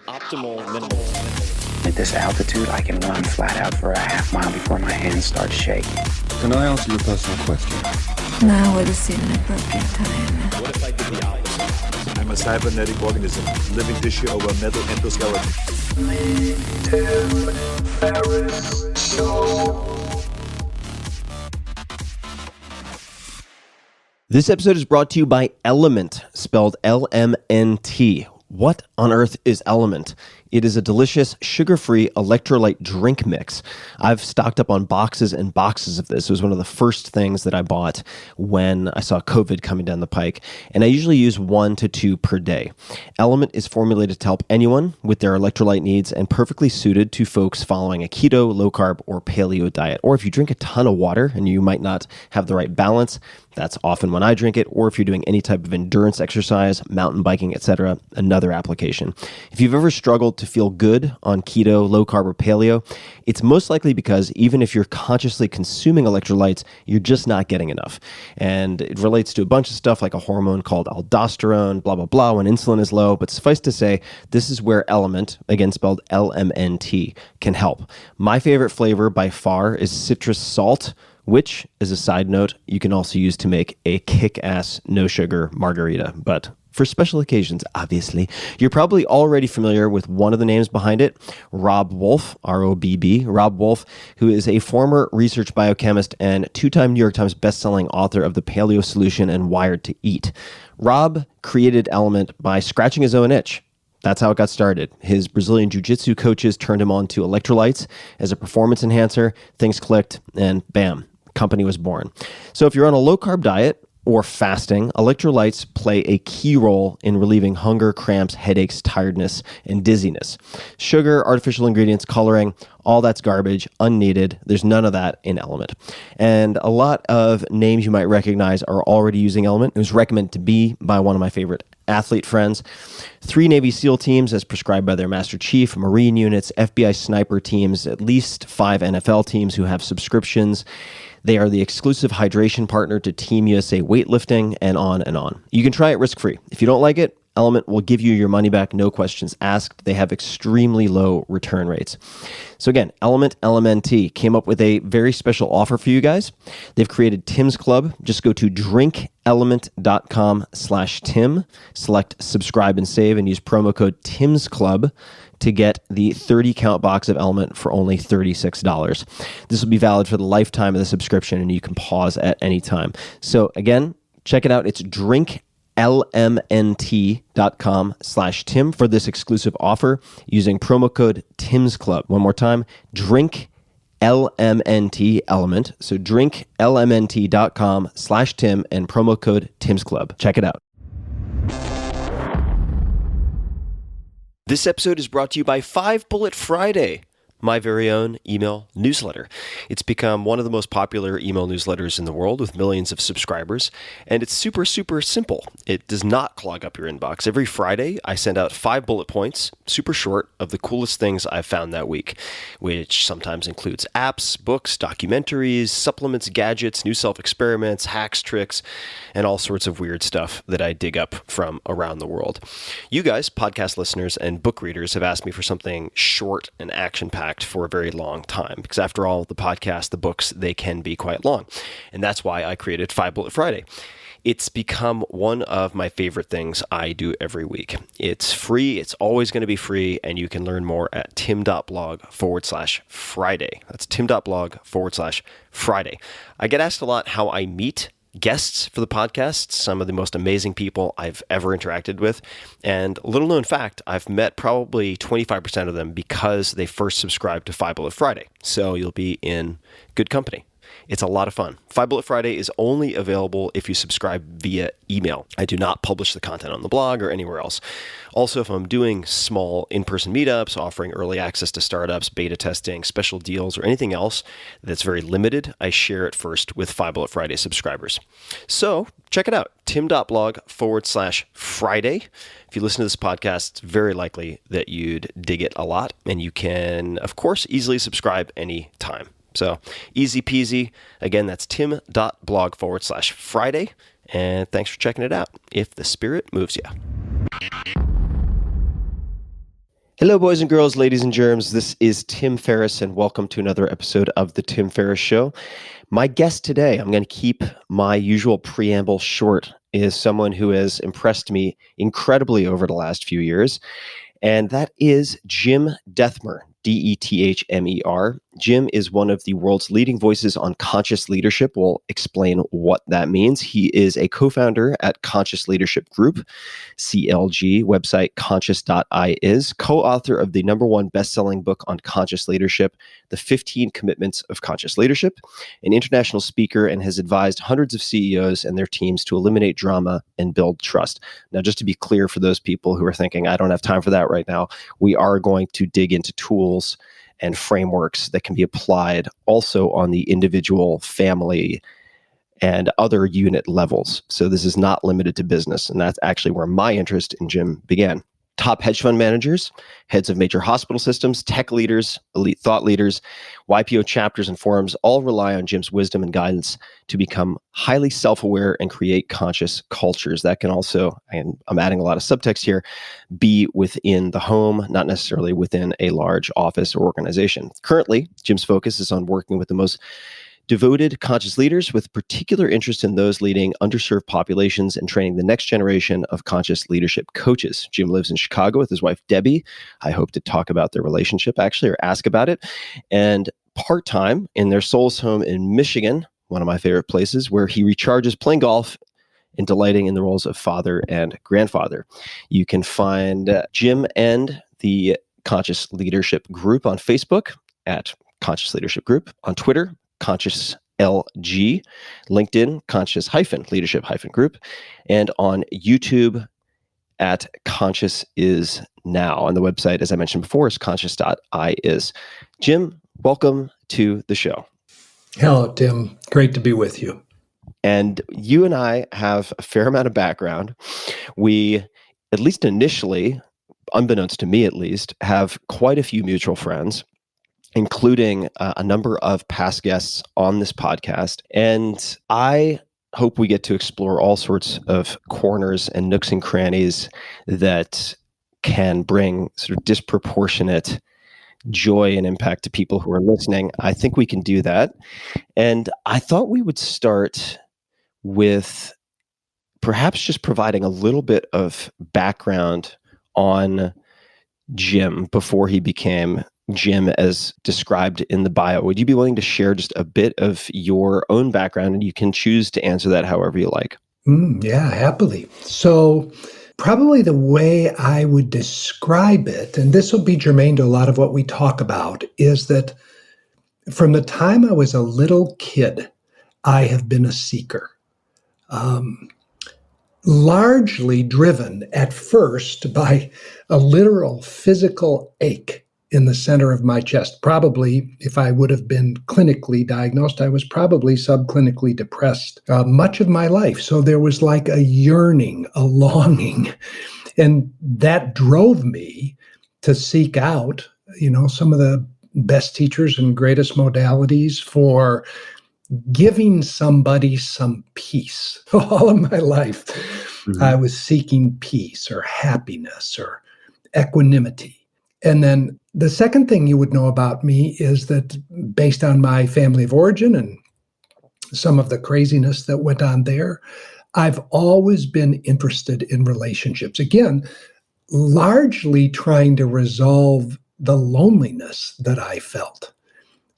Optimal minimal. At this altitude, I can run flat out for a half mile before my hands start shaking. Can I answer your personal question? Now would seem an appropriate time. What if I did the opposite? I'm a cybernetic organism, living tissue over metal endoskeleton. Ferriss Show. This episode is brought to you by Element, spelled L-M-N-T. What on earth is Element? It is a delicious, sugar-free electrolyte drink mix. I've stocked up on boxes and boxes of this. It was one of the first things that I bought when I saw COVID coming down the pike, and I usually use 1 to 2 per day. Element is formulated to help anyone with their electrolyte needs and perfectly suited to folks following a keto, low-carb, or paleo diet. Or if you drink a ton of water and you might not have the right balance, that's often when I drink it, or if you're doing any type of endurance exercise, mountain biking, etc., another application. If you've ever struggled to feel good on keto, low carb, or paleo, it's most likely because even if you're consciously consuming electrolytes, you're just not getting enough. And it relates to a bunch of stuff like a hormone called aldosterone, blah, blah, blah, when insulin is low. But suffice to say, this is where Element, again spelled L-M-N-T, can help. My favorite flavor by far is citrus salt, which, as a side note, you can also use to make a kick-ass no-sugar margarita. But for special occasions, obviously. You're probably already familiar with one of the names behind it, Robb Wolf, R-O-B-B, Robb Wolf, who is a former research biochemist and 2-time New York Times bestselling author of The Paleo Solution and Wired to Eat. Robb created Element by scratching his own itch. That's how it got started. His Brazilian jiu-jitsu coaches turned him on to electrolytes as a performance enhancer. Things clicked, and bam, company was born. So if you're on a low-carb diet or fasting, electrolytes play a key role in relieving hunger, cramps, headaches, tiredness, and dizziness. Sugar, artificial ingredients, coloring, all that's garbage, unneeded. There's none of that in Element. And a lot of names you might recognize are already using Element. It was recommended to be by one of my favorite athlete friends. 3 Navy SEAL teams as prescribed by their Master Chief, Marine units, FBI sniper teams, at least 5 NFL teams who have subscriptions. They are the exclusive hydration partner to Team USA weightlifting, and on and on. You can try it risk-free. If you don't like it, Element will give you your money back, no questions asked. They have extremely low return rates. So again, Element, LMNT, came up with a very special offer for you guys. They've created Tim's Club. Just go to drinkelement.com/Tim, select subscribe and save, and use promo code Tim's Club to get the 30-count box of Element for only $36. This will be valid for the lifetime of the subscription, and you can pause at any time. So again, check it out. It's drinklmnt.com/Tim for this exclusive offer using promo code Tim's Club. One more time, drinklmnt, Element. So drinklmnt.com/Tim and promo code Tim's Club. Check it out. This episode is brought to you by 5 Bullet Friday, my very own email newsletter. It's become one of the most popular email newsletters in the world with millions of subscribers, and it's super, super simple. It does not clog up your inbox. Every Friday, I send out 5 bullet points, super short, of the coolest things I've found that week, which sometimes includes apps, books, documentaries, supplements, gadgets, new self-experiments, hacks, tricks, and all sorts of weird stuff that I dig up from around the world. You guys, podcast listeners and book readers, have asked me for something short and action-packed for a very long time, because after all, the podcast, the books, they can be quite long. And that's why I created 5 Bullet Friday. It's become one of my favorite things I do every week. It's free. It's always going to be free. And you can learn more at tim.blog/Friday. That's tim.blog/Friday. I get asked a lot how I meet guests for the podcast, some of the most amazing people I've ever interacted with. And little known fact, I've met probably 25% of them because they first subscribed to 5 Bullet Friday. So you'll be in good company. It's a lot of fun. 5 Bullet Friday is only available if you subscribe via email. I do not publish the content on the blog or anywhere else. Also, if I'm doing small in-person meetups, offering early access to startups, beta testing, special deals, or anything else that's very limited, I share it first with 5 Bullet Friday subscribers. So check it out, tim.blog/Friday. If you listen to this podcast, it's very likely that you'd dig it a lot, and you can, of course, easily subscribe anytime. So easy peasy. Again, that's tim.blog/Friday. And thanks for checking it out, if the spirit moves you. Hello, boys and girls, ladies and germs. This is Tim Ferriss, and welcome to another episode of The Tim Ferriss Show. My guest today, I'm going to keep my usual preamble short, is someone who has impressed me incredibly over the last few years, and that is Jim Dethmer, Dethmer. Jim is one of the world's leading voices on conscious leadership. We'll explain what that means. He is a co-founder at Conscious Leadership Group, CLG, website conscious.is, co-author of the #1 best-selling book on conscious leadership, The 15 Commitments of Conscious Leadership, an international speaker, and has advised hundreds of CEOs and their teams to eliminate drama and build trust. Now, just to be clear for those people who are thinking, I don't have time for that right now, we are going to dig into tools and frameworks that can be applied also on the individual, family, and other unit levels. So this is not limited to business, and that's actually where my interest in Jim began. Top hedge fund managers, heads of major hospital systems, tech leaders, elite thought leaders, YPO chapters and forums all rely on Jim's wisdom and guidance to become highly self-aware and create conscious cultures. That can also, and I'm adding a lot of subtext here, be within the home, not necessarily within a large office or organization. Currently, Jim's focus is on working with the most devoted conscious leaders with particular interest in those leading underserved populations and training the next generation of conscious leadership coaches. Jim lives in Chicago with his wife, Debbie. I hope to talk about their relationship actually, or ask about it. And part-time in their Souls home in Michigan, one of my favorite places, where he recharges playing golf and delighting in the roles of father and grandfather. You can find Jim and the Conscious Leadership Group on Facebook at Conscious Leadership Group, on Twitter, Conscious LG, LinkedIn, Conscious-Leadership-Group, and on YouTube at Conscious Is Now. And the website, as I mentioned before, is conscious.is. Jim, welcome to the show. Hello, Tim. Great to be with you. And you and I have a fair amount of background. We, at least initially, unbeknownst to me at least, have quite a few mutual friends, including a number of past guests on this podcast. And I hope we get to explore all sorts of corners and nooks and crannies that can bring sort of disproportionate joy and impact to people who are listening. I think we can do that. And I thought we would start with perhaps just providing a little bit of background on Jim before he became Jim as described in the bio. Would you be willing to share just a bit of your own background? And you can choose to answer that however you like. Yeah, happily. So probably the way I would describe it, and this will be germane to a lot of what we talk about, is that from the time I was a little kid, I have been a seeker. Largely driven at first by a literal physical ache in the center of my chest. Probably, if I would have been clinically diagnosed, I was probably subclinically depressed much of my life. So there was like a yearning, a longing, and that drove me to seek out, some of the best teachers and greatest modalities for giving somebody some peace. All of my life, I was seeking peace or happiness or equanimity. And then the second thing you would know about me is that based on my family of origin and some of the craziness that went on there, I've always been interested in relationships. Again, largely trying to resolve the loneliness that I felt.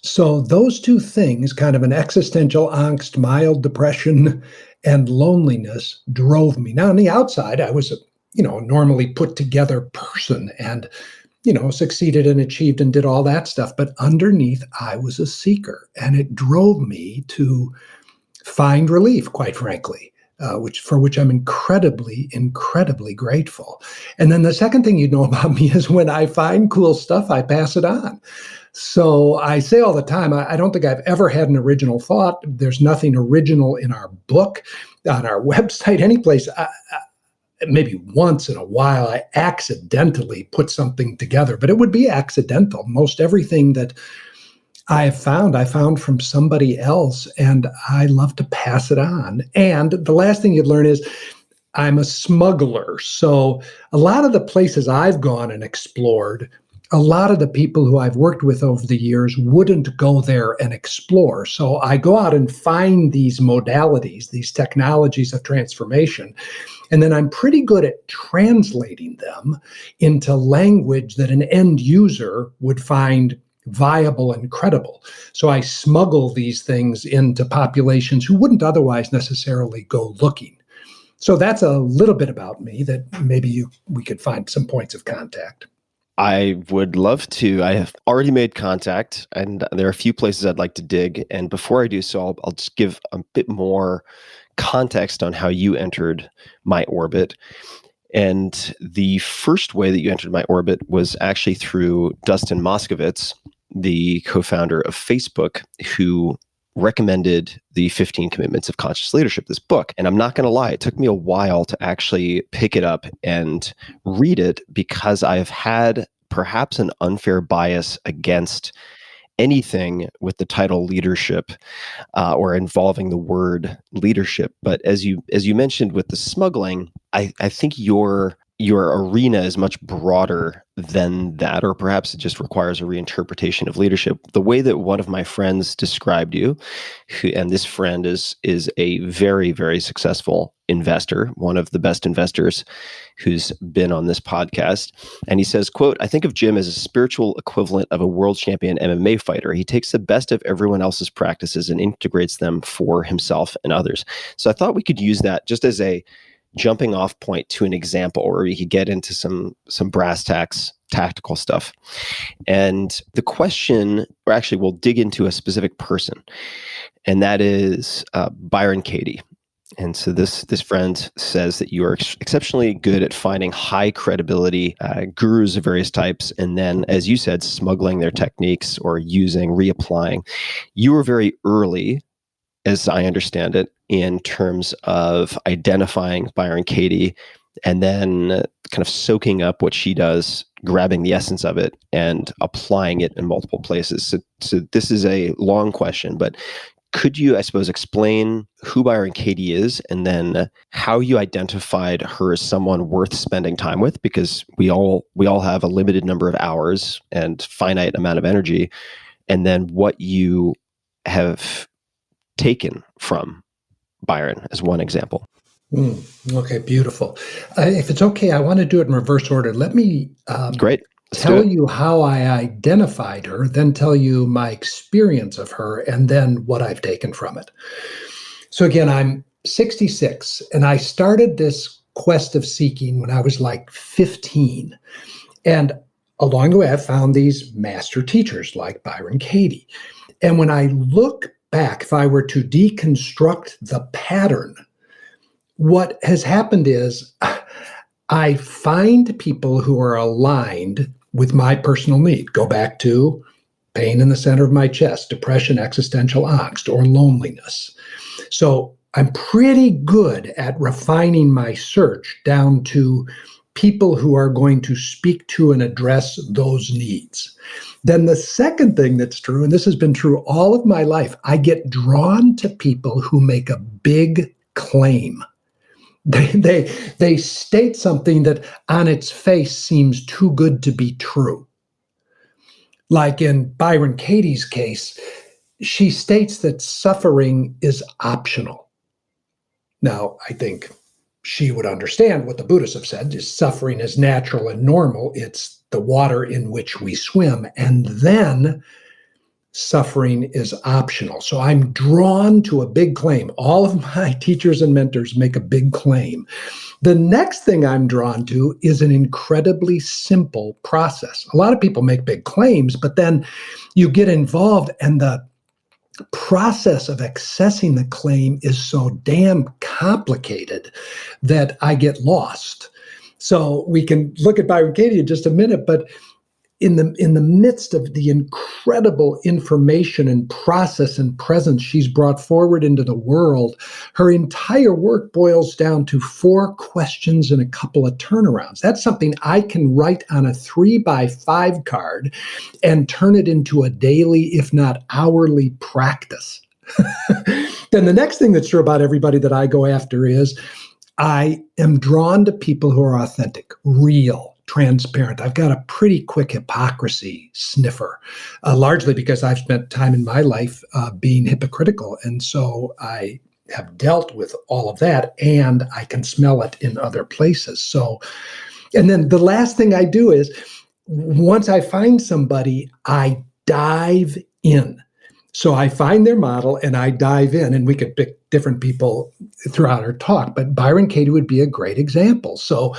So those two things, kind of an existential angst, mild depression, and loneliness drove me. Now, on the outside, I was a normally put together person and succeeded and achieved and did all that stuff. But underneath, I was a seeker, and it drove me to find relief, quite frankly, for which I'm incredibly, incredibly grateful. And then the second thing you know about me is when I find cool stuff, I pass it on. So I say all the time, I don't think I've ever had an original thought. There's nothing original in our book, on our website, any place. Maybe once in a while, I accidentally put something together, but it would be accidental. Most everything that I found from somebody else, and I love to pass it on. And the last thing you'd learn is I'm a smuggler. So a lot of the places I've gone and explored, a lot of the people who I've worked with over the years wouldn't go there and explore. So I go out and find these modalities, these technologies of transformation, and then I'm pretty good at translating them into language that an end user would find viable and credible. So I smuggle these things into populations who wouldn't otherwise necessarily go looking. So that's a little bit about me that maybe we could find some points of contact. I would love to. I have already made contact, and there are a few places I'd like to dig. And before I do so, I'll just give a bit more context on how you entered my orbit. And the first way that you entered my orbit was actually through Dustin Moskovitz, the co-founder of Facebook, who recommended the 15 Commitments of Conscious Leadership, this book. And I'm not going to lie, it took me a while to actually pick it up and read it because I've had perhaps an unfair bias against anything with the title leadership or involving the word leadership. But as you mentioned with the smuggling, I think your arena is much broader than that, or perhaps it just requires a reinterpretation of leadership. The way that one of my friends described you, and this friend is a very, very successful investor, one of the best investors who's been on this podcast. And he says, quote, "I think of Jim as a spiritual equivalent of a world champion MMA fighter. He takes the best of everyone else's practices and integrates them for himself and others." So I thought we could use that just as a jumping off point to an example where we could get into some brass tacks tactical stuff. And the question, or actually we'll dig into a specific person, and that is Byron Katie. And so this friend says that you are exceptionally good at finding high credibility gurus of various types, and then, as you said, smuggling their techniques or reapplying. You were very early, as I understand it, in terms of identifying Byron Katie and then kind of soaking up what she does, grabbing the essence of it and applying it in multiple places. So this is a long question, but could you, I suppose, explain who Byron Katie is and then how you identified her as someone worth spending time with? Because we all have a limited number of hours and finite amount of energy, and then what you have taken from Byron as one example. Okay, beautiful. If it's okay, I want to do it in reverse order. Let me Great. tell you how I identified her, then tell you my experience of her, and then what I've taken from it. So again, I'm 66, and I started this quest of seeking when I was like 15. And along the way, I found these master teachers like Byron Katie. And when I look back, if I were to deconstruct the pattern, what has happened is I find people who are aligned with my personal need. Go back to pain in the center of my chest, depression, existential angst, or loneliness. So I'm pretty good at refining my search down to people who are going to speak to and address those needs. Then the second thing that's true, and this has been true all of my life, I get drawn to people who make a big claim. They state something that on its face seems too good to be true. Like in Byron Katie's case, she states that suffering is optional. Now, I think she would understand what the Buddhists have said, is suffering is natural and normal. It's the water in which we swim. And then suffering is optional. So I'm drawn to a big claim. All of my teachers and mentors make a big claim. The next thing I'm drawn to is an incredibly simple process. A lot of people make big claims, but then you get involved and the process of accessing the claim is so damn complicated that I get lost. So we can look at Byron Katie in just a minute, but in the midst of the incredible information and process and presence she's brought forward into the world, her entire work boils down to 4 questions and a couple of turnarounds. That's something I can write on a 3x5 card and turn it into a daily, if not hourly, practice. Then the next thing that's true about everybody that I go after is I am drawn to people who are authentic, real, transparent. I've got a pretty quick hypocrisy sniffer, largely because I've spent time in my life being hypocritical. And so I have dealt with all of that, and I can smell it in other places. So, and then the last thing I do is once I find somebody, I dive in. So I find their model and I dive in, and we could pick different people throughout our talk, but Byron Katie would be a great example. So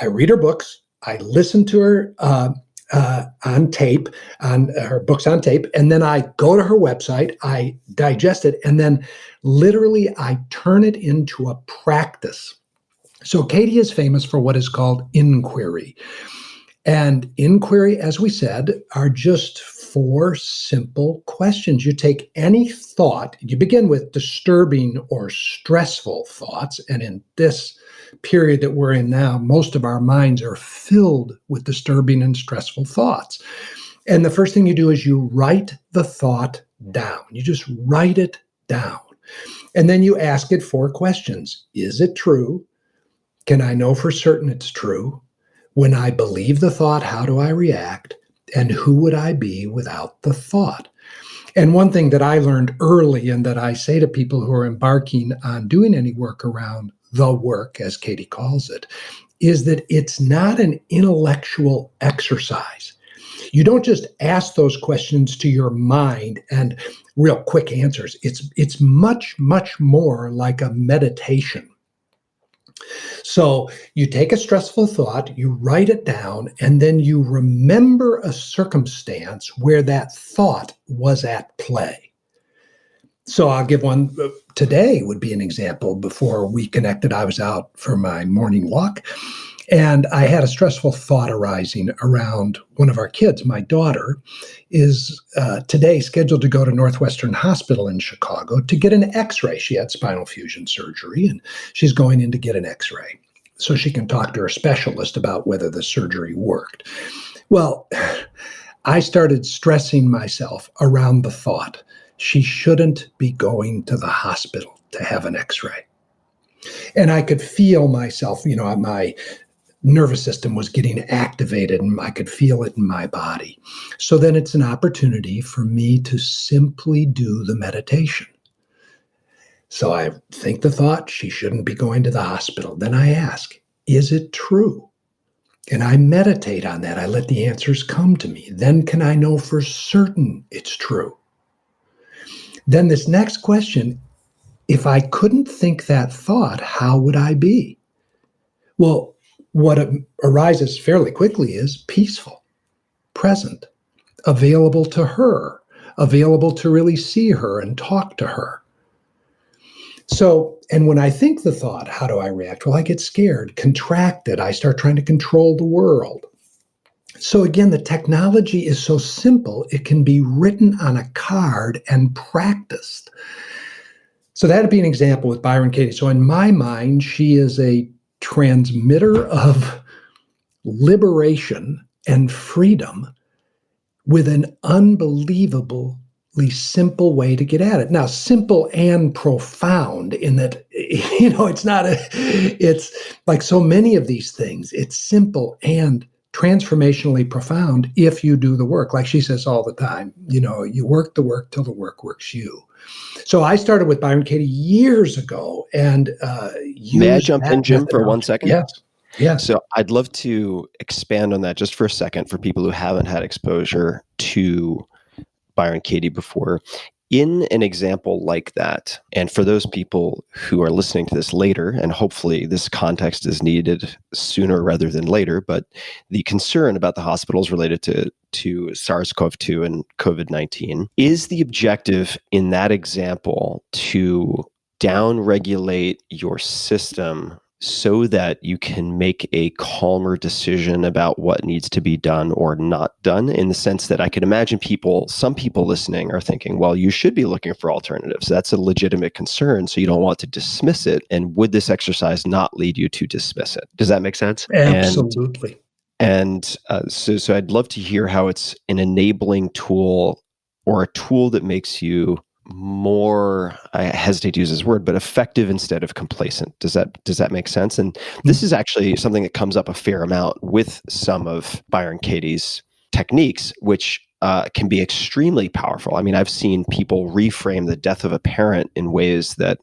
I read her books, I listen to her on tape, on her books on tape, and then I go to her website, I digest it, and then literally I turn it into a practice. So Katie is famous for what is called inquiry. And inquiry, as we said, are just 4 simple questions. You take any thought, you begin with disturbing or stressful thoughts. And in this period that we're in now, most of our minds are filled with disturbing and stressful thoughts. And the first thing you do is you write the thought down. You just write it down. And then you ask it 4 questions. Is it true? Can I know for certain it's true? When I believe the thought, how do I react? And who would I be without the thought? And one thing that I learned early, and that I say to people who are embarking on doing any work around the work, as Katie calls it, is that it's not an intellectual exercise. You don't just ask those questions to your mind and real quick answers. It's much, much more like a meditation. So you take a stressful thought, you write it down, and then you remember a circumstance where that thought was at play. So I'll give one. Today would be an example. Before we connected, I was out for my morning walk, and I had a stressful thought arising around one of our kids. My daughter is today scheduled to go to Northwestern Hospital in Chicago to get an x-ray. She had spinal fusion surgery, and she's going in to get an x-ray so she can talk to her specialist about whether the surgery worked. Well, I started stressing myself around the thought she shouldn't be going to the hospital to have an x-ray. And I could feel myself, my nervous system was getting activated, and I could feel it in my body. So then it's an opportunity for me to simply do the meditation. So I think the thought, she shouldn't be going to the hospital. Then I ask, is it true? And I meditate on that. I let the answers come to me. Then can I know for certain it's true? Then this next question, if I couldn't think that thought, how would I be? Well, what arises fairly quickly is peaceful, present, available to her, available to really see her and talk to her. So, and when I think the thought, how do I react? Well, I get scared, contracted. I start trying to control the world. So again, the technology is so simple, it can be written on a card and practiced. So that'd be an example with Byron Katie. So in my mind, she is a transmitter of liberation and freedom with an unbelievably simple way to get at it. Now, simple and profound in that, it's like so many of these things, it's simple and transformationally profound if you do the work. Like she says all the time, you work the work till the work works you. So I started with Byron Katie years ago, and may I jump in, Jim, for 1 second? Yes. Yes. So I'd love to expand on that just for a second for people who haven't had exposure to Byron Katie before. In an example like that, and for those people who are listening to this later, and hopefully this context is needed sooner rather than later, but the concern about the hospitals related to SARS-CoV-2 and COVID-19, is the objective in that example to downregulate your system so that you can make a calmer decision about what needs to be done or not done, in the sense that I could imagine some people listening are thinking, well, you should be looking for alternatives. That's a legitimate concern, so you don't want to dismiss it. And would this exercise not lead you to dismiss it? Does that make sense? Absolutely. So I'd love to hear how it's an enabling tool or a tool that makes you more, I hesitate to use this word, but effective instead of complacent. Does that make sense? And this is actually something that comes up a fair amount with some of Byron Katie's techniques, which can be extremely powerful. I mean, I've seen people reframe the death of a parent in ways that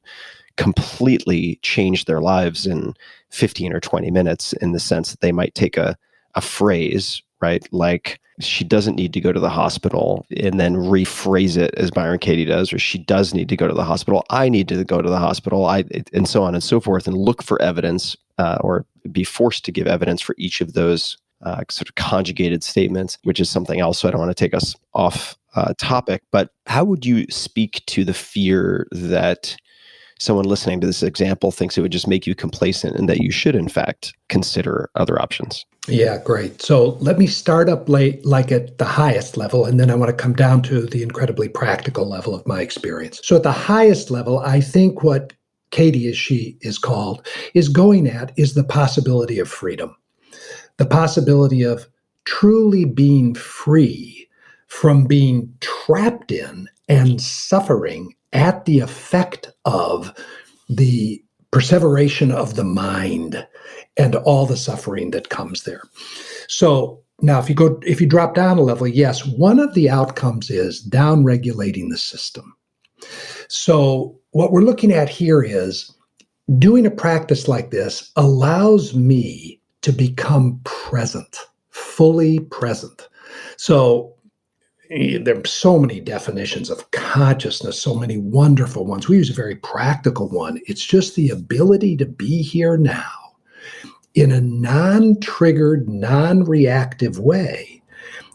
completely change their lives in 15 or 20 minutes, in the sense that they might take a phrase, right? Like, she doesn't need to go to the hospital, and then rephrase it as Byron Katie does, or she does need to go to the hospital. I need to go to the hospital, and so on and so forth, and look for evidence or be forced to give evidence for each of those sort of conjugated statements, which is something else. So I don't want to take us off topic, but how would you speak to the fear that someone listening to this example thinks it would just make you complacent and that you should, in fact, consider other options? Yeah, great. So let me start up like at the highest level, and then I want to come down to the incredibly practical level of my experience. So at the highest level, I think what Katie, as she is called, is going at is the possibility of freedom, the possibility of truly being free from being trapped in and suffering at the effect of the perseveration of the mind and all the suffering that comes there. So now if you drop down a level, yes, one of the outcomes is down-regulating the system. So what we're looking at here is doing a practice like this allows me to become present, fully present. So there are so many definitions of consciousness, so many wonderful ones. We use a very practical one. It's just the ability to be here now in a non-triggered, non-reactive way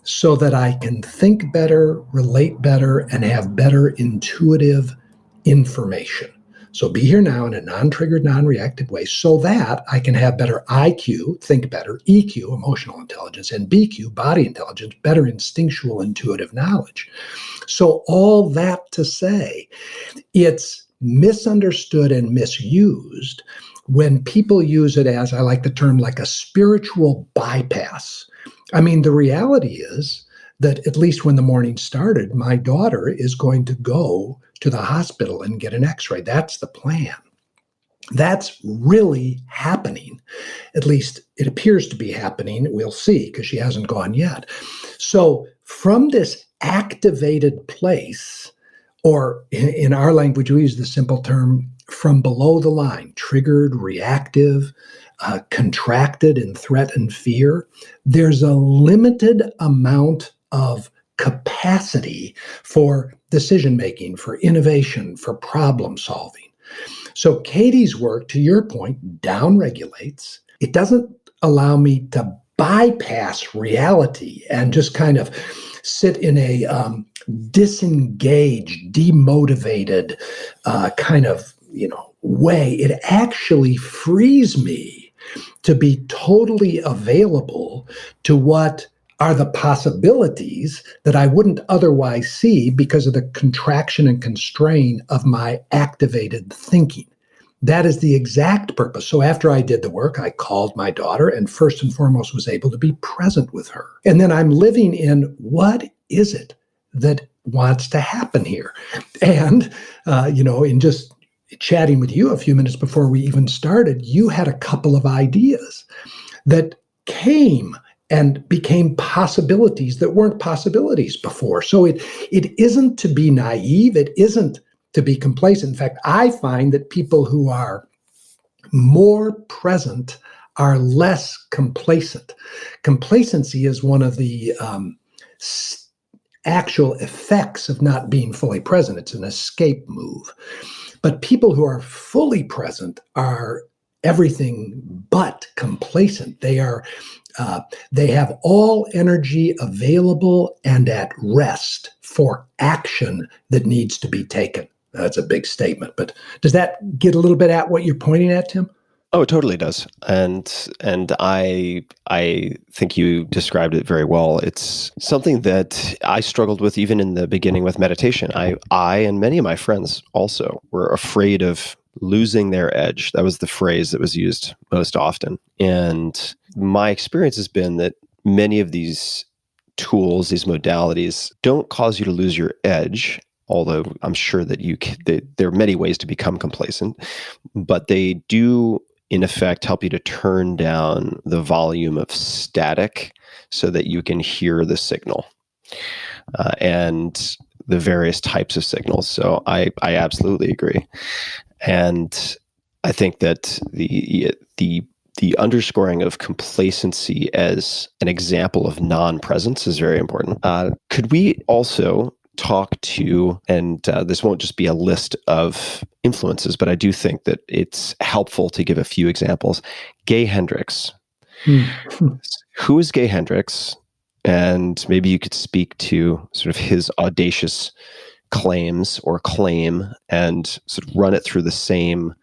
so that I can think better, relate better, and have better intuitive information. So be here now in a non-triggered, non-reactive way so that I can have better IQ, think better, EQ, emotional intelligence, and BQ, body intelligence, better instinctual intuitive knowledge. So all that to say, it's misunderstood and misused when people use it as, I like the term, like a spiritual bypass. I mean, the reality is that at least when the morning started, my daughter is going to go to the hospital and get an x-ray. That's the plan. That's really happening. At least it appears to be happening. We'll see, because she hasn't gone yet. So from this activated place, or in our language, we use the simple term from below the line, triggered, reactive, contracted in threat and fear, there's a limited amount of capacity for decision-making, for innovation, for problem solving. So Katie's work, to your point, down-regulates. It doesn't allow me to bypass reality and just kind of sit in a disengaged, demotivated kind of way. It actually frees me to be totally available to what are the possibilities that I wouldn't otherwise see because of the contraction and constraint of my activated thinking. That is the exact purpose. So after I did the work, I called my daughter and first and foremost was able to be present with her. And then I'm living in what is it that wants to happen here? And, in just chatting with you a few minutes before we even started, you had a couple of ideas that came and became possibilities that weren't possibilities before. So it isn't to be naive. It isn't to be complacent. In fact, I find that people who are more present are less complacent. Complacency is one of the actual effects of not being fully present. It's an escape move. But people who are fully present are everything but complacent. They have all energy available and at rest for action that needs to be taken. That's a big statement, but does that get a little bit at what you're pointing at, Tim? Oh, it totally does. And I think you described it very well. It's something that I struggled with even in the beginning with meditation. I and many of my friends also were afraid of losing their edge. That was the phrase that was used most often. And my experience has been that many of these tools, these modalities, don't cause you to lose your edge, although I'm sure that there are many ways to become complacent, but they do, in effect, help you to turn down the volume of static so that you can hear the signal and the various types of signals. So I absolutely agree. And I think that the underscoring of complacency as an example of non-presence is very important. Could we also talk to, and this won't just be a list of influences, but I do think that it's helpful to give a few examples. Gay Hendricks. Who is Gay Hendricks? And maybe you could speak to sort of his audacious claims or claim and sort of run it through the same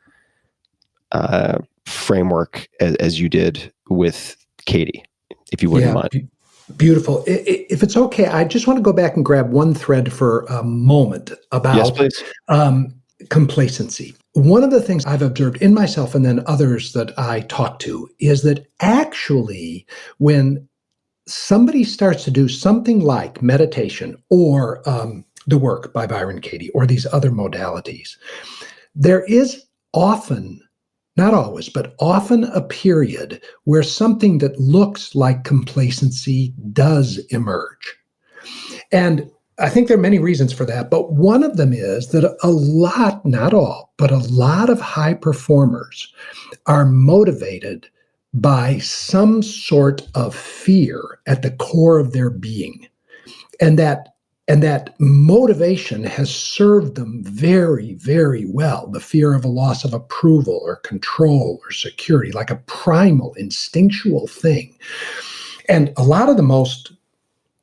framework as you did with Katie, if you wouldn't mind. Beautiful. If it's okay, I just want to go back and grab one thread for a moment about complacency. One of the things I've observed in myself and then others that I talk to is that actually when somebody starts to do something like meditation or the work by Byron Katie or these other modalities, there is often, not always, but often a period where something that looks like complacency does emerge. And I think there are many reasons for that, but one of them is that a lot, not all, but a lot of high performers are motivated by some sort of fear at the core of their being. And that motivation has served them very, very well. The fear of a loss of approval or control or security, like a primal, instinctual thing. And a lot of the most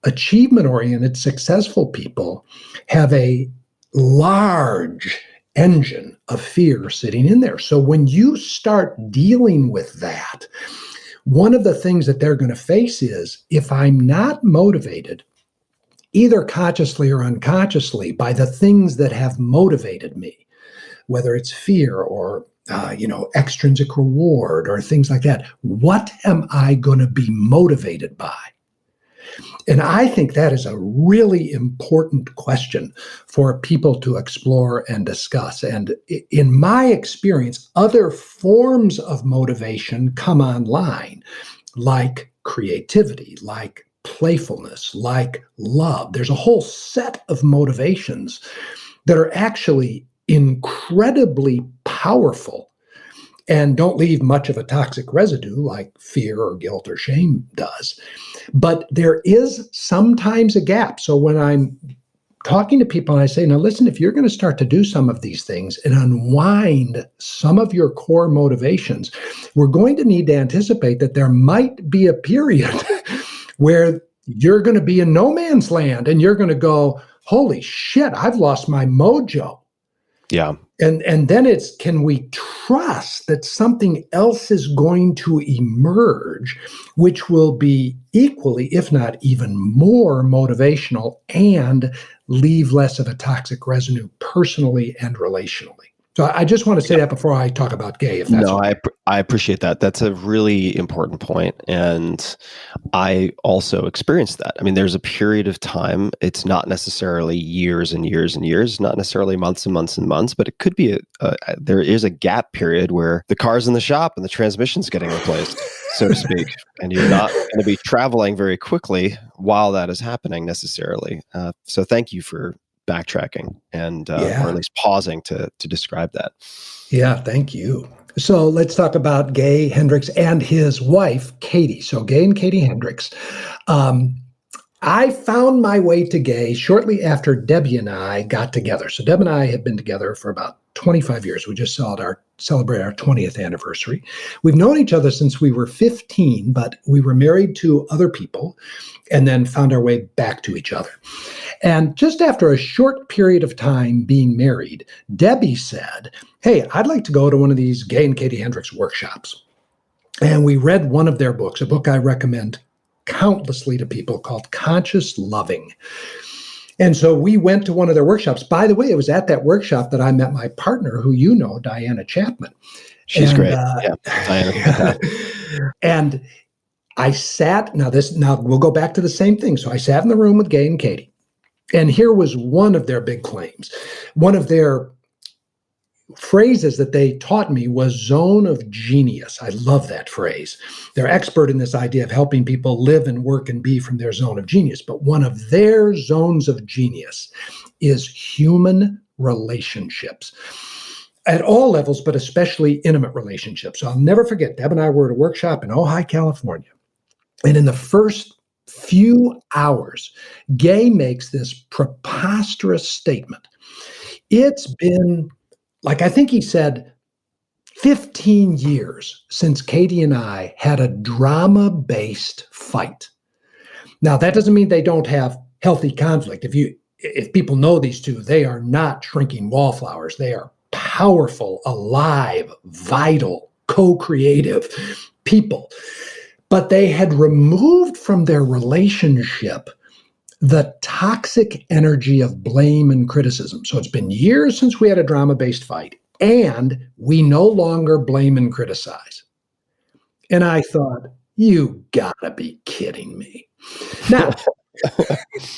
achievement-oriented, successful people have a large engine of fear sitting in there. So when you start dealing with that, one of the things that they're going to face is, if I'm not motivated, either consciously or unconsciously, by the things that have motivated me, whether it's fear or extrinsic reward or things like that, what am I going to be motivated by? And I think that is a really important question for people to explore and discuss. And in my experience, other forms of motivation come online, like creativity, like playfulness, like love. There's a whole set of motivations that are actually incredibly powerful and don't leave much of a toxic residue like fear or guilt or shame does. But there is sometimes a gap. So when I'm talking to people and I say, now listen, if you're going to start to do some of these things and unwind some of your core motivations, we're going to need to anticipate that there might be a period where you're going to be in no man's land and you're going to go, holy shit, I've lost my mojo. Yeah. And then it's, can we trust that something else is going to emerge, which will be equally, if not even more motivational and leave less of a toxic residue personally and relationally. So I just want to say that before I talk about Gay, if that's okay. I appreciate that. That's a really important point. And I also experienced that. I mean, there's a period of time, it's not necessarily years and years and years, not necessarily months and months and months, but it could be, there is a gap period where the car's in the shop and the transmission's getting replaced, so to speak. And you're not going to be traveling very quickly while that is happening necessarily. So thank you for backtracking and or at least pausing to describe that. Yeah, thank you. So let's talk about Gay Hendricks and his wife, Katie. So Gay and Katie Hendricks. I found my way to Gay shortly after Debbie and I got together. So Deb and I have been together for about 25 years. We just celebrated our 20th anniversary. We've known each other since we were 15, but we were married to other people and then found our way back to each other. And just after a short period of time being married, Debbie said, hey, I'd like to go to one of these Gay and Katie Hendricks workshops. And we read one of their books, a book I recommend countlessly to people, called Conscious Loving. And so we went to one of their workshops. By the way, it was at that workshop that I met my partner, who you know, Diana Chapman. She's great. Diana. And I sat, now we'll go back to the same thing. So I sat in the room with Gay and Katie. And here was one of their big claims. One of their phrases that they taught me was zone of genius. I love that phrase. They're expert in this idea of helping people live and work and be from their zone of genius. But one of their zones of genius is human relationships at all levels, but especially intimate relationships. So I'll never forget, Deb and I were at a workshop in Ojai, California. And in the first few hours, Gay makes this preposterous statement. It's been, like I think he said, 15 years since Katie and I had a drama-based fight. Now, that doesn't mean they don't have healthy conflict. If people know these two, they are not shrinking wallflowers. They are powerful, alive, vital, co-creative people. But they had removed from their relationship the toxic energy of blame and criticism. So it's been years since we had a drama-based fight, and we no longer blame and criticize. And I thought, you gotta be kidding me. Now,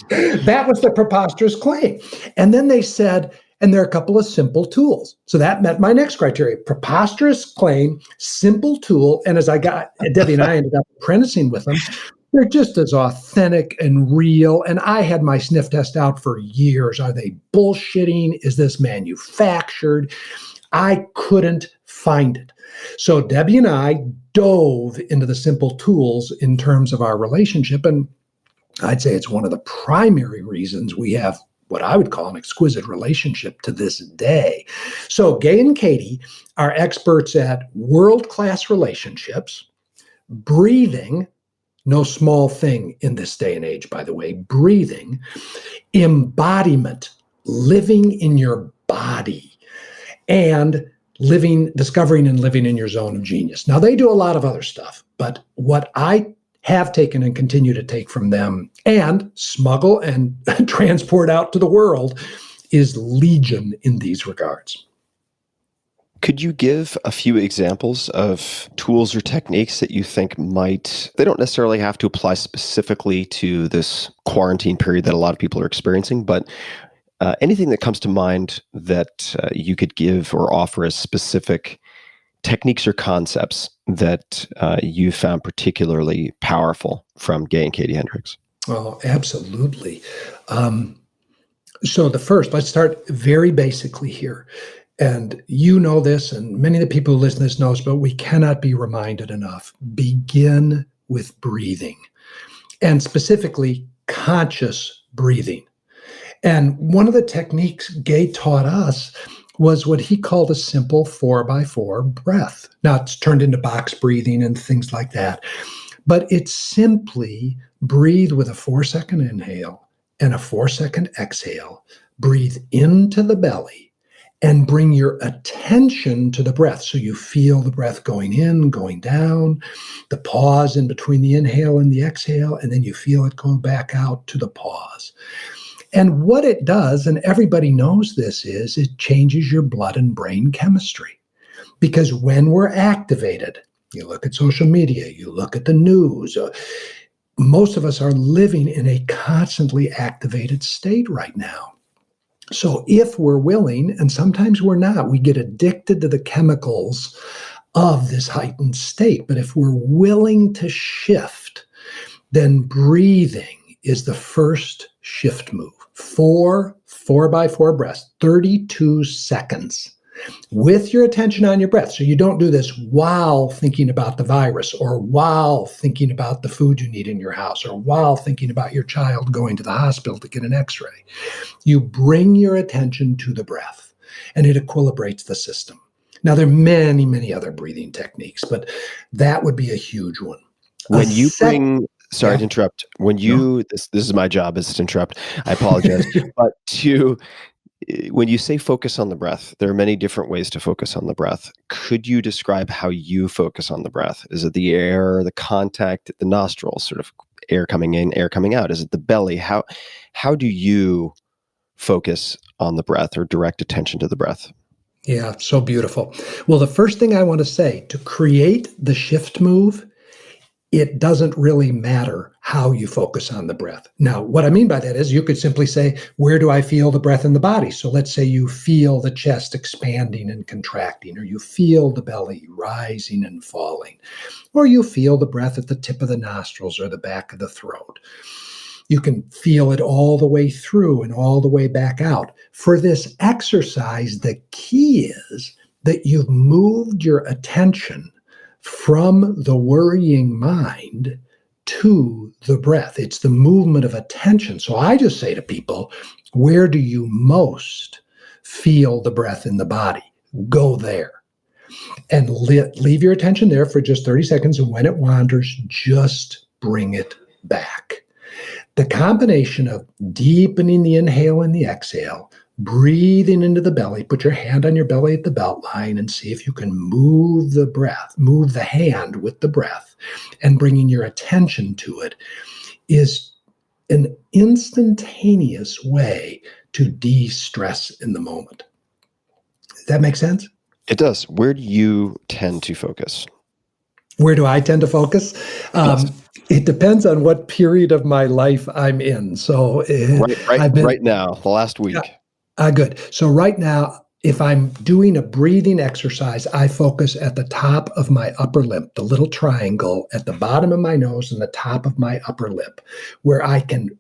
that was the preposterous claim. And then they said, and there are a couple of simple tools. So that met my next criteria: preposterous claim, simple tool. And as Debbie and I ended up apprenticing with them, they're just as authentic and real. And I had my sniff test out for years. Are they bullshitting? Is this manufactured? I couldn't find it. So Debbie and I dove into the simple tools in terms of our relationship. And I'd say it's one of the primary reasons we have what I would call an exquisite relationship to this day. So Gay and Katie are experts at world-class relationships, breathing, no small thing in this day and age, by the way, breathing, embodiment, living in your body, and discovering and living in your zone of genius. Now, they do a lot of other stuff, but what I have taken and continue to take from them and smuggle and transport out to the world is legion in these regards. Could you give a few examples of tools or techniques that you think they don't necessarily have to apply specifically to this quarantine period that a lot of people are experiencing, but anything that comes to mind that you could give or offer as specific techniques or concepts that you found particularly powerful from Gay and Katie Hendricks? Oh, absolutely. So let's start very basically here. And you know this, and many of the people who listen to this knows, but we cannot be reminded enough. Begin with breathing, and specifically conscious breathing. And one of the techniques Gay taught us was what he called a simple 4x4 breath. Now, it's turned into box breathing and things like that. But it's simply breathe with a 4-second inhale and a 4-second exhale. Breathe into the belly and bring your attention to the breath. So you feel the breath going in, going down, the pause in between the inhale and the exhale, and then you feel it go back out to the pause. And what it does, and everybody knows this, is it changes your blood and brain chemistry. Because when we're activated, you look at social media, you look at the news, most of us are living in a constantly activated state right now. So if we're willing, and sometimes we're not, we get addicted to the chemicals of this heightened state. But if we're willing to shift, then breathing is the first shift move. 4x4 breaths, 32 seconds with your attention on your breath. So you don't do this while thinking about the virus, or while thinking about the food you need in your house, or while thinking about your child going to the hospital to get an x-ray. You bring your attention to the breath, and it equilibrates the system. Now, there are many, many other breathing techniques, but that would be a huge one. When you bring... Sorry to interrupt. When you, this is my job, is to interrupt. I apologize. But when you say focus on the breath, there are many different ways to focus on the breath. Could you describe how you focus on the breath? Is it the air, the contact at the nostrils, sort of air coming in, air coming out? Is it the belly? How do you focus on the breath or direct attention to the breath? Yeah, so beautiful. Well, the first thing I want to say, to create the shift move, it doesn't really matter how you focus on the breath. Now, what I mean by that is you could simply say, where do I feel the breath in the body? So let's say you feel the chest expanding and contracting, or you feel the belly rising and falling, or you feel the breath at the tip of the nostrils or the back of the throat. You can feel it all the way through and all the way back out. For this exercise, the key is that you've moved your attention from the worrying mind to the breath. It's the movement of attention. So I just say to people, where do you most feel the breath in the body? Go there. And leave your attention there for just 30 seconds. And when it wanders, just bring it back. The combination of deepening the inhale and the exhale, breathing into the belly, put your hand on your belly at the belt line and see if you can move the breath, move the hand with the breath, and bringing your attention to it is an instantaneous way to de-stress in the moment. Does that make sense? It does. Where do you tend to focus? Where do I tend to focus? Yes. It depends on what period of my life I'm in. So right now, the last week. Good. So right now, if I'm doing a breathing exercise, I focus at the top of my upper lip, the little triangle at the bottom of my nose and the top of my upper lip, where I can.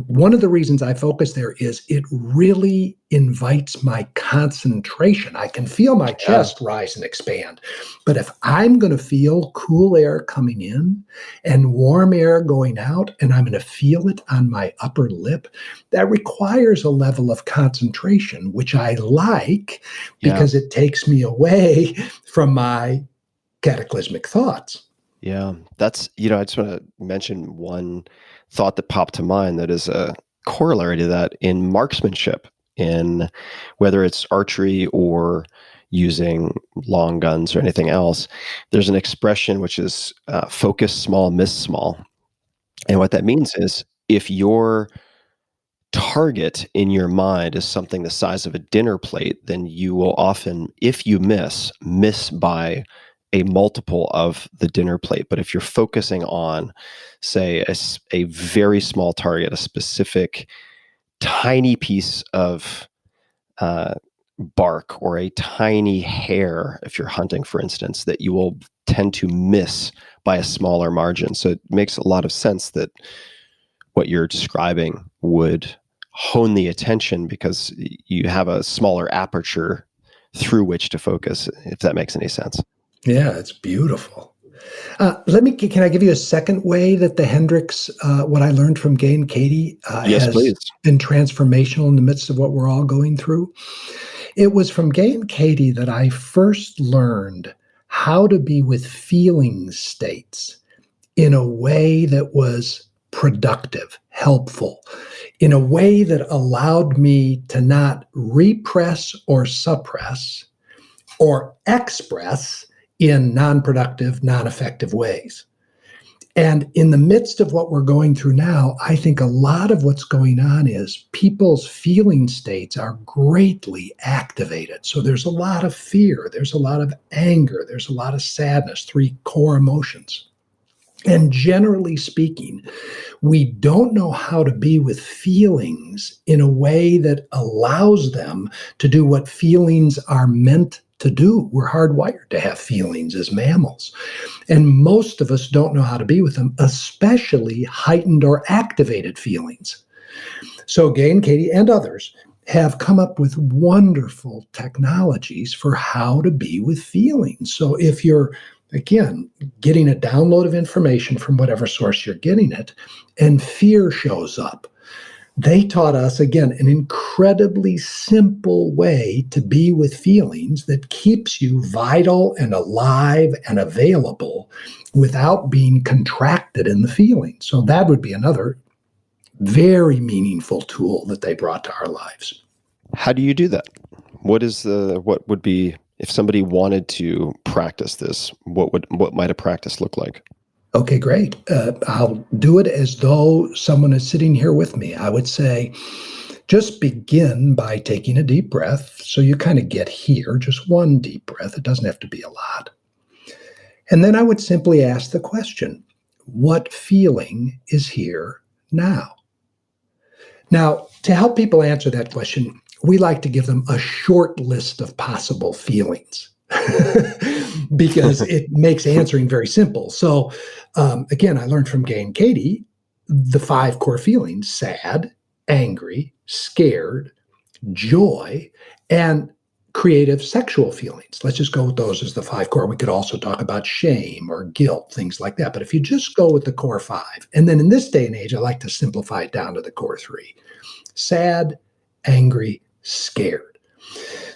One of the reasons I focus there is it really invites my concentration. I can feel my chest rise and expand. But if I'm going to feel cool air coming in and warm air going out, and I'm going to feel it on my upper lip, that requires a level of concentration, which I like because it takes me away from my cataclysmic thoughts. Yeah, that's, I just want to mention one thought that popped to mind that is a corollary to that in marksmanship, in whether it's archery or using long guns or anything else. There's an expression which is focus small, miss small. And what that means is if your target in your mind is something the size of a dinner plate, then you will often, if you miss by a multiple of the dinner plate. But if you're focusing on, say, a very small target, a specific tiny piece of bark or a tiny hair, if you're hunting, for instance, that you will tend to miss by a smaller margin. So it makes a lot of sense that what you're describing would hone the attention because you have a smaller aperture through which to focus, if that makes any sense. Yeah, it's beautiful. Can I give you a second way that the Hendricks, what I learned from Gay and Katie, has been transformational in the midst of what we're all going through? It was from Gay and Katie that I first learned how to be with feeling states in a way that was productive, helpful, in a way that allowed me to not repress or suppress or express in non-productive, non-effective ways. And in the midst of what we're going through now, I think a lot of what's going on is people's feeling states are greatly activated. So there's a lot of fear, there's a lot of anger, there's a lot of sadness, 3 core emotions. And generally speaking, we don't know how to be with feelings in a way that allows them to do what feelings are meant to do. We're hardwired to have feelings as mammals. And most of us don't know how to be with them, especially heightened or activated feelings. So Gay and Katie and others have come up with wonderful technologies for how to be with feelings. So if you're, again, getting a download of information from whatever source you're getting it, and fear shows up, they taught us, again, an incredibly simple way to be with feelings that keeps you vital and alive and available without being contracted in the feeling. So that would be another very meaningful tool that they brought to our lives. How do you do that? What would be, if somebody wanted to practice this, what might a practice look like? Okay, great. I'll do it as though someone is sitting here with me. I would say, just begin by taking a deep breath. So you kind of get here, just one deep breath. It doesn't have to be a lot. And then I would simply ask the question, what feeling is here now? Now, to help people answer that question, we like to give them a short list of possible feelings because it makes answering very simple. So, again, I learned from Gay and Katie the 5 core feelings: sad, angry, scared, joy, and creative sexual feelings. Let's just go with those as the 5 core. We could also talk about shame or guilt, things like that. But if you just go with the core 5, and then in this day and age, I like to simplify it down to the core 3: sad, angry, scared.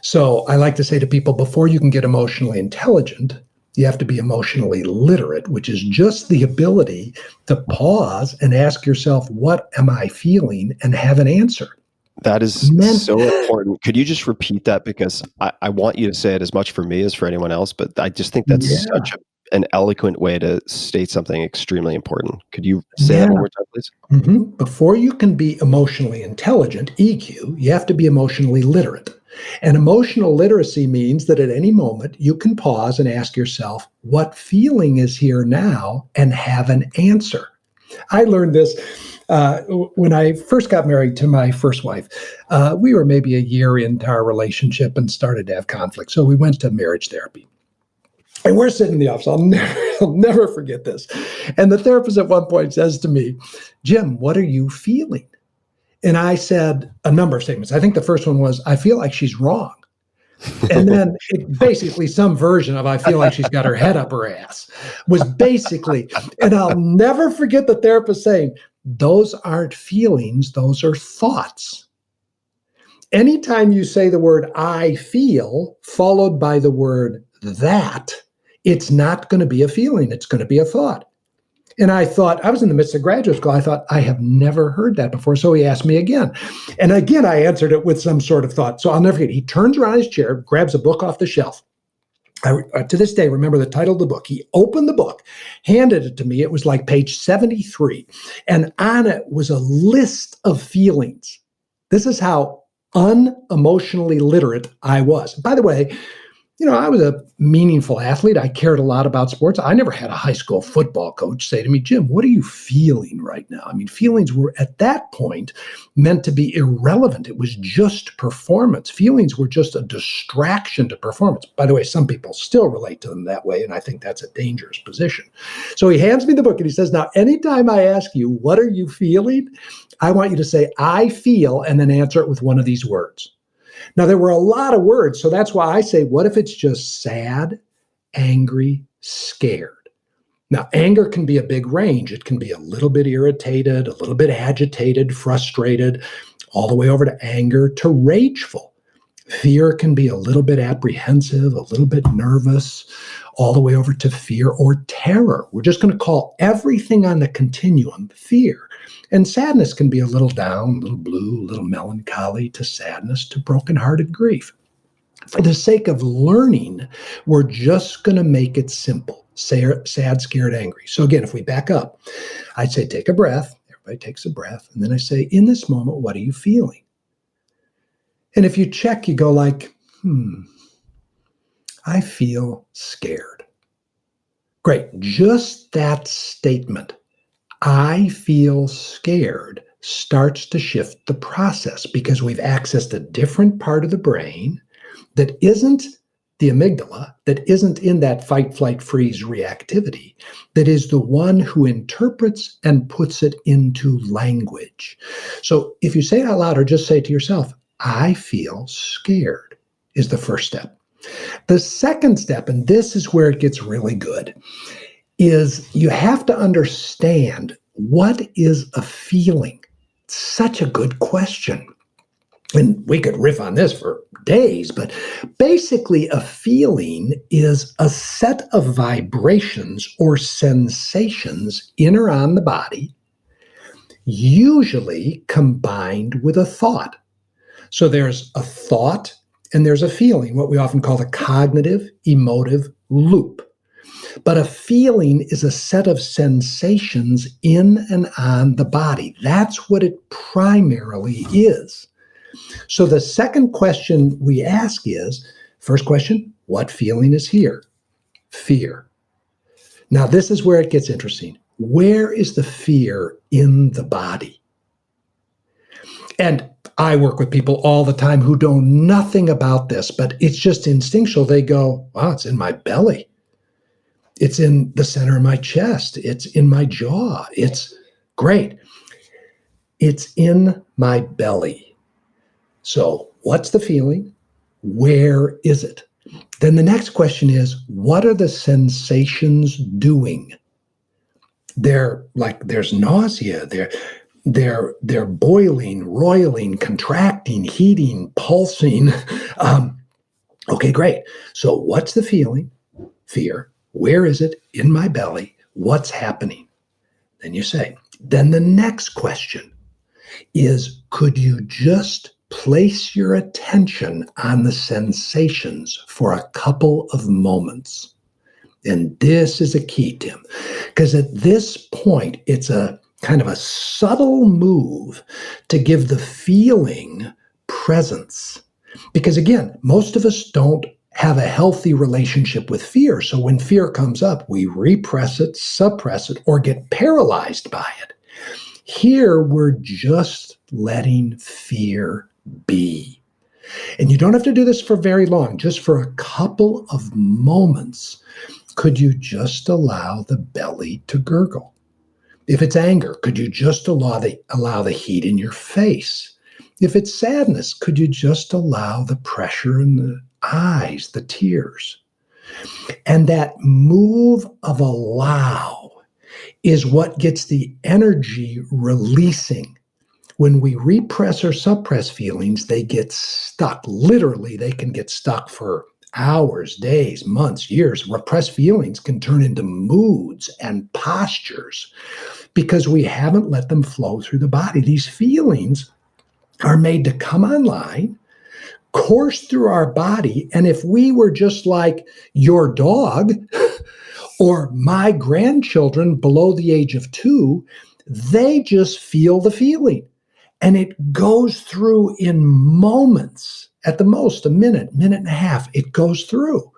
So I like to say to people, before you can get emotionally intelligent, you have to be emotionally literate, which is just the ability to pause and ask yourself, what am I feeling, and have an answer. That is so important. Could you just repeat that? Because I want you to say it as much for me as for anyone else, but I just think that's such an eloquent way to state something extremely important. Could you say that one more time, please? Mm-hmm. Before you can be emotionally intelligent, EQ, you have to be emotionally literate. And emotional literacy means that at any moment you can pause and ask yourself, what feeling is here now, and have an answer. I learned this when I first got married to my first wife. We were maybe a year into our relationship and started to have conflict. So we went to marriage therapy. And we're sitting in the office. I'll never forget this. And the therapist at one point says to me, Jim, what are you feeling? And I said a number of statements. I think the first one was, I feel like she's wrong. And then basically some version of, I feel like she's got her head up her ass, was basically, and I'll never forget the therapist saying, those aren't feelings, those are thoughts. Anytime you say the word I feel followed by the word that, it's not going to be a feeling, it's going to be a thought. And I thought, I was in the midst of graduate school, I thought, I have never heard that before. So he asked me again. And again, I answered it with some sort of thought. So I'll never forget, he turns around his chair, grabs a book off the shelf. I to this day remember the title of the book. He opened the book, handed it to me. It was like page 73. And on it was a list of feelings. This is how unemotionally literate I was. By the way, I was a meaningful athlete. I cared a lot about sports. I never had a high school football coach say to me, Jim, what are you feeling right now? I mean, feelings were at that point meant to be irrelevant. It was just performance. Feelings were just a distraction to performance. By the way, some people still relate to them that way, and I think that's a dangerous position. So he hands me the book and he says, now, anytime I ask you, what are you feeling? I want you to say, I feel, and then answer it with one of these words. Now, there were a lot of words, so that's why I say, what if it's just sad, angry, scared? Now, anger can be a big range. It can be a little bit irritated, a little bit agitated, frustrated, all the way over to anger to rageful. Fear can be a little bit apprehensive, a little bit nervous, all the way over to fear or terror. We're just going to call everything on the continuum fear. And sadness can be a little down, a little blue, a little melancholy, to sadness, to brokenhearted grief. For the sake of learning, we're just going to make it simple. Sad, scared, angry. So again, if we back up, I'd say take a breath. Everybody takes a breath. And then I say, in this moment, what are you feeling? And if you check, you go like, I feel scared. Great. Just that statement, I feel scared, starts to shift the process because we've accessed a different part of the brain that isn't the amygdala, that isn't in that fight, flight, freeze reactivity, that is the one who interprets and puts it into language. So if you say it out loud or just say it to yourself, I feel scared, is the first step. The second step, and this is where it gets really good, is you have to understand, what is a feeling? Such a good question. And we could riff on this for days, but basically a feeling is a set of vibrations or sensations in or on the body, usually combined with a thought. So there's a thought and there's a feeling, what we often call the cognitive emotive loop. But a feeling is a set of sensations in and on the body. That's what it primarily is. So the second question we ask is, first question, what feeling is here? Fear. Now, this is where it gets interesting. Where is the fear in the body? And I work with people all the time who know nothing about this, but it's just instinctual. They go, wow, it's in my belly. It's in the center of my chest. It's in my jaw. It's great. It's in my belly. So what's the feeling? Where is it? Then the next question is, what are the sensations doing? They're like, there's nausea. They're boiling, roiling, contracting, heating, pulsing. Okay, great. So what's the feeling? Fear. Where is it? In my belly. What's happening? Then you say, then the next question is, could you just place your attention on the sensations for a couple of moments? And this is a key, Tim, because at this point, it's a kind of a subtle move to give the feeling presence. Because again, most of us don't have a healthy relationship with fear. So when fear comes up, we repress it, suppress it, or get paralyzed by it. Here, we're just letting fear be. And you don't have to do this for very long, just for a couple of moments. Could you just allow the belly to gurgle? If it's anger, could you just allow the heat in your face? If it's sadness, could you just allow the pressure in the eyes, the tears? And that move of allow is what gets the energy releasing. When we repress or suppress feelings, they get stuck. Literally, they can get stuck for hours, days, months, years. Repressed feelings can turn into moods and postures because we haven't let them flow through the body. These feelings are made to come online, course through our body, and if we were just like your dog or my grandchildren below the age of 2, they just feel the feeling. And it goes through in moments, at the most, a minute, minute and a half, it goes through.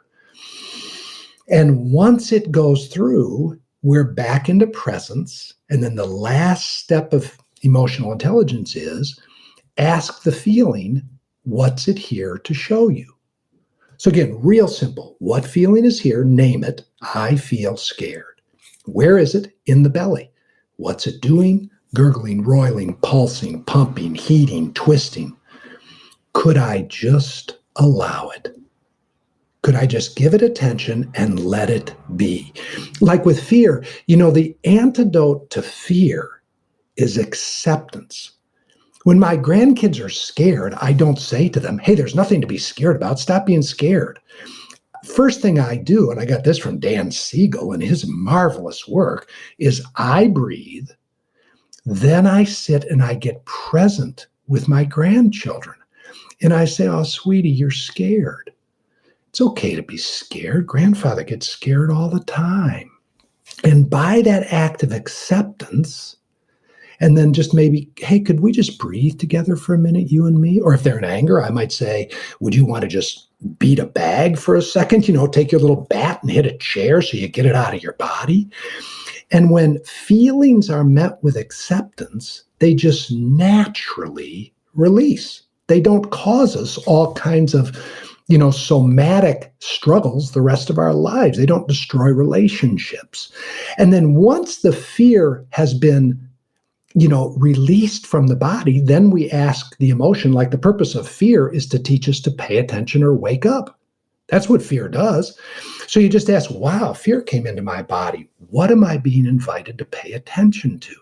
And once it goes through, we're back into presence. And then the last step of emotional intelligence is ask the feeling, what's it here to show you? So again, real simple. What feeling is here? Name it. I feel scared. Where is it? In the belly. What's it doing? Gurgling, roiling, pulsing, pumping, heating, twisting. Could I just allow it? Could I just give it attention and let it be? Like with fear, the antidote to fear is acceptance. When my grandkids are scared, I don't say to them, hey, there's nothing to be scared about. Stop being scared. First thing I do, and I got this from Dan Siegel and his marvelous work, is I breathe. Then I sit and I get present with my grandchildren. And I say, oh, sweetie, you're scared. It's okay to be scared. Grandfather gets scared all the time. And by that act of acceptance, and then just maybe, hey, could we just breathe together for a minute, you and me? Or if they're in anger, I might say, would you want to just beat a bag for a second? Take your little bat and hit a chair so you get it out of your body. And when feelings are met with acceptance, they just naturally release. They don't cause us all kinds of, somatic struggles the rest of our lives. They don't destroy relationships. And then once the fear has been, released from the body, then we ask the emotion, like the purpose of fear is to teach us to pay attention or wake up. That's what fear does. So you just ask, wow, fear came into my body. What am I being invited to pay attention to?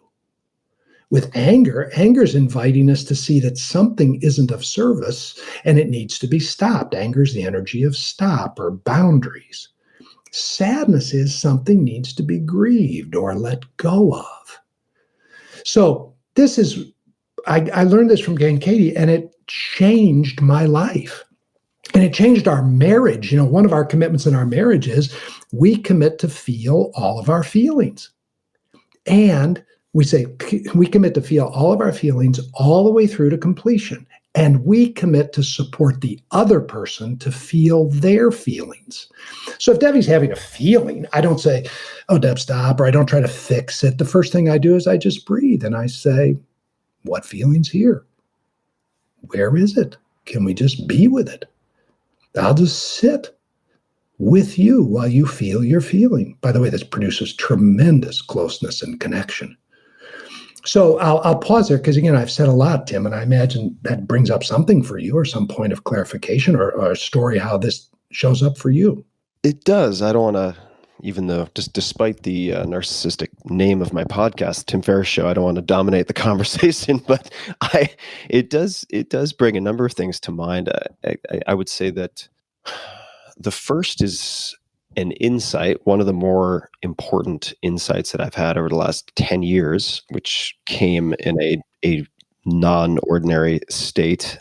With anger is inviting us to see that something isn't of service and it needs to be stopped. Anger is the energy of stop or boundaries. Sadness is something needs to be grieved or let go of. So this is, I learned this from Katie, and it changed my life. And it changed our marriage. One of our commitments in our marriage is we commit to feel all of our feelings. And we say we commit to feel all of our feelings all the way through to completion. And we commit to support the other person to feel their feelings. So if Debbie's having a feeling, I don't say, oh, Deb, stop, or I don't try to fix it. The first thing I do is I just breathe and I say, what feeling's here? Where is it? Can we just be with it? I'll just sit with you while you feel your feeling. By the way, this produces tremendous closeness and connection. So I'll pause there because, again, I've said a lot, Tim, and I imagine that brings up something for you or some point of clarification or a story how this shows up for you. It does. I don't want to, even though just despite the narcissistic name of my podcast, Tim Ferriss Show, I don't want to dominate the conversation, but it does bring a number of things to mind. I would say that the first is an insight, one of the more important insights that I've had over the last 10 years, which came in a non-ordinary state,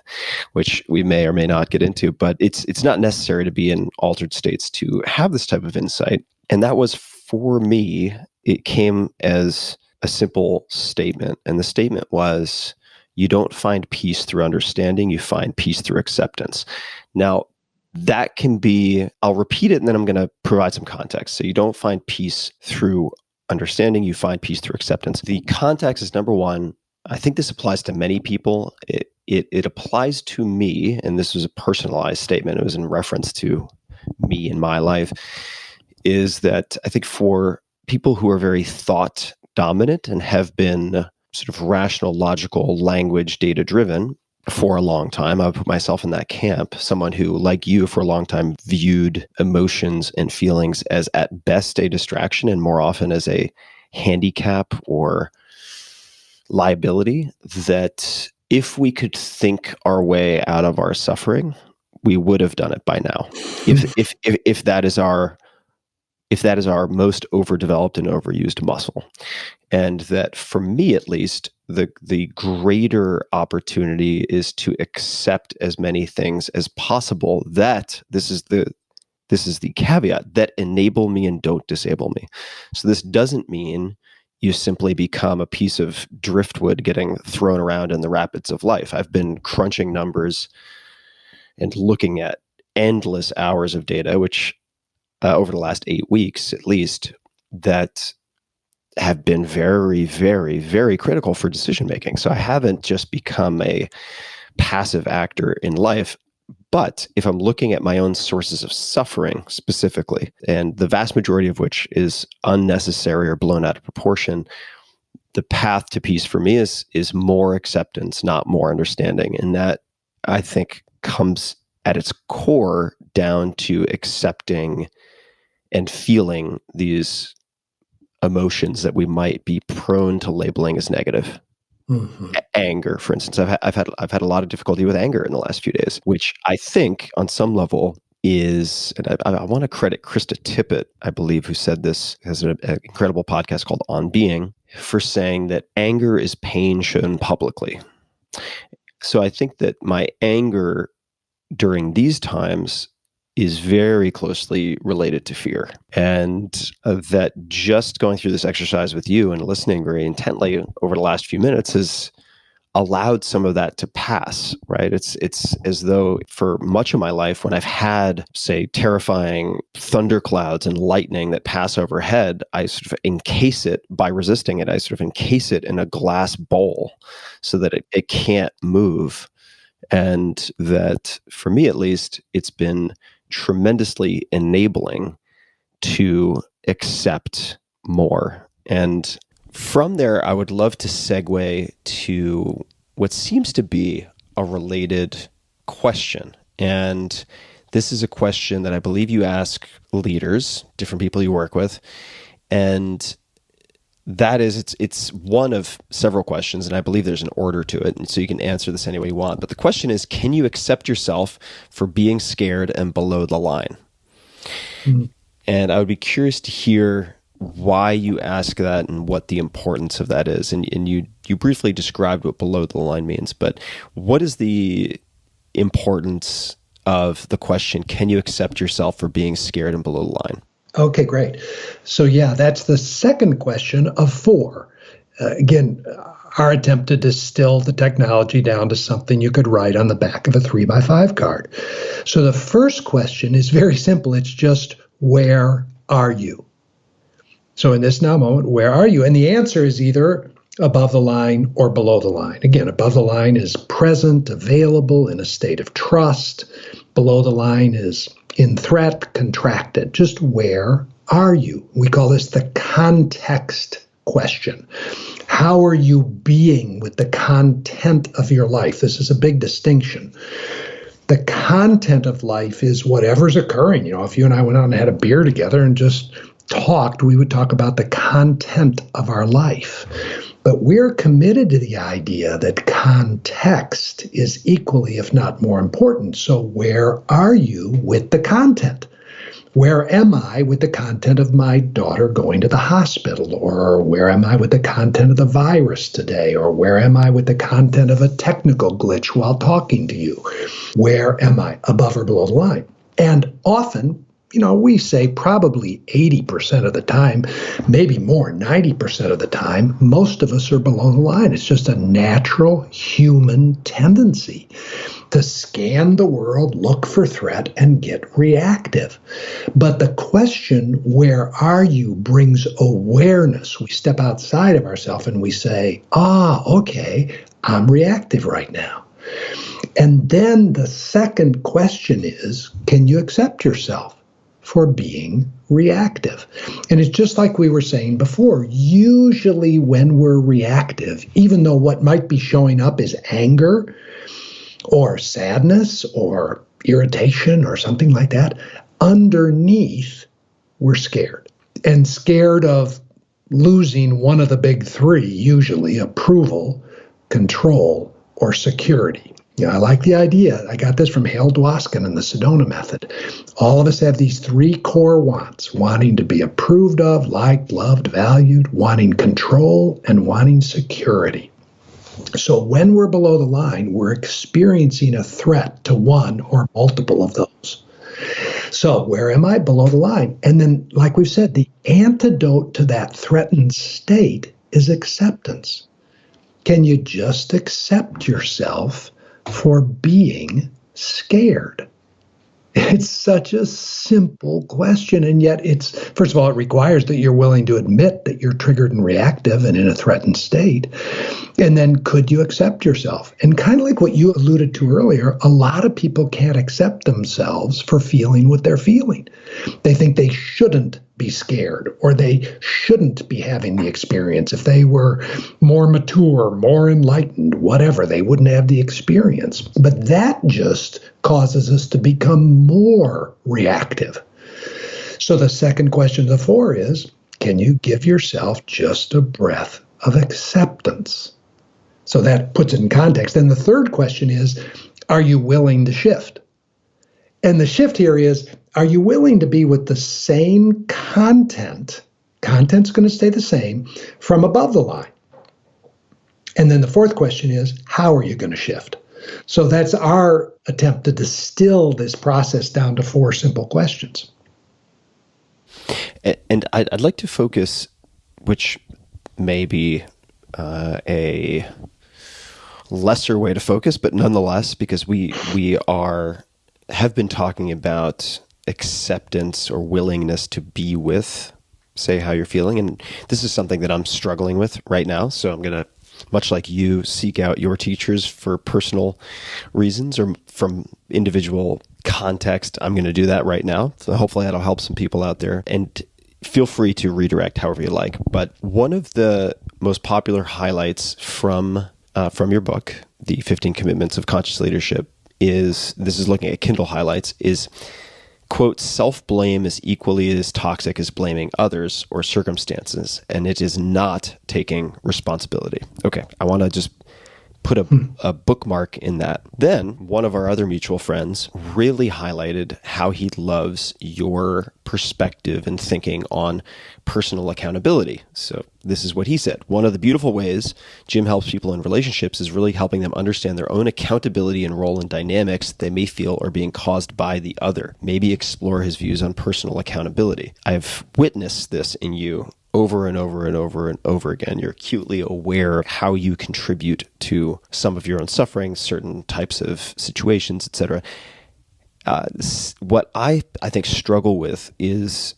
which we may or may not get into, but it's not necessary to be in altered states to have this type of insight. And that was, for me, it came as a simple statement. And the statement was, you don't find peace through understanding, you find peace through acceptance. Now, that can be, I'll repeat it and then I'm going to provide some context. So you don't find peace through understanding, you find peace through acceptance. The context is number one. I think this applies to many people. It applies to me, and this was a personalized statement. It was in reference to me in my life, is that I think for people who are very thought dominant and have been sort of rational, logical, language, data driven, for a long time, I would put myself in that camp, someone who, like you, for a long time viewed emotions and feelings as at best a distraction and more often as a handicap or liability, that if we could think our way out of our suffering, we would have done it by now. If that is our most overdeveloped and overused muscle. And that for me, at least, the greater opportunity is to accept as many things as possible. That this is the caveat, that enable me and don't disable me. So this doesn't mean you simply become a piece of driftwood getting thrown around in the rapids of life. I've been crunching numbers and looking at endless hours of data, which over the last 8 weeks, at least, that have been very, very, very critical for decision making. So I haven't just become a passive actor in life, but if I'm looking at my own sources of suffering specifically, and the vast majority of which is unnecessary or blown out of proportion, the path to peace for me is more acceptance, not more understanding. And that, I think, comes at its core down to accepting and feeling these emotions that we might be prone to labeling as negative. Mm-hmm. Anger, for instance, I've had a lot of difficulty with anger in the last few days, which I think on some level is, and I want to credit Krista Tippett, I believe, who said this, has an incredible podcast called On Being, for saying that anger is pain shown publicly. So I think that my anger during these times is very closely related to fear. And that just going through this exercise with you and listening very intently over the last few minutes has allowed some of that to pass, right? It's as though for much of my life, when I've had, say, terrifying thunderclouds and lightning that pass overhead, I sort of encase it by resisting it. I sort of encase it in a glass bowl so that it can't move. And that, for me at least, it's been tremendously enabling to accept more. And from there, I would love to segue to what seems to be a related question. And this is a question that I believe you ask leaders, different people you work with. And that is, it's one of several questions, and I believe there's an order to it, and so you can answer this any way you want. But the question is, can you accept yourself for being scared and below the line? Mm-hmm. And I would be curious to hear why you ask that and what the importance of that is. And you briefly described what below the line means, but what is the importance of the question, can you accept yourself for being scared and below the line? Okay, great. So yeah, that's the second question of four. Again, our attempt to distill the technology down to something you could write on the back of a 3x5 card. So the first question is very simple. It's just, where are you? So in this now moment, where are you? And the answer is either above the line or below the line. Again, above the line is present, available, in a state of trust. Below the line is in threat, contracted. Just where are you? We call this the context question. How are you being with the content of your life? This is a big distinction. The content of life is whatever's occurring. If you and I went out and had a beer together and just talked, we would talk about the content of our life. But we're committed to the idea that context is equally, if not more important. So where are you with the content? Where am I with the content of my daughter going to the hospital? Or where am I with the content of the virus today? Or where am I with the content of a technical glitch while talking to you? Where am I, above or below the line? And often, we say probably 80% of the time, maybe more, 90% of the time, most of us are below the line. It's just a natural human tendency to scan the world, look for threat, and get reactive. But the question, where are you, brings awareness. We step outside of ourselves and we say, okay, I'm reactive right now. And then the second question is, can you accept yourself for being reactive? And it's just like we were saying before. Usually when we're reactive, even though what might be showing up is anger or sadness or irritation or something like that, underneath we're scared. And scared of losing one of the big three, usually approval, control, or security. I like the idea. I got this from Hale Dwoskin in the Sedona method. All of us have these three core wants: wanting to be approved of, liked, loved, valued, wanting control, and wanting security. So when we're below the line, we're experiencing a threat to one or multiple of those. So where am I? Below the line. And then, like we've said, the antidote to that threatened state is acceptance. Can you just accept yourself for being scared? It's such a simple question, and yet it's, first of all, it requires that you're willing to admit that you're triggered and reactive and in a threatened state. And then, could you accept yourself? And kind of like what you alluded to earlier, a lot of people can't accept themselves for feeling what they're feeling. They think they shouldn't be scared, or they shouldn't be having the experience. If they were more mature, more enlightened, whatever, they wouldn't have the experience. But that just causes us to become more reactive. So the second question of the four is, can you give yourself just a breath of acceptance? So that puts it in context. Then the third question is, are you willing to shift? And the shift here is, are you willing to be with the same content? Content's going to stay the same from above the line. And then the fourth question is, how are you going to shift? So that's our attempt to distill this process down to four simple questions. And I'd like to focus, which may be a lesser way to focus, but nonetheless, because we have been talking about acceptance or willingness to be with, say, how you're feeling. And this is something that I'm struggling with right now. So I'm going to, much like you, seek out your teachers for personal reasons or from individual context. I'm going to do that right now. So hopefully that'll help some people out there. And feel free to redirect however you like. But one of the most popular highlights from your book, The 15 Commitments of Conscious Leadership, this is looking at Kindle highlights, is, quote, self-blame is equally as toxic as blaming others or circumstances, and it is not taking responsibility. Okay, I want to just put a bookmark in that. Then one of our other mutual friends really highlighted how he loves your perspective and thinking on personal accountability. So This is what he said. One of the beautiful ways Jim helps people in relationships is really helping them understand their own accountability and role in dynamics they may feel are being caused by the other. Maybe explore his views on personal accountability. I've witnessed this in you over and over and over and over again. You're acutely aware of how you contribute to some of your own suffering, certain types of situations, etc. What I think struggle with is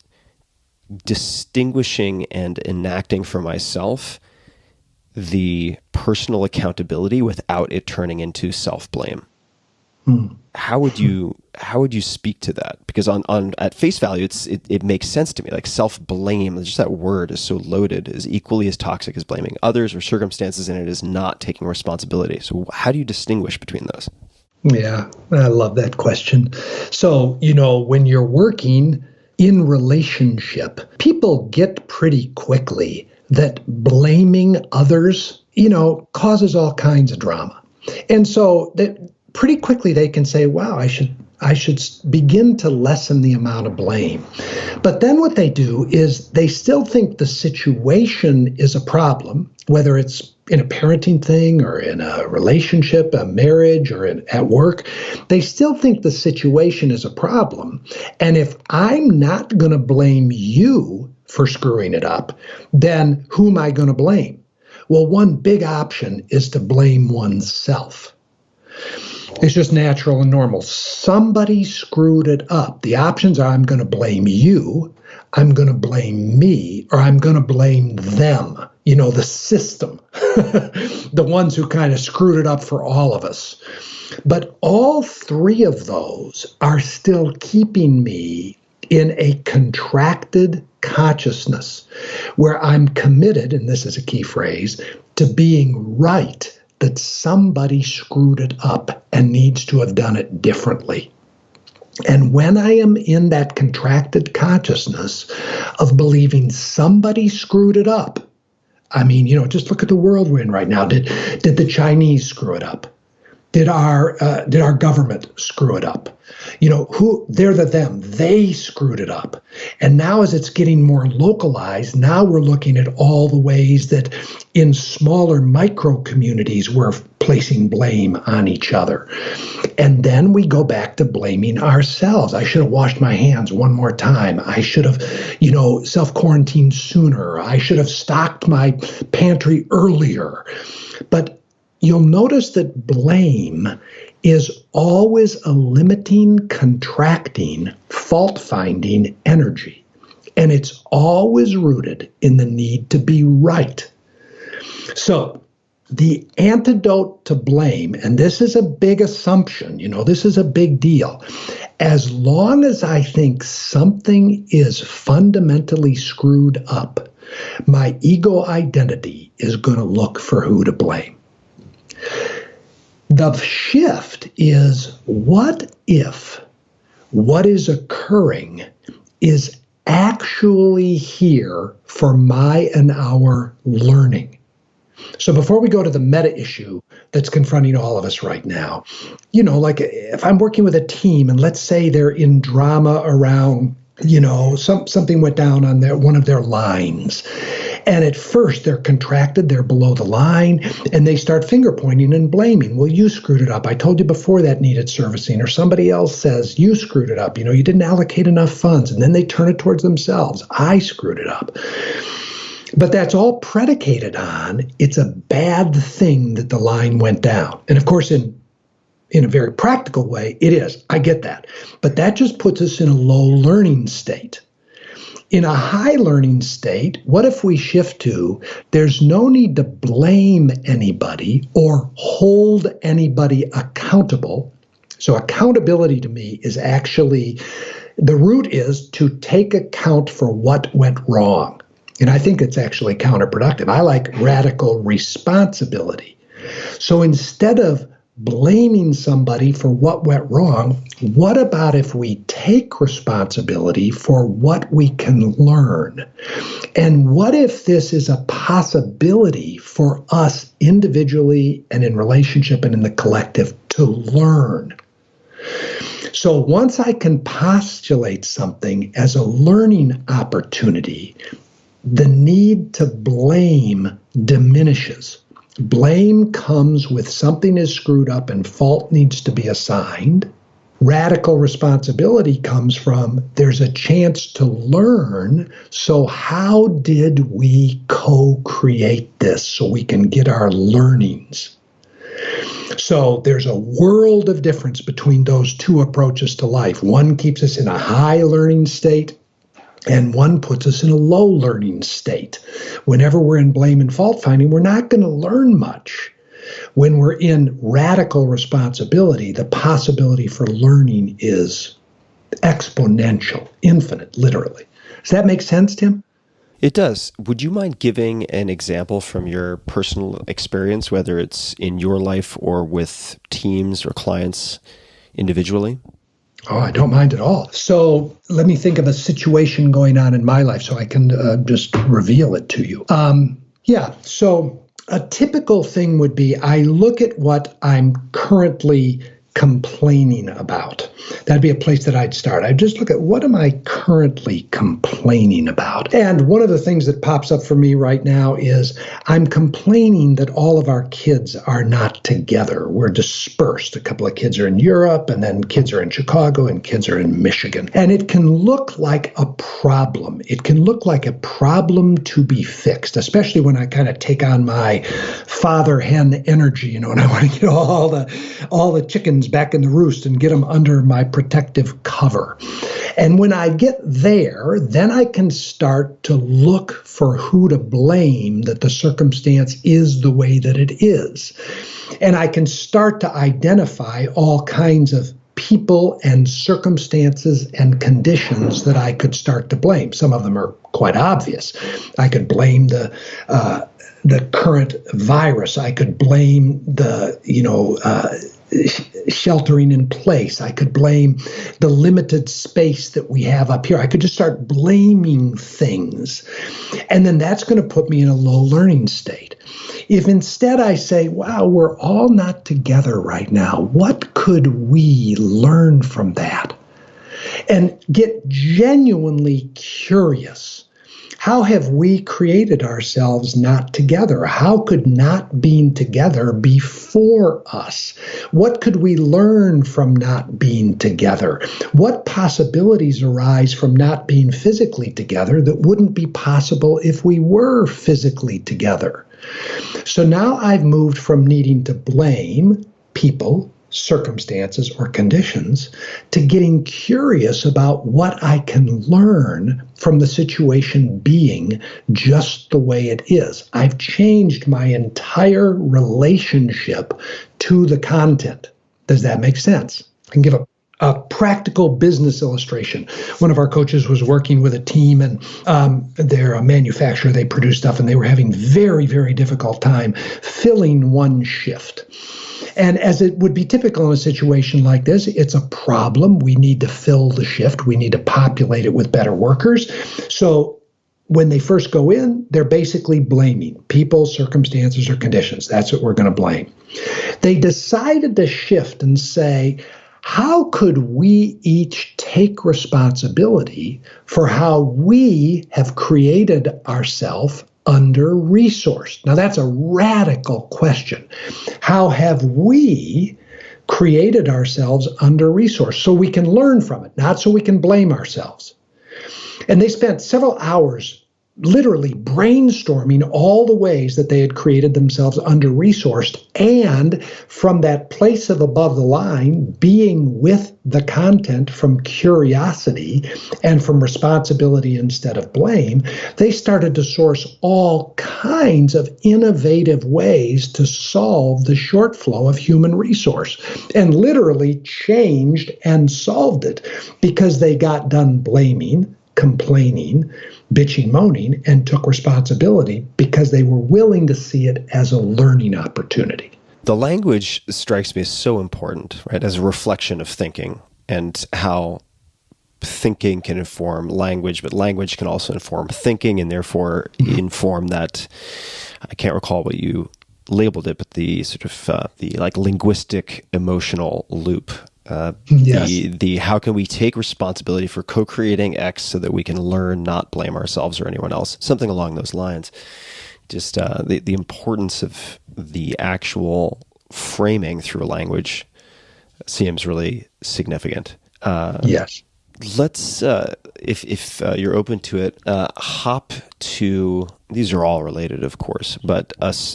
distinguishing and enacting for myself the personal accountability without it turning into self-blame. How would you speak to that? Because on at face value, it makes sense to me. Like self-blame, just that word is so loaded, is equally as toxic as blaming others or circumstances, and it is not taking responsibility. So how do you distinguish between those? Yeah, I love that question. So, when you're working in relationship, people get pretty quickly that blaming others, causes all kinds of drama. And so that pretty quickly they can say, wow, I should begin to lessen the amount of blame. But then what they do is they still think the situation is a problem, whether it's in a parenting thing or in a relationship, a marriage, or at work. They still think the situation is a problem. And if I'm not going to blame you for screwing it up, then who am I going to blame? Well, one big option is to blame oneself. It's just natural and normal. Somebody screwed it up. The options are I'm going to blame you, I'm going to blame me, or I'm going to blame them, the system, the ones who kind of screwed it up for all of us. But all three of those are still keeping me in a contracted consciousness where I'm committed, and this is a key phrase, to being right, that somebody screwed it up and needs to have done it differently. And when I am in that contracted consciousness of believing somebody screwed it up, just look at the world we're in right now. Did the Chinese screw it up? Did our government screw it up? They're them. They screwed it up. And now as it's getting more localized, now we're looking at all the ways that in smaller micro communities we're placing blame on each other. And then we go back to blaming ourselves. I should have washed my hands one more time. I should have, self-quarantined sooner. I should have stocked my pantry earlier. But you'll notice that blame is always a limiting, contracting, fault-finding energy. And it's always rooted in the need to be right. So the antidote to blame, and this is a big assumption, this is a big deal. As long as I think something is fundamentally screwed up, my ego identity is going to look for who to blame. The shift is, what if what is occurring is actually here for my and our learning? So before we go to the meta issue that's confronting all of us right now, like if I'm working with a team and let's say they're in drama around, something went down on one of their lines. And at first they're contracted, they're below the line, and they start finger pointing and blaming. Well, you screwed it up. I told you before that needed servicing. Or somebody else says, you screwed it up. You didn't allocate enough funds. And then they turn it towards themselves. I screwed it up. But that's all predicated on it's a bad thing that the line went down. And of course, in a very practical way, it is. I get that. But that just puts us in a low learning state. In a high learning state, what if we shift to there's no need to blame anybody or hold anybody accountable. So accountability to me is actually, the root is to take account for what went wrong. And I think it's actually counterproductive. I like radical responsibility. So instead of blaming somebody for what went wrong, what about if we take responsibility for what we can learn? And what if this is a possibility for us individually and in relationship and in the collective to learn? So once I can postulate something as a learning opportunity, the need to blame diminishes. Blame comes with something is screwed up and fault needs to be assigned. Radical responsibility comes from there's a chance to learn. So how did we co-create this so we can get our learnings? So there's a world of difference between those two approaches to life. One keeps us in a high learning state, and one puts us in a low learning state. Whenever we're in blame and fault finding, we're not going to learn much. When we're in radical responsibility, the possibility for learning is exponential, infinite, literally. Does that make sense, Tim? It does. Would you mind giving an example from your personal experience, whether it's in your life or with teams or clients individually? Oh, I don't mind at all. So let me think of a situation going on in my life so I can just reveal it to you. So a typical thing would be I look at what I'm currently complaining about. That'd be a place that I'd start. I'd just look at what am I currently complaining about? And one of the things that pops up for me right now is I'm complaining that all of our kids are not together. We're dispersed. A couple of kids are in Europe, and then kids are in Chicago, and kids are in Michigan. And it can look like a problem. It can look like a problem to be fixed, especially when I kind of take on my father hen energy, and I want to get all the chickens back in the roost and get them under my protective cover. And when I get there, then I can start to look for who to blame that the circumstance is the way that it is. And I can start to identify all kinds of people and circumstances and conditions that I could start to blame. Some of them are quite obvious. I could blame the current virus. I could blame the, sheltering in place. I could blame the limited space that we have up here. I could just start blaming things. And then that's going to put me in a low learning state. If instead I say, wow, we're all not together right now, what could we learn from that? And get genuinely curious. How have we created ourselves not together? How could not being together be for us? What could we learn from not being together? What possibilities arise from not being physically together that wouldn't be possible if we were physically together? So now I've moved from needing to blame people, circumstances, or conditions to getting curious about what I can learn from the situation being just the way it is. I've changed my entire relationship to the content. Does that make sense? I can give a practical business illustration. One of our coaches was working with a team, and they're a manufacturer. They produce stuff, and they were having very, very difficult time filling one shift. And as it would be typical in a situation like this, it's a problem. We need to fill the shift. We need to populate it with better workers. So when they first go in, they're basically blaming people, circumstances, or conditions. That's what we're going to blame. They decided to shift and say, how could we each take responsibility for how we have created ourselves under-resourced? Now, that's a radical question. How have we created ourselves under-resourced so we can learn from it, not so we can blame ourselves? And they spent several hours literally brainstorming all the ways that they had created themselves under-resourced, and from that place of above the line, being with the content from curiosity and from responsibility instead of blame, they started to source all kinds of innovative ways to solve the short flow of human resource, and literally changed and solved it because they got done blaming, complaining, bitching, moaning, and took responsibility because they were willing to see it as a learning opportunity. The language strikes me as so important, right, as a reflection of thinking, and how thinking can inform language, but language can also inform thinking, and therefore inform that, I can't recall what you labeled it, but the sort of the like linguistic emotional loop. Yes. The how can we take responsibility for co-creating X so that we can learn, not blame ourselves or anyone else, something along those lines. Just the importance of the actual framing through language seems really significant. Yes. Let's, if you're open to it, hop to, these are all related, of course, but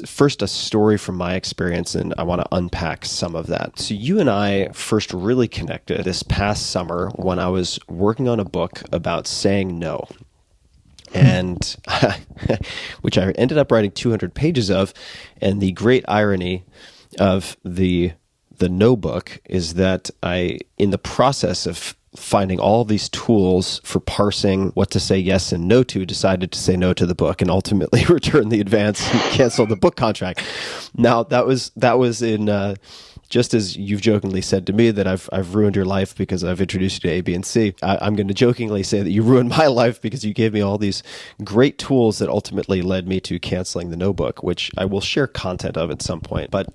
first a story from my experience, and I want to unpack some of that. So you and I first really connected this past summer when I was working on a book about saying no. And which I ended up writing 200 pages of. And the great irony of the no book is that I, in the process of finding all of these tools for parsing what to say yes and no to, decided to say no to the book and ultimately returned the advance and canceled the book contract. Now that was in just as you've jokingly said to me that I've ruined your life because I've introduced you to A, B, and C. I'm going to jokingly say that you ruined my life because you gave me all these great tools that ultimately led me to canceling the no book, which I will share content of at some point. But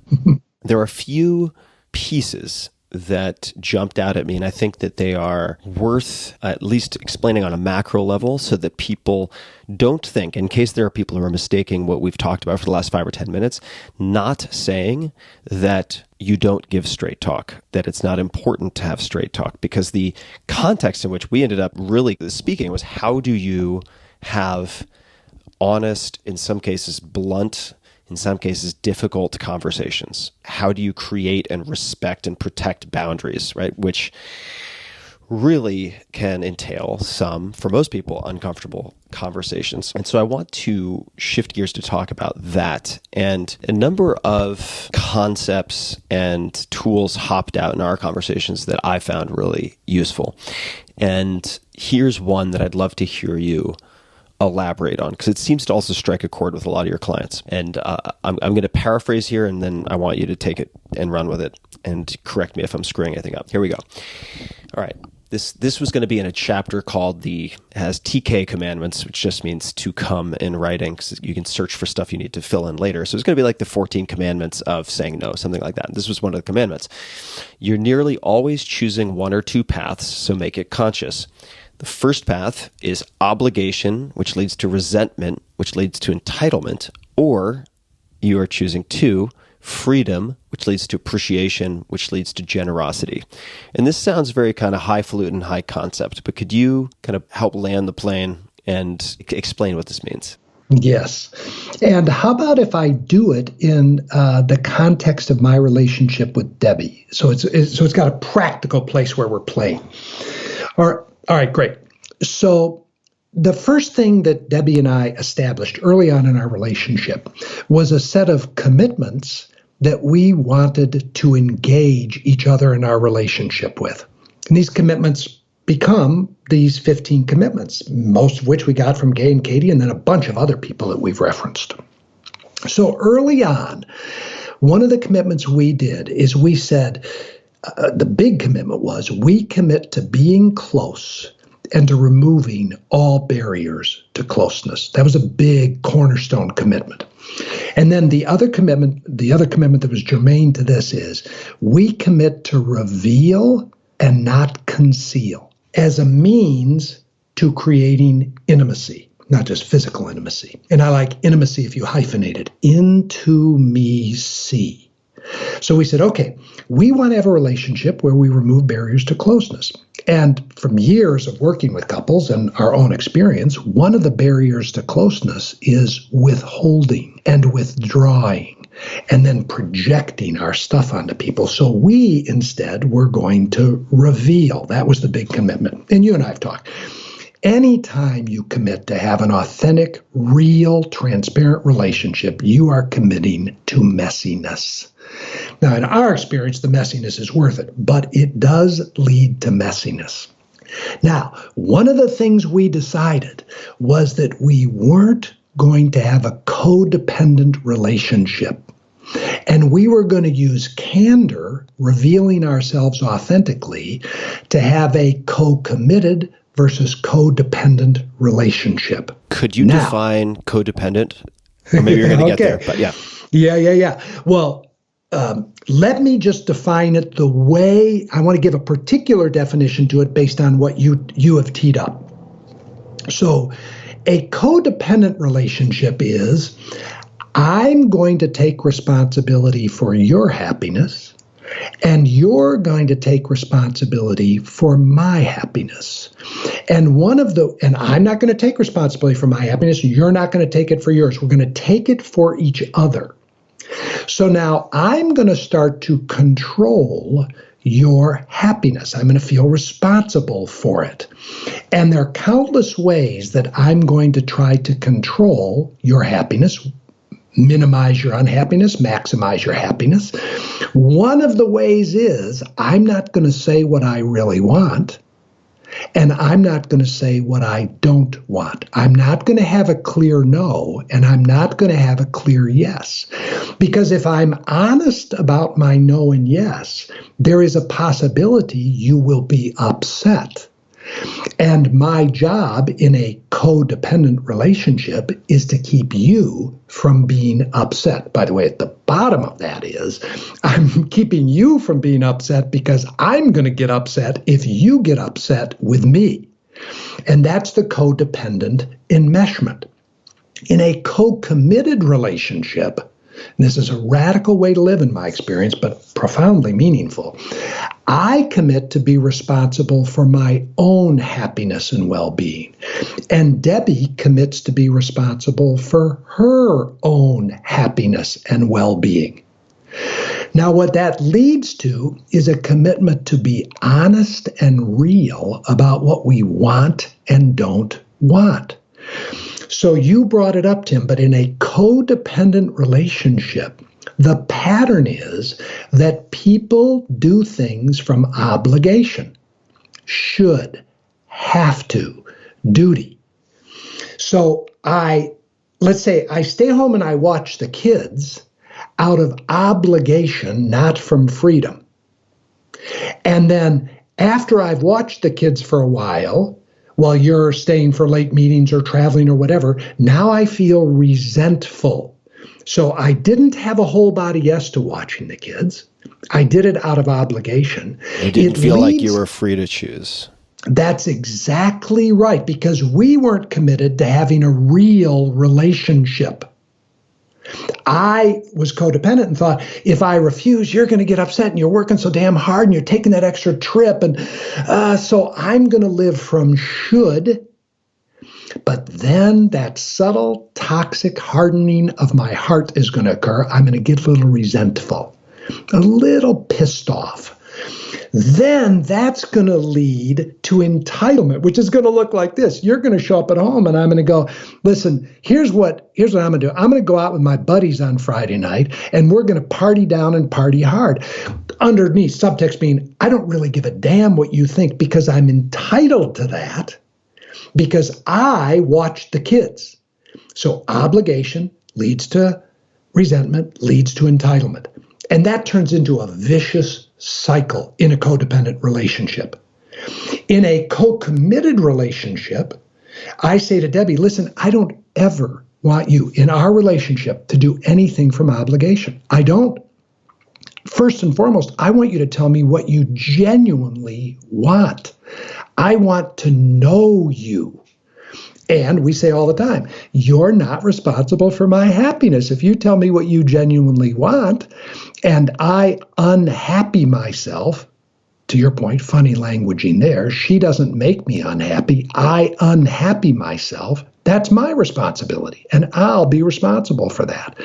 there are a few pieces that jumped out at me, and I think that they are worth at least explaining on a macro level so that people don't think, in case there are people who are mistaking what we've talked about for the last 5 or 10 minutes, not saying that you don't give straight talk, that it's not important to have straight talk, because the context in which we ended up really speaking was how do you have honest, in some cases blunt, in some cases difficult conversations? How do you create and respect and protect boundaries, right? Which really can entail some, for most people, uncomfortable conversations. And so I want to shift gears to talk about that. And a number of concepts and tools hopped out in our conversations that I found really useful. And here's one that I'd love to hear you elaborate on, because it seems to also strike a chord with a lot of your clients. And I'm going to paraphrase here, and then I want you to take it and run with it and correct me if I'm screwing anything up. Here we go. All right. This was going to be in a chapter called has TK commandments, which just means to come in writing, because you can search for stuff you need to fill in later. So it's going to be like the 14 commandments of saying no, something like that. This was one of the commandments. You're nearly always choosing one or two paths, so make it conscious. The first path is obligation, which leads to resentment, which leads to entitlement, or you are choosing 2, freedom, which leads to appreciation, which leads to generosity. And this sounds very kind of highfalutin, high concept, but could you kind of help land the plane and explain what this means? Yes. And how about if I do it in the context of my relationship with Debbie? So it's got a practical place where we're playing. All right, great. So the first thing that Debbie and I established early on in our relationship was a set of commitments that we wanted to engage each other in our relationship with. And these commitments become these 15 commitments, most of which we got from Gay and Katie, and then a bunch of other people that we've referenced. So early on, one of the commitments we did is we said, the big commitment was we commit to being close and to removing all barriers to closeness. That was a big cornerstone commitment. And then the other commitment that was germane to this is we commit to reveal and not conceal as a means to creating intimacy, not just physical intimacy. And I like intimacy if you hyphenate it, into me see. So we said, okay, we want to have a relationship where we remove barriers to closeness. And from years of working with couples and our own experience, one of the barriers to closeness is withholding and withdrawing and then projecting our stuff onto people. So we instead were going to reveal. That was the big commitment. And you and I have talked. Anytime you commit to have an authentic, real, transparent relationship, you are committing to messiness. Now, in our experience, the messiness is worth it, but it does lead to messiness. Now, one of the things we decided was that we weren't going to have a codependent relationship. And we were going to use candor, revealing ourselves authentically, to have a co-committed versus codependent relationship. Could you define codependent? Or maybe you're going to get there, but yeah. Yeah. Well, let me just define it the way I want to give a particular definition to it based on what you have teed up. So a codependent relationship is, I'm going to take responsibility for your happiness, and you're going to take responsibility for my happiness. And I'm not going to take responsibility for my happiness. You're not going to take it for yours. We're going to take it for each other. So now I'm going to start to control your happiness. I'm going to feel responsible for it. And there are countless ways that I'm going to try to control your happiness, minimize your unhappiness, maximize your happiness. One of the ways is I'm not going to say what I really want, and I'm not going to say what I don't want. I'm not going to have a clear no, and I'm not going to have a clear yes. Because if I'm honest about my no and yes, there is a possibility you will be upset. And my job in a codependent relationship is to keep you from being upset. By the way, at the bottom of that is I'm keeping you from being upset because I'm going to get upset if you get upset with me. And that's the codependent enmeshment. In a co-committed relationship, and this is a radical way to live in my experience, but profoundly meaningful, I commit to be responsible for my own happiness and well-being. And Debbie commits to be responsible for her own happiness and well-being. Now, what that leads to is a commitment to be honest and real about what we want and don't want. So you brought it up, Tim, but in a codependent relationship, the pattern is that people do things from obligation, should, have to, duty. So let's say I stay home and I watch the kids out of obligation, not from freedom. And then after I've watched the kids for a while you're staying for late meetings or traveling or whatever, now I feel resentful. So I didn't have a whole body yes to watching the kids. I did it out of obligation. You didn't feel like you were free to choose. That's exactly right, because we weren't committed to having a real relationship. I was codependent and thought, if I refuse, you're going to get upset and you're working so damn hard and you're taking that extra trip. And so I'm going to live from should. But then that subtle, toxic hardening of my heart is going to occur. I'm going to get a little resentful, a little pissed off. Then that's going to lead to entitlement, which is going to look like this. You're going to show up at home and I'm going to go, listen, here's what I'm going to do. I'm going to go out with my buddies on Friday night and we're going to party down and party hard. Underneath, subtext being, I don't really give a damn what you think because I'm entitled to that because I watched the kids. So obligation leads to resentment, leads to entitlement. And that turns into a vicious cycle in a codependent relationship. In a co-committed relationship, I say to Debbie, listen, I don't ever want you in our relationship to do anything from obligation. I don't. First and foremost, I want you to tell me what you genuinely want. I want to know you. And we say all the time, you're not responsible for my happiness. If you tell me what you genuinely want and I unhappy myself, to your point, funny languaging there, she doesn't make me unhappy, I unhappy myself, that's my responsibility and I'll be responsible for that.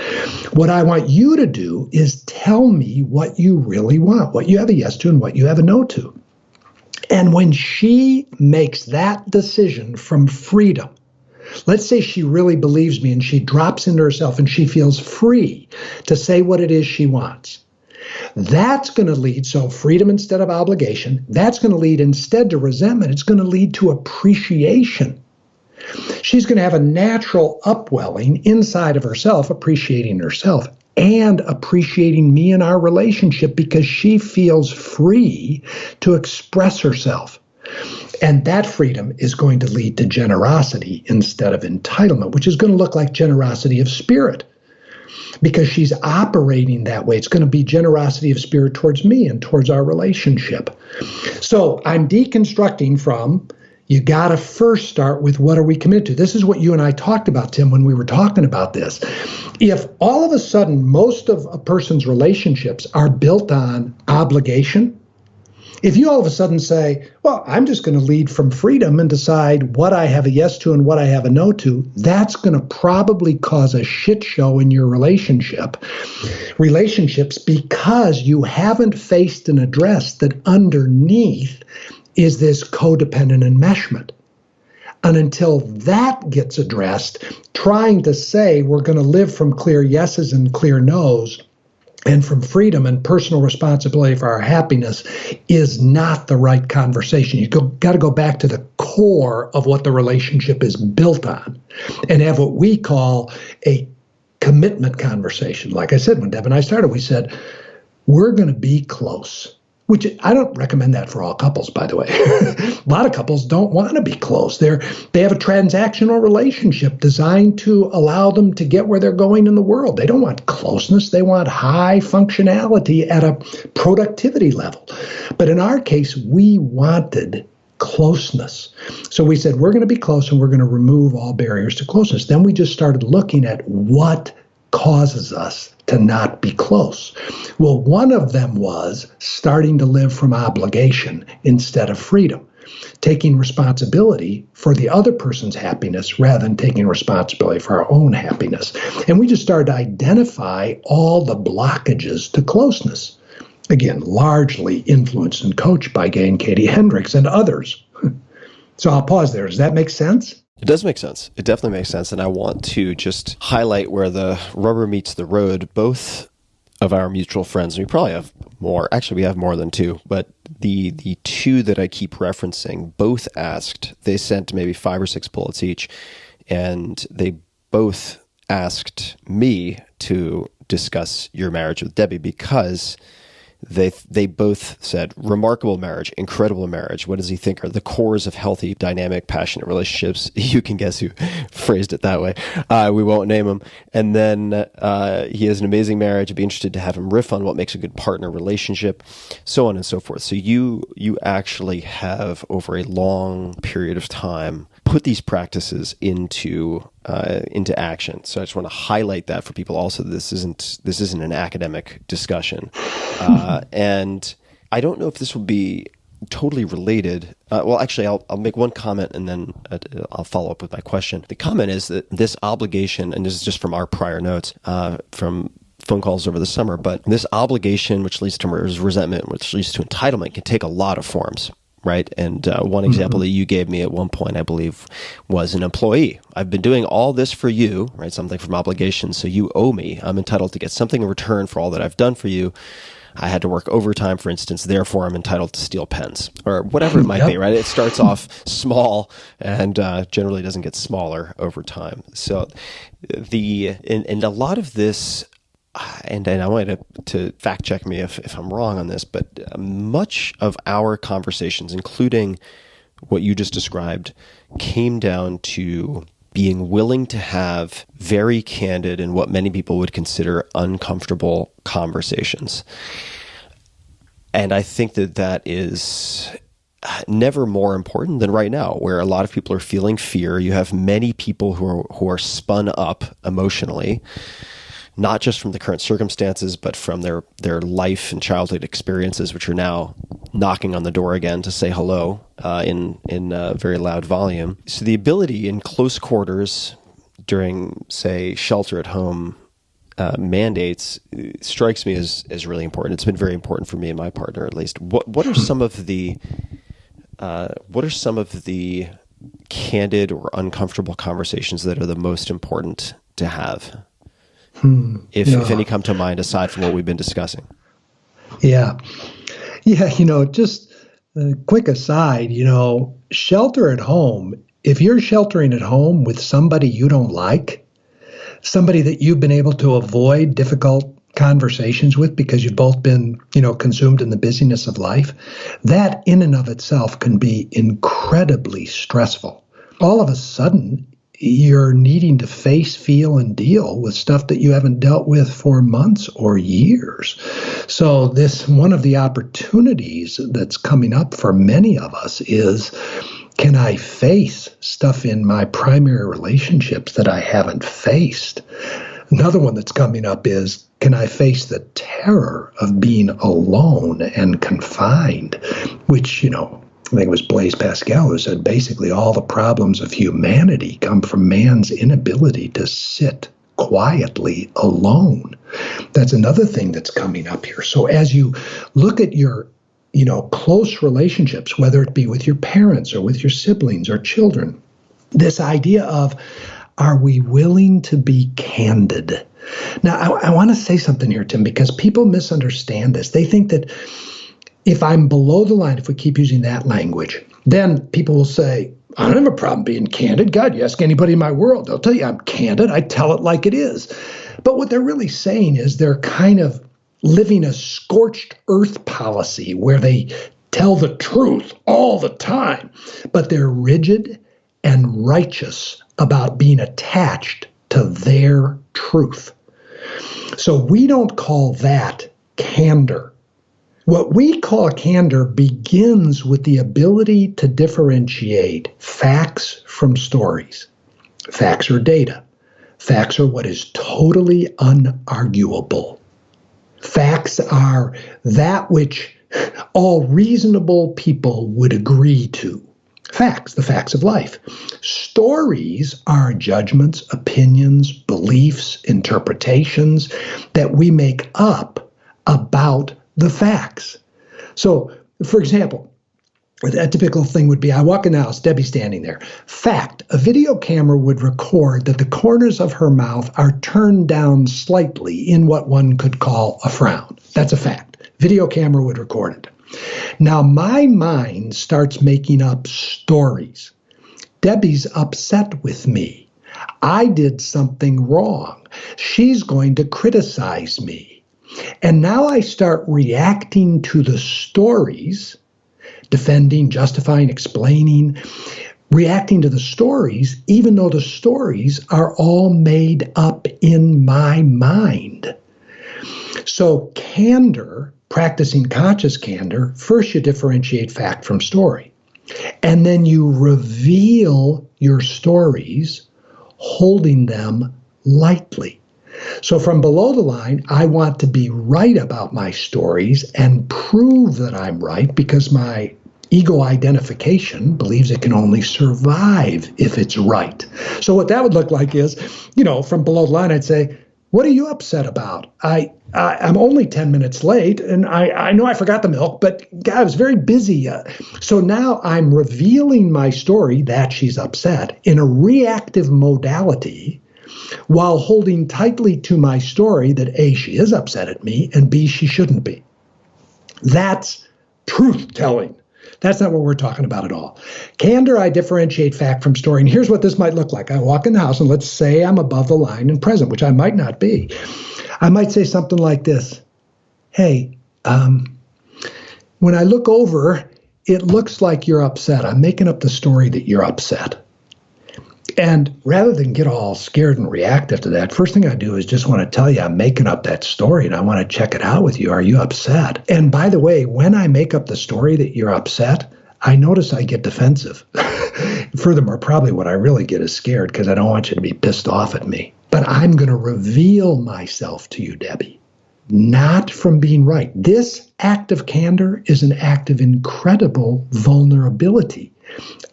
What I want you to do is tell me what you really want, what you have a yes to and what you have a no to. And when she makes that decision from freedom, let's say she really believes me and she drops into herself and she feels free to say what it is she wants. That's going to lead, so freedom instead of obligation, that's going to lead instead to resentment. It's going to lead to appreciation. She's going to have a natural upwelling inside of herself, appreciating herself and appreciating me and our relationship because she feels free to express herself. And that freedom is going to lead to generosity instead of entitlement, which is going to look like generosity of spirit. because she's operating that way. It's going to be generosity of spirit towards me and towards our relationship. So I'm deconstructing from, you got to first start with, what are we committed to? This is what you and I talked about, Tim, when we were talking about this. If all of a sudden most of a person's relationships are built on obligation, if you all of a sudden say, well, I'm just going to lead from freedom and decide what I have a yes to and what I have a no to, that's going to probably cause a shit show in your relationships, because you haven't faced and addressed that underneath is this codependent enmeshment. And until that gets addressed, trying to say we're going to live from clear yeses and clear nos and from freedom and personal responsibility for our happiness is not the right conversation. You got to go back to the core of what the relationship is built on and have what we call a commitment conversation. Like I said, when Deb and I started, we said, we're going to be close. Which I don't recommend that for all couples, by the way. A lot of couples don't want to be close. They have a transactional relationship designed to allow them to get where they're going in the world. They don't want closeness. They want high functionality at a productivity level. But in our case, we wanted closeness. So we said, we're going to be close and we're going to remove all barriers to closeness. Then we just started looking at what causes us to not be close. Well, one of them was starting to live from obligation instead of freedom, taking responsibility for the other person's happiness rather than taking responsibility for our own happiness. And we just started to identify all the blockages to closeness. Again, largely influenced and coached by Katie Hendricks and others. So I'll pause there. Does that make sense? It does make sense. It definitely makes sense. And I want to just highlight where the rubber meets the road. Both of our mutual friends, and we probably have more. Actually, we have more than two. But the two that I keep referencing both asked, they sent maybe 5 or 6 bullets each. And they both asked me to discuss your marriage with Debbie because they both said, remarkable marriage, incredible marriage. What does he think are the cores of healthy, dynamic, passionate relationships? You can guess who phrased it that way. We won't name him. And then he has an amazing marriage. I'd be interested to have him riff on what makes a good partner relationship, so on and so forth. So you actually have, over a long period of time, put these practices into action. So I just want to highlight that for people. Also, this isn't an academic discussion, and I don't know if this will be totally related. Well, actually, I'll make one comment and then I'll follow up with my question. The comment is that this obligation, and this is just from our prior notes from phone calls over the summer, but this obligation, which leads to resentment, which leads to entitlement, can take a lot of forms. Right. And one example that you gave me at one point, I believe, was an employee. I've been doing all this for you, right? Something from obligation. So you owe me. I'm entitled to get something in return for all that I've done for you. I had to work overtime, for instance. Therefore, I'm entitled to steal pens or whatever it might be, right? It starts off small and generally doesn't get smaller over time. So and a lot of this, and I wanted to fact check me if I'm wrong on this, but much of our conversations, including what you just described, came down to being willing to have very candid and what many people would consider uncomfortable conversations. And I think that is never more important than right now, where a lot of people are feeling fear. You have many people who are spun up emotionally, not just from the current circumstances, but from their life and childhood experiences, which are now knocking on the door again to say hello in very loud volume. So the ability in close quarters during, say, shelter-at-home mandates strikes me as really important. It's been very important for me and my partner, at least. What are some of the candid or uncomfortable conversations that are the most important to have? If any come to mind aside from what we've been discussing. Yeah, just a quick aside, shelter at home, if you're sheltering at home with somebody you don't like, somebody that you've been able to avoid difficult conversations with because you've both been, consumed in the busyness of life, that in and of itself can be incredibly stressful. All of a sudden, you're needing to face, feel, and deal with stuff that you haven't dealt with for months or years. So this, one of the opportunities that's coming up for many of us is, can I face stuff in my primary relationships that I haven't faced? Another one that's coming up is, can I face the terror of being alone and confined? Which, I think it was Blaise Pascal who said basically all the problems of humanity come from man's inability to sit quietly alone. That's another thing that's coming up here. So as you look at your, close relationships, whether it be with your parents or with your siblings or children, this idea of, are we willing to be candid? Now, I want to say something here, Tim, because people misunderstand this. They think that if I'm below the line, if we keep using that language, then people will say, I don't have a problem being candid. God, you ask anybody in my world, they'll tell you I'm candid. I tell it like it is. But what they're really saying is they're kind of living a scorched earth policy where they tell the truth all the time, but they're rigid and righteous about being attached to their truth. So we don't call that candor. What we call candor begins with the ability to differentiate facts from stories. Facts are data. Facts are what is totally unarguable. Facts are that which all reasonable people would agree to. Facts, the facts of life. Stories are judgments, opinions, beliefs, interpretations that we make up about the facts. So, for example, a typical thing would be, I walk in the house, Debbie's standing there. Fact, a video camera would record that the corners of her mouth are turned down slightly in what one could call a frown. That's a fact. Video camera would record it. Now, my mind starts making up stories. Debbie's upset with me. I did something wrong. She's going to criticize me. And now I start reacting to the stories, defending, justifying, explaining, reacting to the stories, even though the stories are all made up in my mind. So candor, practicing conscious candor, first you differentiate fact from story. And then you reveal your stories, holding them lightly. So from below the line, I want to be right about my stories and prove that I'm right, because my ego identification believes it can only survive if it's right. So what that would look like is, from below the line, I'd say, what are you upset about? I'm only 10 minutes late, and I know I forgot the milk, but God, I was very busy. So now I'm revealing my story that she's upset in a reactive modality, while holding tightly to my story that A, she is upset at me, and B, she shouldn't be. That's truth-telling. That's not what we're talking about at all. Candor, I differentiate fact from story. And here's what this might look like. I walk in the house, and let's say I'm above the line and present, which I might not be. I might say something like this. Hey, when I look over, it looks like you're upset. I'm making up the story that you're upset. And rather than get all scared and reactive to that, first thing I do is just want to tell you I'm making up that story and I want to check it out with you. Are you upset? And by the way, when I make up the story that you're upset, I notice I get defensive. Furthermore, probably what I really get is scared, because I don't want you to be pissed off at me. But I'm going to reveal myself to you, Debbie, not from being right. This act of candor is an act of incredible vulnerability.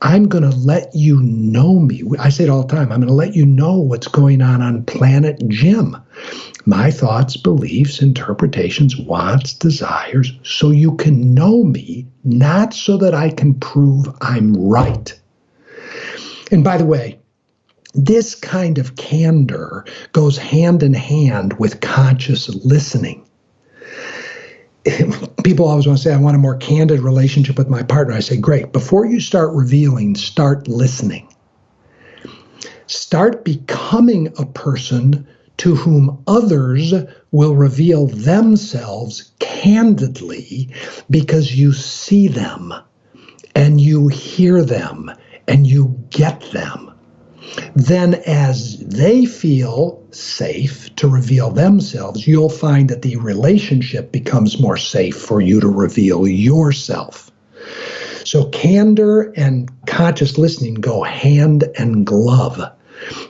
I'm going to let you know me. I say it all the time. I'm going to let you know what's going on Planet Jim. My thoughts, beliefs, interpretations, wants, desires, so you can know me, not so that I can prove I'm right. And by the way, this kind of candor goes hand in hand with conscious listening. People always want to say, I want a more candid relationship with my partner. I say, great. Before you start revealing, start listening. Start becoming a person to whom others will reveal themselves candidly, because you see them and you hear them and you get them. then as they feel safe to reveal themselves, you'll find that the relationship becomes more safe for you to reveal yourself. So candor and conscious listening go hand and glove.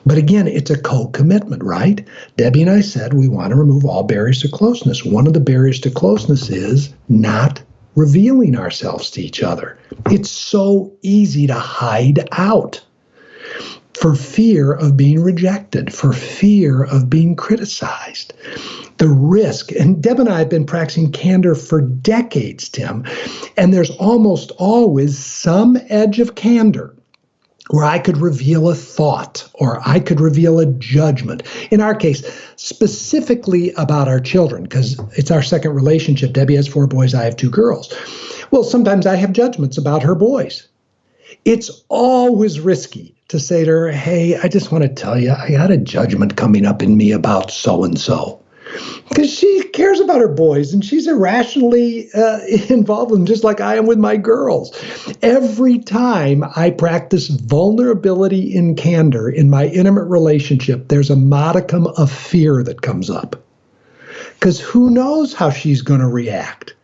But again, it's a co-commitment, right? Debbie and I said we want to remove all barriers to closeness. One of the barriers to closeness is not revealing ourselves to each other. It's so easy to hide out for fear of being rejected, for fear of being criticized. The risk, and Deb and I have been practicing candor for decades, Tim, and there's almost always some edge of candor where I could reveal a thought or I could reveal a judgment. In our case, specifically about our children, because it's our second relationship. Debbie has 4 boys, I have 2 girls. Well, sometimes I have judgments about her boys. It's always risky to say to her, hey, I just want to tell you, I got a judgment coming up in me about so-and-so. Because she cares about her boys and she's irrationally involved with them, just like I am with my girls. Every time I practice vulnerability in candor in my intimate relationship, there's a modicum of fear that comes up. Because who knows how she's going to react?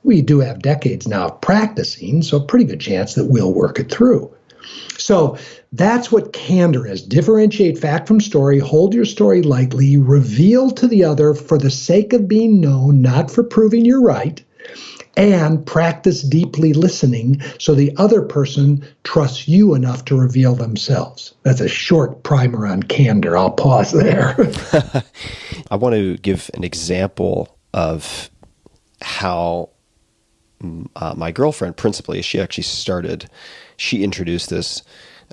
We do have decades now of practicing, so pretty good chance that we'll work it through. So that's what candor is. Differentiate fact from story, hold your story lightly, reveal to the other for the sake of being known, not for proving you're right, and practice deeply listening so the other person trusts you enough to reveal themselves. That's a short primer on candor. I'll pause there. I want to give an example of how my girlfriend, principally, she introduced this,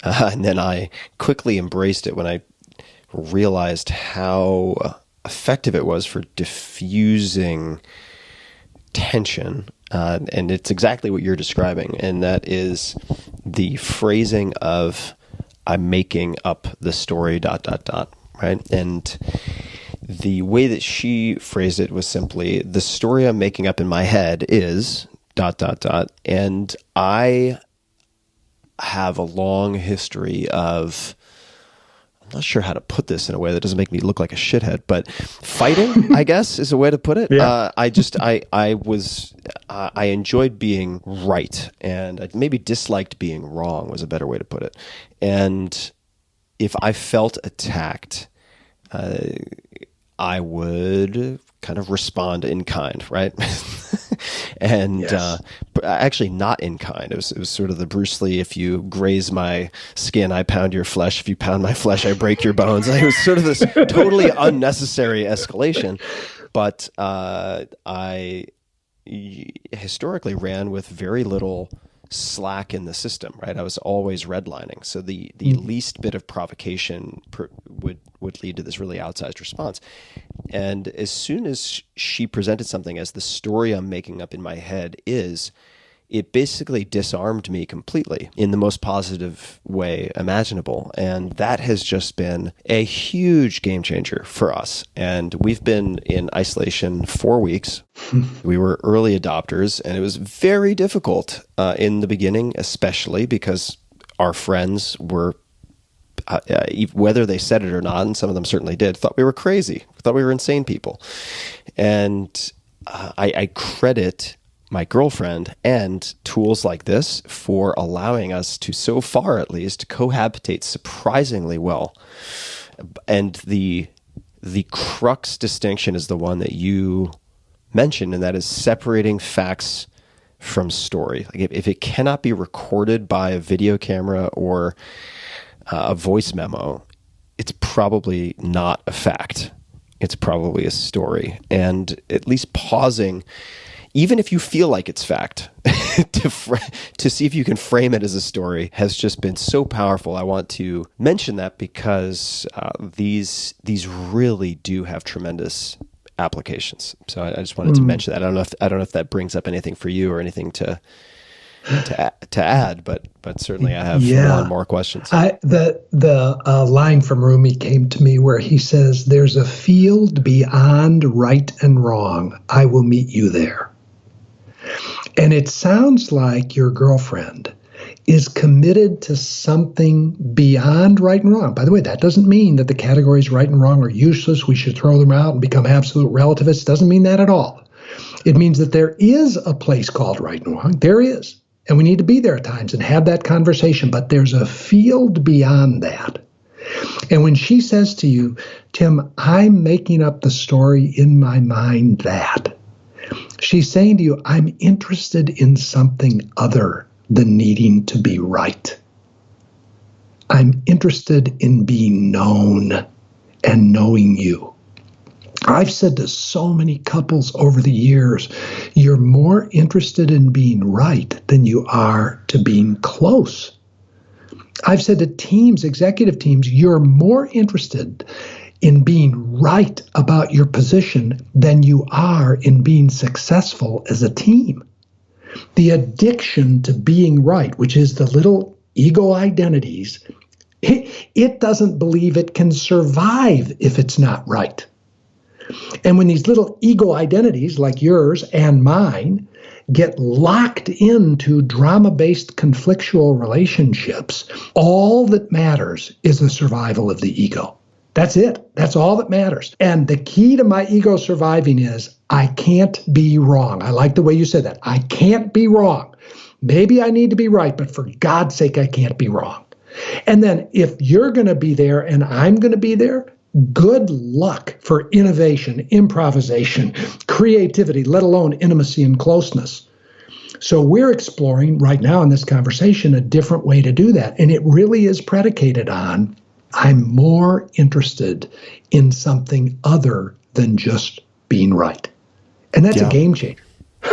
and then I quickly embraced it when I realized how effective it was for diffusing tension. And it's exactly what you're describing, and that is the phrasing of "I'm making up the story." ... Right, and the way that she phrased it was simply, "The story I'm making up in my head is ... And I have a long history of, I'm not sure how to put this in a way that doesn't make me look like a shithead, but fighting, I guess, is a way to put it. Yeah. I enjoyed being right, and I maybe disliked being wrong was a better way to put it. And if I felt attacked, I would kind of respond in kind, right? And yes. Actually not in kind. It was sort of the Bruce Lee, if you graze my skin, I pound your flesh. If you pound my flesh, I break your bones. It was sort of this totally unnecessary escalation. But I historically ran with very little slack in the system, right? I was always redlining. So the least bit of provocation would lead to this really outsized response. And as soon as she presented something as the story I'm making up in my head is, it basically disarmed me completely in the most positive way imaginable. And that has just been a huge game changer for us. And we've been in isolation 4 weeks. We were early adopters, and it was very difficult in the beginning, especially because our friends were, whether they said it or not, and some of them certainly did, thought we were crazy, thought we were insane people. And I credit my girlfriend and tools like this for allowing us to, so far at least, cohabitate surprisingly well. And the crux distinction is the one that you mentioned, and that is separating facts from story. Like if it cannot be recorded by a video camera or a voice memo, it's probably not a fact. It's probably a story. And at least pausing, even if you feel like it's fact, to see if you can frame it as a story has just been so powerful. I want to mention that because these really do have tremendous applications. So I just wanted to mention that. I don't know if that brings up anything for you or anything to add, but certainly I have one more questions. The line from Rumi came to me where he says, "There's a field beyond right and wrong. I will meet you there." And it sounds like your girlfriend is committed to something beyond right and wrong. By the way, that doesn't mean that the categories right and wrong are useless. We should throw them out and become absolute relativists. Doesn't mean that at all. It means that there is a place called right and wrong. There is. And we need to be there at times and have that conversation. But there's a field beyond that. And when she says to you, Tim, I'm making up the story in my mind that, she's saying to you, I'm interested in something other than needing to be right. I'm interested in being known and knowing you. I've said to so many couples over the years, you're more interested in being right than you are to being close. I've said to teams, executive teams, you're more interested in being right about your position than you are in being successful as a team. The addiction to being right, which is the little ego identities, it doesn't believe it can survive if it's not right. And when these little ego identities like yours and mine get locked into drama-based conflictual relationships, all that matters is the survival of the ego. That's it. That's all that matters. And the key to my ego surviving is I can't be wrong. I like the way you said that. I can't be wrong. Maybe I need to be right, but for God's sake, I can't be wrong. And then if you're going to be there and I'm going to be there, good luck for innovation, improvisation, creativity, let alone intimacy and closeness. So we're exploring right now in this conversation a different way to do that. And it really is predicated on I'm more interested in something other than just being right. And that's a game changer.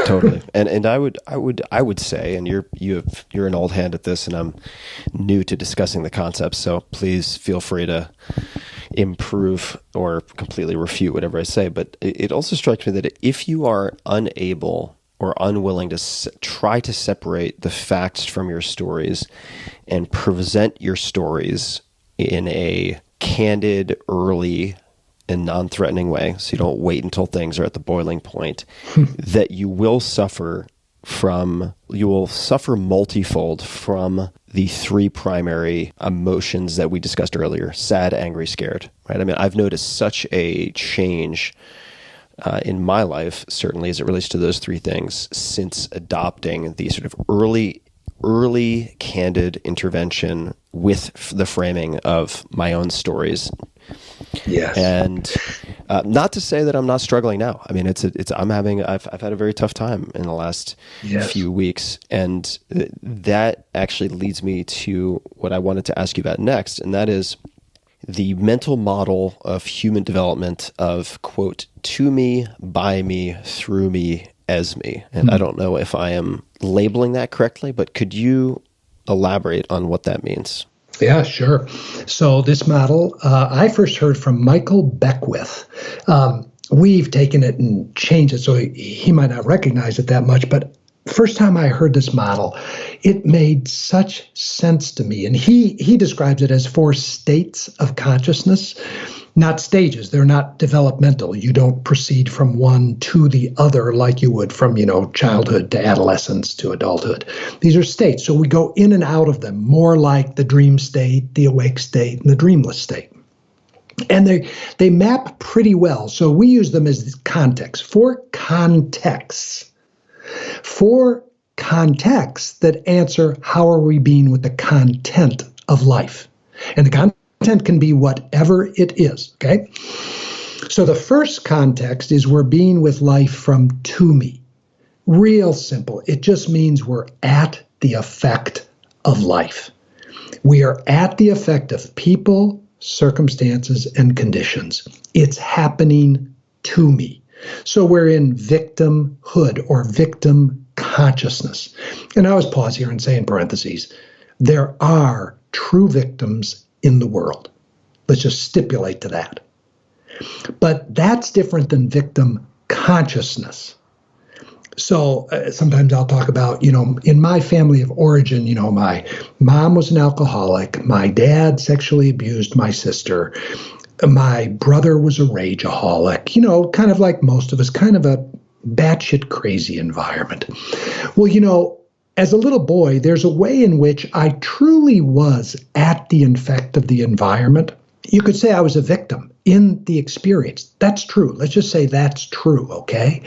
Totally. And I would say, and you're an old hand at this, and I'm new to discussing the concepts, so please feel free to improve or completely refute whatever I say. But it also strikes me that if you are unable or unwilling to try to separate the facts from your stories and present your stories in a candid, early, and non-threatening way, so you don't wait until things are at the boiling point, that you will suffer multifold from the three primary emotions that we discussed earlier: sad, angry, scared. Right? I mean, I've noticed such a change in my life, certainly as it relates to those three things, since adopting the sort of early candid intervention with the framing of my own stories. Yes. And not to say that I'm not struggling now. I mean, I've had a very tough time in the last few weeks. And that actually leads me to what I wanted to ask you about next. And that is the mental model of human development of, quote, to me, by me, through me, as me. And I don't know if I am labeling that correctly, but could you elaborate on what that means? Yeah, sure. So this model, I first heard from Michael Beckwith. We've taken it and changed it, so he might not recognize it that much, but first time I heard this model, it made such sense to me. And he describes it as 4 states of consciousness, not stages. They're not developmental. You don't proceed from one to the other like you would from, childhood to adolescence to adulthood. These are states. So we go in and out of them, more like the dream state, the awake state, and the dreamless state. And they map pretty well. So we use them as context. 4 contexts. 4 contexts that answer how are we being with the content of life. And the content can be whatever it is, okay? So the first context is we're being with life from to me. Real simple. It just means we're at the effect of life. We are at the effect of people, circumstances, and conditions. It's happening to me. So we're in victimhood or victim consciousness. And I always pause here and say in parentheses, there are true victims in the world. Let's just stipulate to that. But that's different than victim consciousness. So sometimes I'll talk about, in my family of origin, my mom was an alcoholic. My dad sexually abused my sister. My brother was a rageaholic, kind of like most of us, kind of a batshit crazy environment. Well, as a little boy, there's a way in which I truly was at the effect of the environment. You could say I was a victim in the experience. That's true. Let's just say that's true, okay?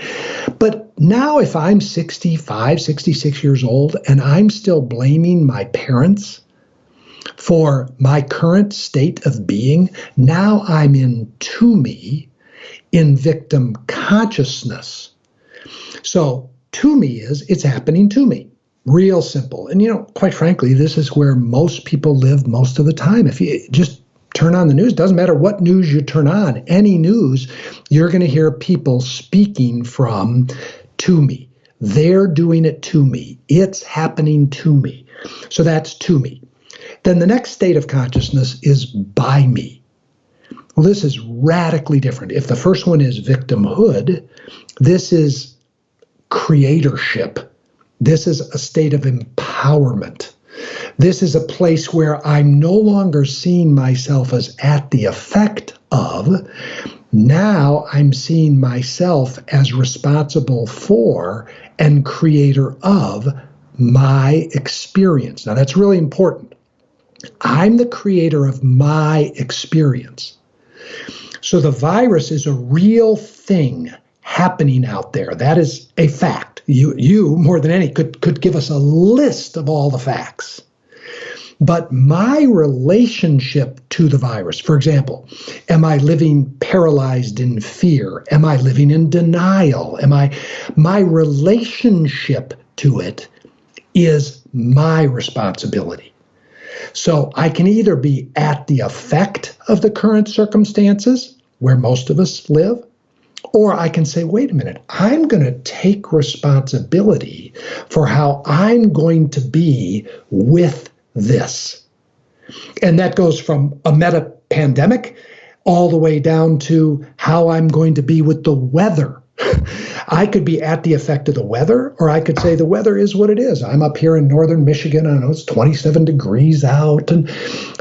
But now if I'm 65, 66 years old, and I'm still blaming my parents for my current state of being, now I'm in to me, in victim consciousness. So to me is, it's happening to me. Real simple. And, quite frankly, this is where most people live most of the time. If you just turn on the news, doesn't matter what news you turn on, any news, you're going to hear people speaking from to me. They're doing it to me. It's happening to me. So that's to me. Then the next state of consciousness is by me. Well, this is radically different. If the first one is victimhood, this is creatorship. This is a state of empowerment. This is a place where I'm no longer seeing myself as at the effect of. Now I'm seeing myself as responsible for and creator of my experience. Now that's really important. I'm the creator of my experience. So the virus is a real thing happening out there. That is a fact. You more than any, could give us a list of all the facts. But my relationship to the virus, for example, am I living paralyzed in fear? Am I living in denial? My relationship to it is my responsibility. So I can either be at the effect of the current circumstances, where most of us live, or I can say, wait a minute, I'm going to take responsibility for how I'm going to be with this. And that goes from a meta pandemic all the way down to how I'm going to be with the weather. I could be at the effect of the weather, or I could say the weather is what it is. I'm up here in northern Michigan. I know it's 27 degrees out. And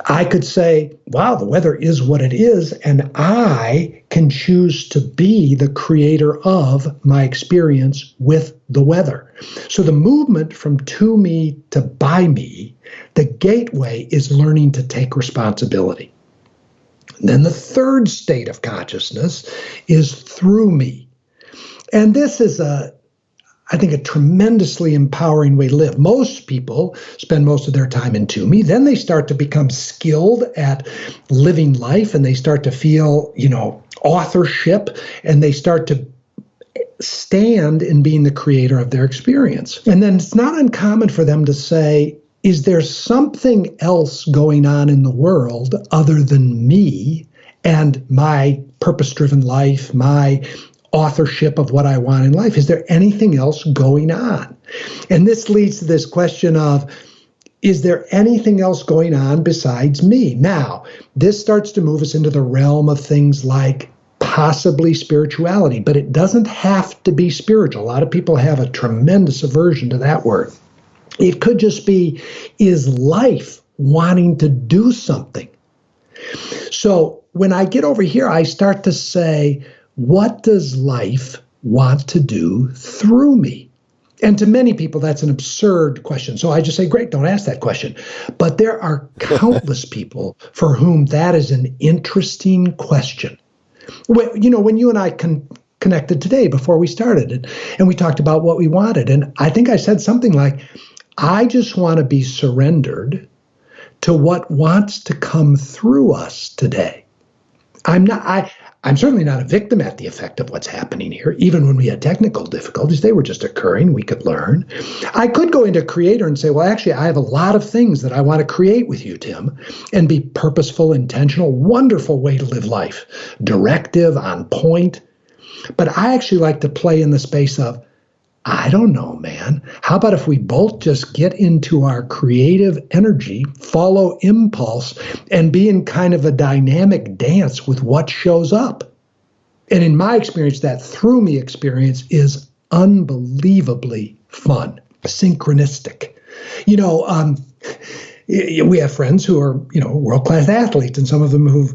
I could say, wow, the weather is what it is. And I can choose to be the creator of my experience with the weather. So the movement from to me to by me, the gateway is learning to take responsibility. Then the third state of consciousness is through me. And this is I think, a tremendously empowering way to live. Most people spend most of their time in to me. Then they start to become skilled at living life, and they start to feel, authorship, and they start to stand in being the creator of their experience. And then it's not uncommon for them to say, is there something else going on in the world other than me and my purpose-driven life, my authorship of what I want in life? Is there anything else going on? And this leads to this question of, is there anything else going on besides me? Now, this starts to move us into the realm of things like possibly spirituality, but it doesn't have to be spiritual. A lot of people have a tremendous aversion to that word. It could just be, is life wanting to do something? So when I get over here, I start to say, what does life want to do through me? And to many people, that's an absurd question. So I just say, great, don't ask that question. But there are countless people for whom that is an interesting question. When you and I connected today before we started, and we talked about what we wanted, and I think I said something like, I just want to be surrendered to what wants to come through us today. I'm certainly not a victim at the effect of what's happening here. Even when we had technical difficulties, they were just occurring. We could learn. I could go into creator and say, well, actually, I have a lot of things that I want to create with you, Tim, and be purposeful, intentional, wonderful way to live life, directive, on point. But I actually like to play in the space of, I don't know, man. How about if we both just get into our creative energy, follow impulse, and be in kind of a dynamic dance with what shows up? And in my experience, that through me experience is unbelievably fun, synchronistic. We have friends who are, world-class athletes, and some of them who've,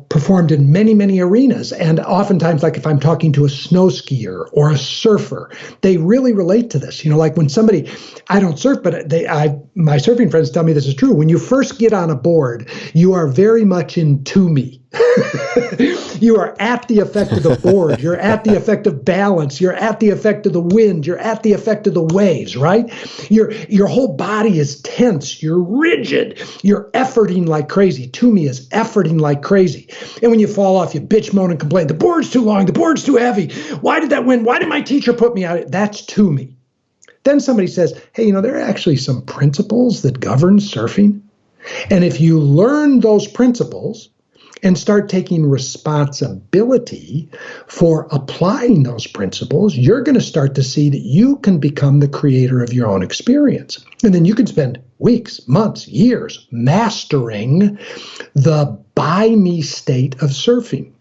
performed in many, many arenas. And oftentimes, like if I'm talking to a snow skier or a surfer, they really relate to this. Like when somebody, I don't surf, but my surfing friends tell me this is true. When you first get on a board, you are very much into me. You are at the effect of the board. You're at the effect of balance. You're at the effect of the wind. You're at the effect of the waves, right? Your whole body is tense. You're rigid. You're efforting like crazy. To me is efforting like crazy. And when you fall off, you bitch, moan, and complain. The board's too long. The board's too heavy. Why did that win? Why did my teacher put me out? That's to me. Then somebody says, hey, there are actually some principles that govern surfing. And if you learn those principles and start taking responsibility for applying those principles, you're going to start to see that you can become the creator of your own experience. And then you can spend weeks, months, years mastering the by me state of surfing.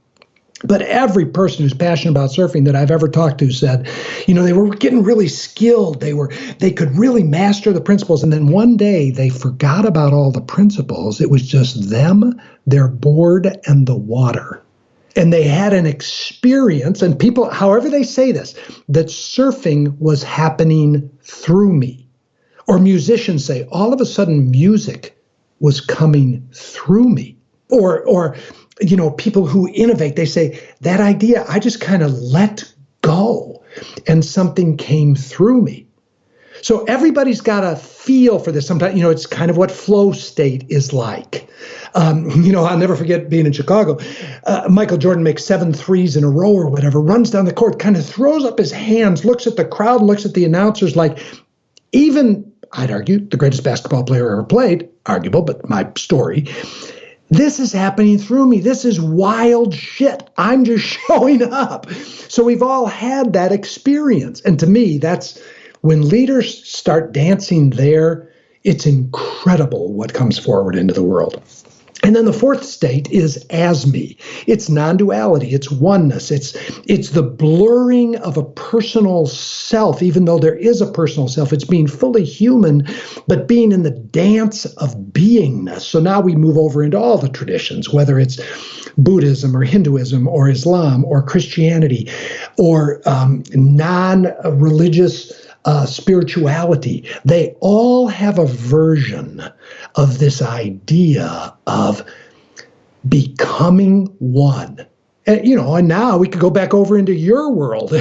But every person who's passionate about surfing that I've ever talked to said, they were getting really skilled. They could really master the principles. And then one day they forgot about all the principles. It was just them, their board, and the water. And they had an experience, and people, however they say this, that surfing was happening through me. Or musicians say, all of a sudden music was coming through me. Or people who innovate, they say, that idea, I just kind of let go and something came through me. So everybody's got a feel for this. Sometimes, it's kind of what flow state is like. I'll never forget being in Chicago. Michael Jordan makes 7 threes in a row or whatever, runs down the court, kind of throws up his hands, looks at the crowd, looks at the announcers like, even, I'd argue, the greatest basketball player ever played, arguable, but my story. This is happening through me. This is wild shit. I'm just showing up. So we've all had that experience. And to me, that's when leaders start dancing there, it's incredible what comes forward into the world. And then the fourth state is as me. It's non-duality. It's oneness. It's the blurring of a personal self, even though there is a personal self. It's being fully human, but being in the dance of beingness. So now we move over into all the traditions, whether it's Buddhism or Hinduism or Islam or Christianity or non-religious spirituality. They all have a version of this idea of becoming one. And now we could go back over into your world.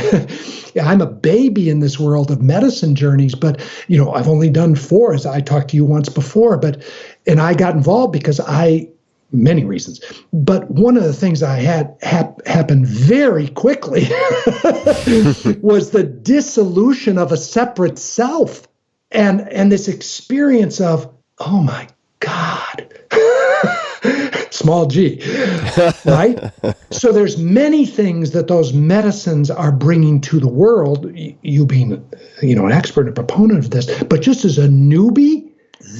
I'm a baby in this world of medicine journeys, but, I've only done 4, as I talked to you once before, and I got involved because many reasons. But one of the things I had happen very quickly was the dissolution of a separate self and this experience of, oh my God, small g, right? So there's many things that those medicines are bringing to the world, you being, an expert and a proponent of this, but just as a newbie,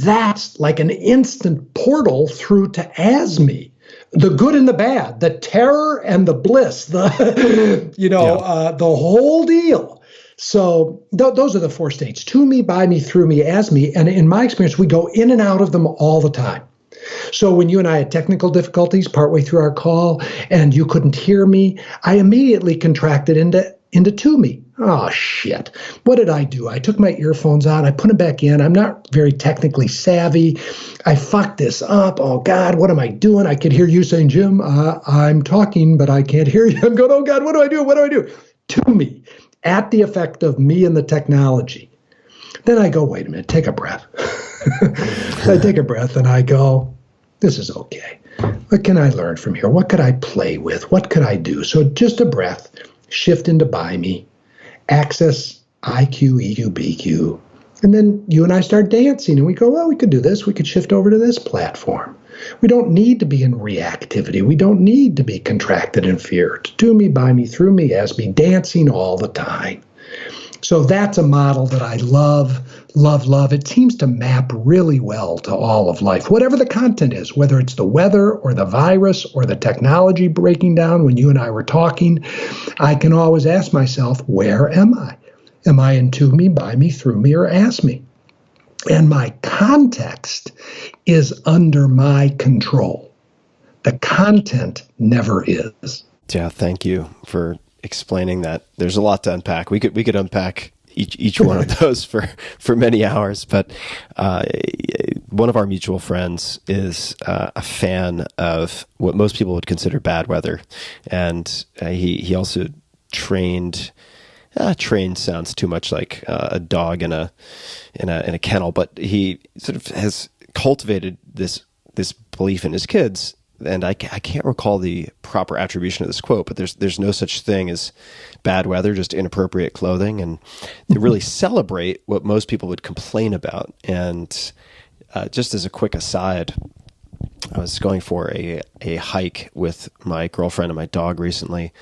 that's like an instant portal through to as me. The good and the bad, the terror and the bliss, the whole deal. So those are the 4 states: to me, by me, through me, as me. And in my experience, we go in and out of them all the time. So when you and I had technical difficulties partway through our call and you couldn't hear me, I immediately contracted into to me. Oh, shit. What did I do? I took my earphones out. I put them back in. I'm not very technically savvy. I fucked this up. Oh, God, what am I doing? I could hear you saying, Jim, I'm talking, but I can't hear you. I'm going, oh, God, what do I do? What do I do? To me, at the effect of me and the technology. Then I go, wait a minute, take a breath. I take a breath and I go, this is okay. What can I learn from here? What could I play with? What could I do? So just a breath, shift into by me, access IQ, EQ, BQ. And then you and I start dancing and we go, well, we could do this. We could shift over to this platform. We don't need to be in reactivity. We don't need to be contracted in fear. To me, by me, through me, as me, dancing all the time. So that's a model that I love, love, love. It seems to map really well to all of life, whatever the content is, whether it's the weather or the virus or the technology breaking down. When you and I were talking, I can always ask myself, where am I? Am I in to me, by me, through me, or as me? And my context is under my control. The content never is. Yeah, thank you for explaining that. There's a lot to unpack. We could unpack each one of those for many hours. But one of our mutual friends is a fan of what most people would consider bad weather, and he also trained. Trained sounds too much like a dog in a kennel, but he sort of has cultivated this belief in his kids. And I can't recall the proper attribution of this quote, but there's no such thing as bad weather, just inappropriate clothing, and they really celebrate what most people would complain about. And just as a quick aside, I was going for a hike with my girlfriend and my dog recently,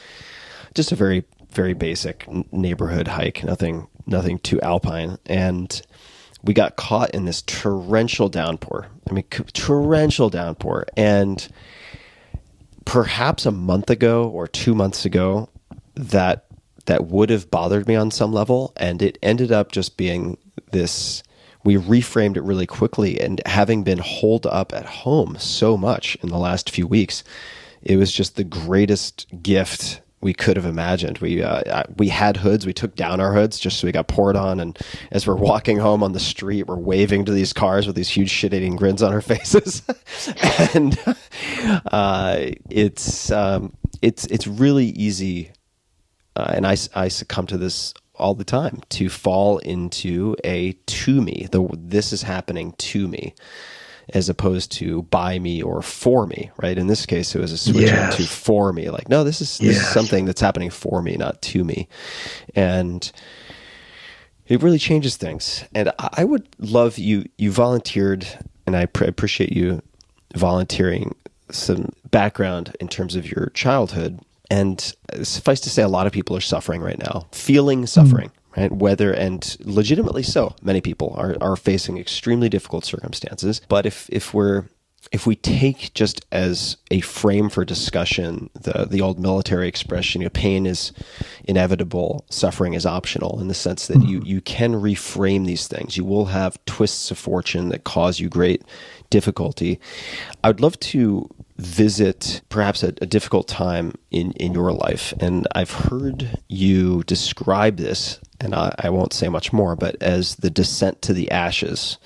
just a very very basic neighborhood hike, nothing too alpine. And we got caught in this torrential downpour. Torrential downpour. And perhaps a month ago or 2 months ago, that would have bothered me on some level. And it ended up just being this, we reframed it really quickly. And having been holed up at home so much in the last few weeks, it was just the greatest gift we could have imagined. We had hoods. We took down our hoods just so we got poured on. And as we're walking home on the street, we're waving to these cars with these huge shit-eating grins on our faces. And it's really easy. And I succumb to this all the time, to fall into a to me. This is happening to me, as opposed to by me or for me, right? In this case, it was a switch to for me. Like, no, this is something that's happening for me, not to me. And it really changes things. And I would love you volunteered, and I appreciate you volunteering some background in terms of your childhood. And suffice to say, a lot of people are suffering right now, feeling suffering. Right? Whether, and legitimately so, many people are facing extremely difficult circumstances. But if we take just as a frame for discussion the old military expression, pain is inevitable, suffering is optional, in the sense that you can reframe these things. You will have twists of fortune that cause you great difficulty. I would love to visit perhaps a difficult time in your life. And I've heard you describe this, and I won't say much more, but as the descent to the ashes.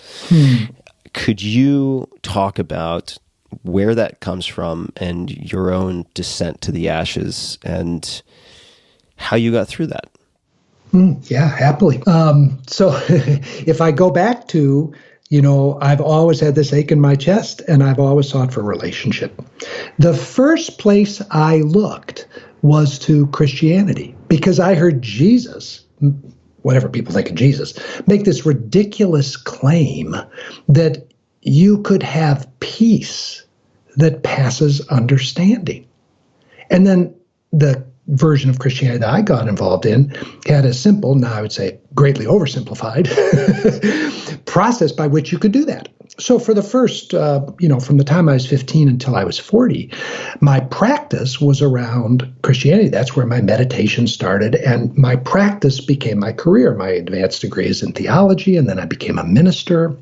Could you talk about where that comes from and your own descent to the ashes and how you got through that? Yeah, happily. So if I go back to, I've always had this ache in my chest, and I've always sought for relationship. The first place I looked was to Christianity, because I heard Jesus, whatever people think of Jesus, make this ridiculous claim that you could have peace that passes understanding. And then the version of Christianity that I got involved in had a simple, now I would say greatly oversimplified, process by which you could do that. So for the first, from the time I was 15 until I was 40, my practice was around Christianity. That's where my meditation started, and my practice became my career. My advanced degree is in theology, and then I became a minister.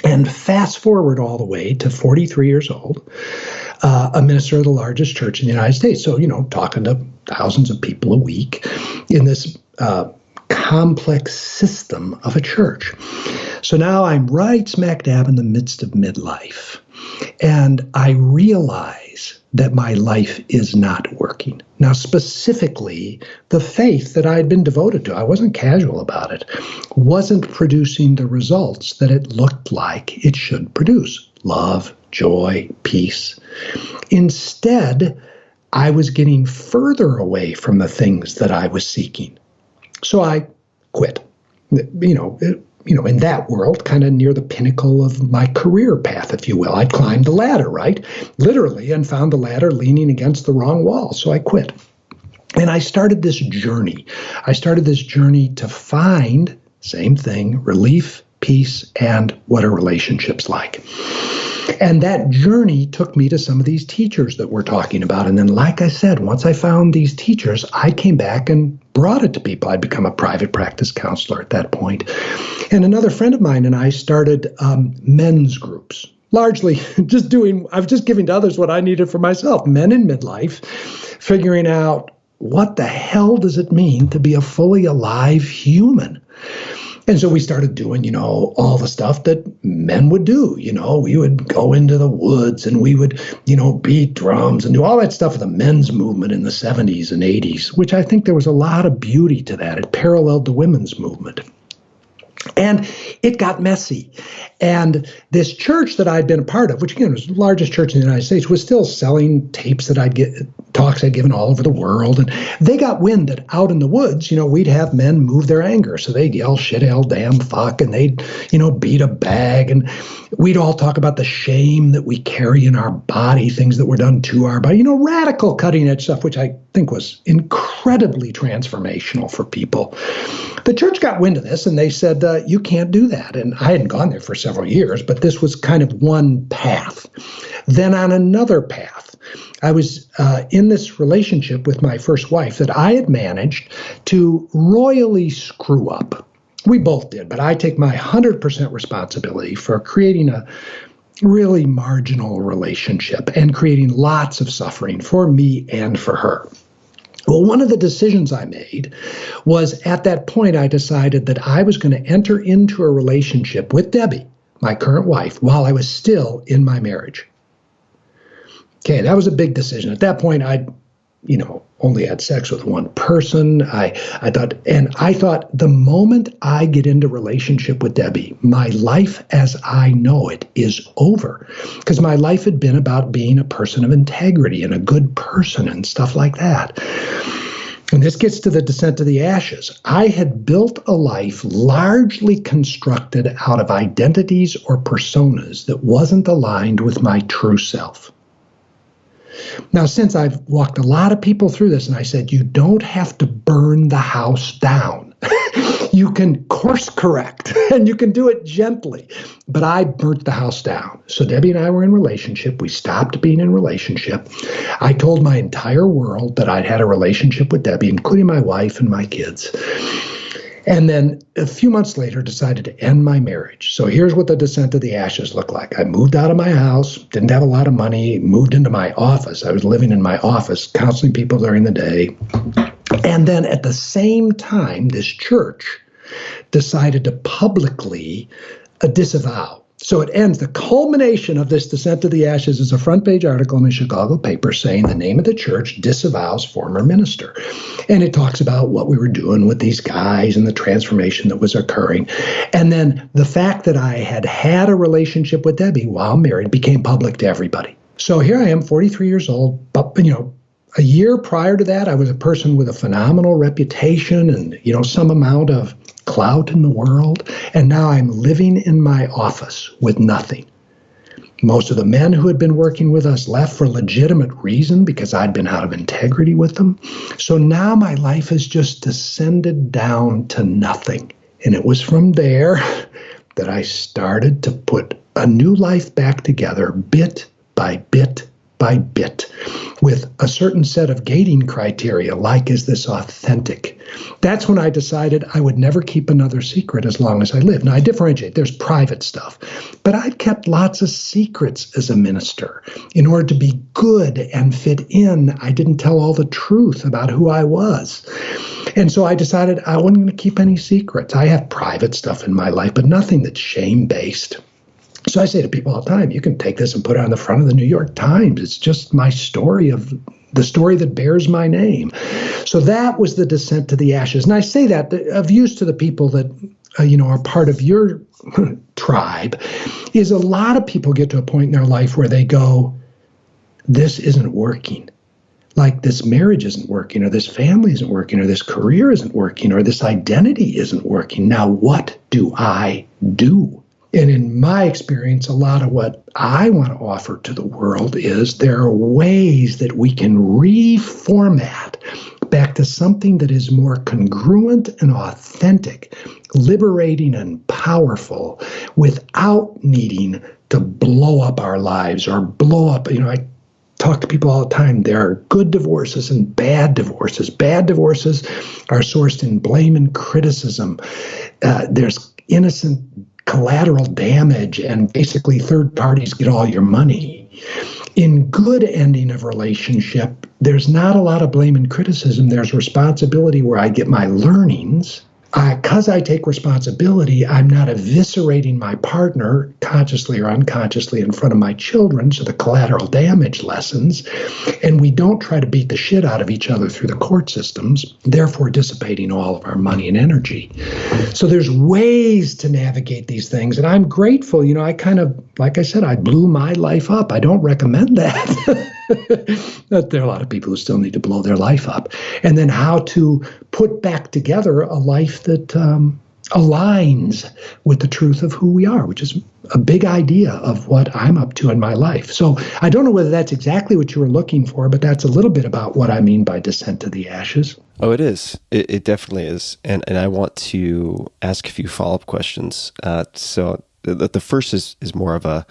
And fast forward all the way to 43 years old, a minister of the largest church in the United States. So, talking to thousands of people a week in this complex system of a church. So now I'm right smack dab in the midst of midlife. And I realize that my life is not working. Now, specifically, the faith that I had been devoted to, I wasn't casual about it, wasn't producing the results that it looked like it should produce. Love, joy, peace. Instead, I was getting further away from the things that I was seeking. So I quit. In that world, kind of near the pinnacle of my career path, if you will. I'd climbed the ladder, right? Literally, and found the ladder leaning against the wrong wall. So I quit. And I started this journey. To find, same thing, relief, peace, and what are relationships like. And that journey took me to some of these teachers that we're talking about. And then, like I said, once I found these teachers, I came back and brought it to people. I'd become a private practice counselor at that point. And another friend of mine and I started men's groups, largely I was just giving to others what I needed for myself, men in midlife, figuring out what the hell does it mean to be a fully alive human? And so we started doing, all the stuff that men would do. We would go into the woods and we would, beat drums and do all that stuff with the men's movement in the 70s and 80s, which I think there was a lot of beauty to that. It paralleled the women's movement. And it got messy. And this church that I'd been a part of, which again was the largest church in the United States, was still selling tapes that talks I'd given all over the world. And they got wind that out in the woods, we'd have men move their anger. So they'd yell, shit, hell, damn, fuck, and they'd, beat a bag. And we'd all talk about the shame that we carry in our body, things that were done to our body, radical cutting edge stuff, which I think was incredibly transformational for people. The church got wind of this and they said, you can't do that. And I hadn't gone there for several years, but this was kind of one path. Then on another path, I was in this relationship with my first wife that I had managed to royally screw up. We both did, but I take my 100% responsibility for creating a really marginal relationship and creating lots of suffering for me and for her. Well, one of the decisions I made was at that point, I decided that I was going to enter into a relationship with Debbie, my current wife, while I was still in my marriage. Okay, that was a big decision. At that point, I'd, only had sex with one person. I thought the moment I get into relationship with Debbie, my life as I know it is over. Because my life had been about being a person of integrity and a good person and stuff like that. And this gets to the descent of the ashes. I had built a life largely constructed out of identities or personas that wasn't aligned with my true self. Now, since I've walked a lot of people through this, and I said, you don't have to burn the house down. You can course correct, and you can do it gently. But I burnt the house down. So Debbie and I were in relationship. We stopped being in relationship. I told my entire world that I'd had a relationship with Debbie, including my wife and my kids. And then a few months later, decided to end my marriage. So here's what the descent of the ashes looked like. I moved out of my house, didn't have a lot of money, moved into my office. I was living in my office, counseling people during the day. And then at the same time, this church decided to publicly disavow. So it ends, the culmination of this descent of the ashes is a front page article in the Chicago paper saying the name of the church disavows former minister. And it talks about what we were doing with these guys and the transformation that was occurring. And then the fact that I had had a relationship with Debbie while married became public to everybody. So here I am, 43 years old, but, a year prior to that, I was a person with a phenomenal reputation and, some amount of clout in the world. And now I'm living in my office with nothing. Most of the men who had been working with us left for legitimate reason because I'd been out of integrity with them. So now my life has just descended down to nothing. And it was from there that I started to put a new life back together bit by bit by bit, with a certain set of gating criteria, like, is this authentic? That's when I decided I would never keep another secret as long as I live. Now, I differentiate. There's private stuff, but I've kept lots of secrets as a minister. In order to be good and fit in, I didn't tell all the truth about who I was. And so I decided I wasn't going to keep any secrets. I have private stuff in my life, but nothing that's shame-based. So I say to people all the time, you can take this and put it on the front of the New York Times. It's just my story of the story that bears my name. So that was the descent to the ashes. And I say that of use to the people that, are part of your tribe, is a lot of people get to a point in their life where they go, this isn't working. Like this marriage isn't working, or this family isn't working, or this career isn't working, or this identity isn't working. Now, what do I do? And in my experience, a lot of what I want to offer to the world is there are ways that we can reformat back to something that is more congruent and authentic, liberating and powerful, without needing to blow up our lives or blow up. I talk to people all the time. There are good divorces and bad divorces. Bad divorces are sourced in blame and criticism. There's innocent collateral damage, and basically third parties get all your money. In good ending of relationship, there's not a lot of blame and criticism. There's responsibility where I get my learnings. Because I take responsibility, I'm not eviscerating my partner consciously or unconsciously in front of my children, so the collateral damage lessens. And we don't try to beat the shit out of each other through the court systems, therefore dissipating all of our money and energy. So there's ways to navigate these things. And I'm grateful. I kind of, like I said, I blew my life up. I don't recommend that. There are a lot of people who still need to blow their life up. And then how to put back together a life that aligns with the truth of who we are, which is a big idea of what I'm up to in my life. So I don't know whether that's exactly what you were looking for, but that's a little bit about what I mean by descent to the ashes. Oh, it is. It definitely is. And I want to ask a few follow-up questions. So the first is more of a,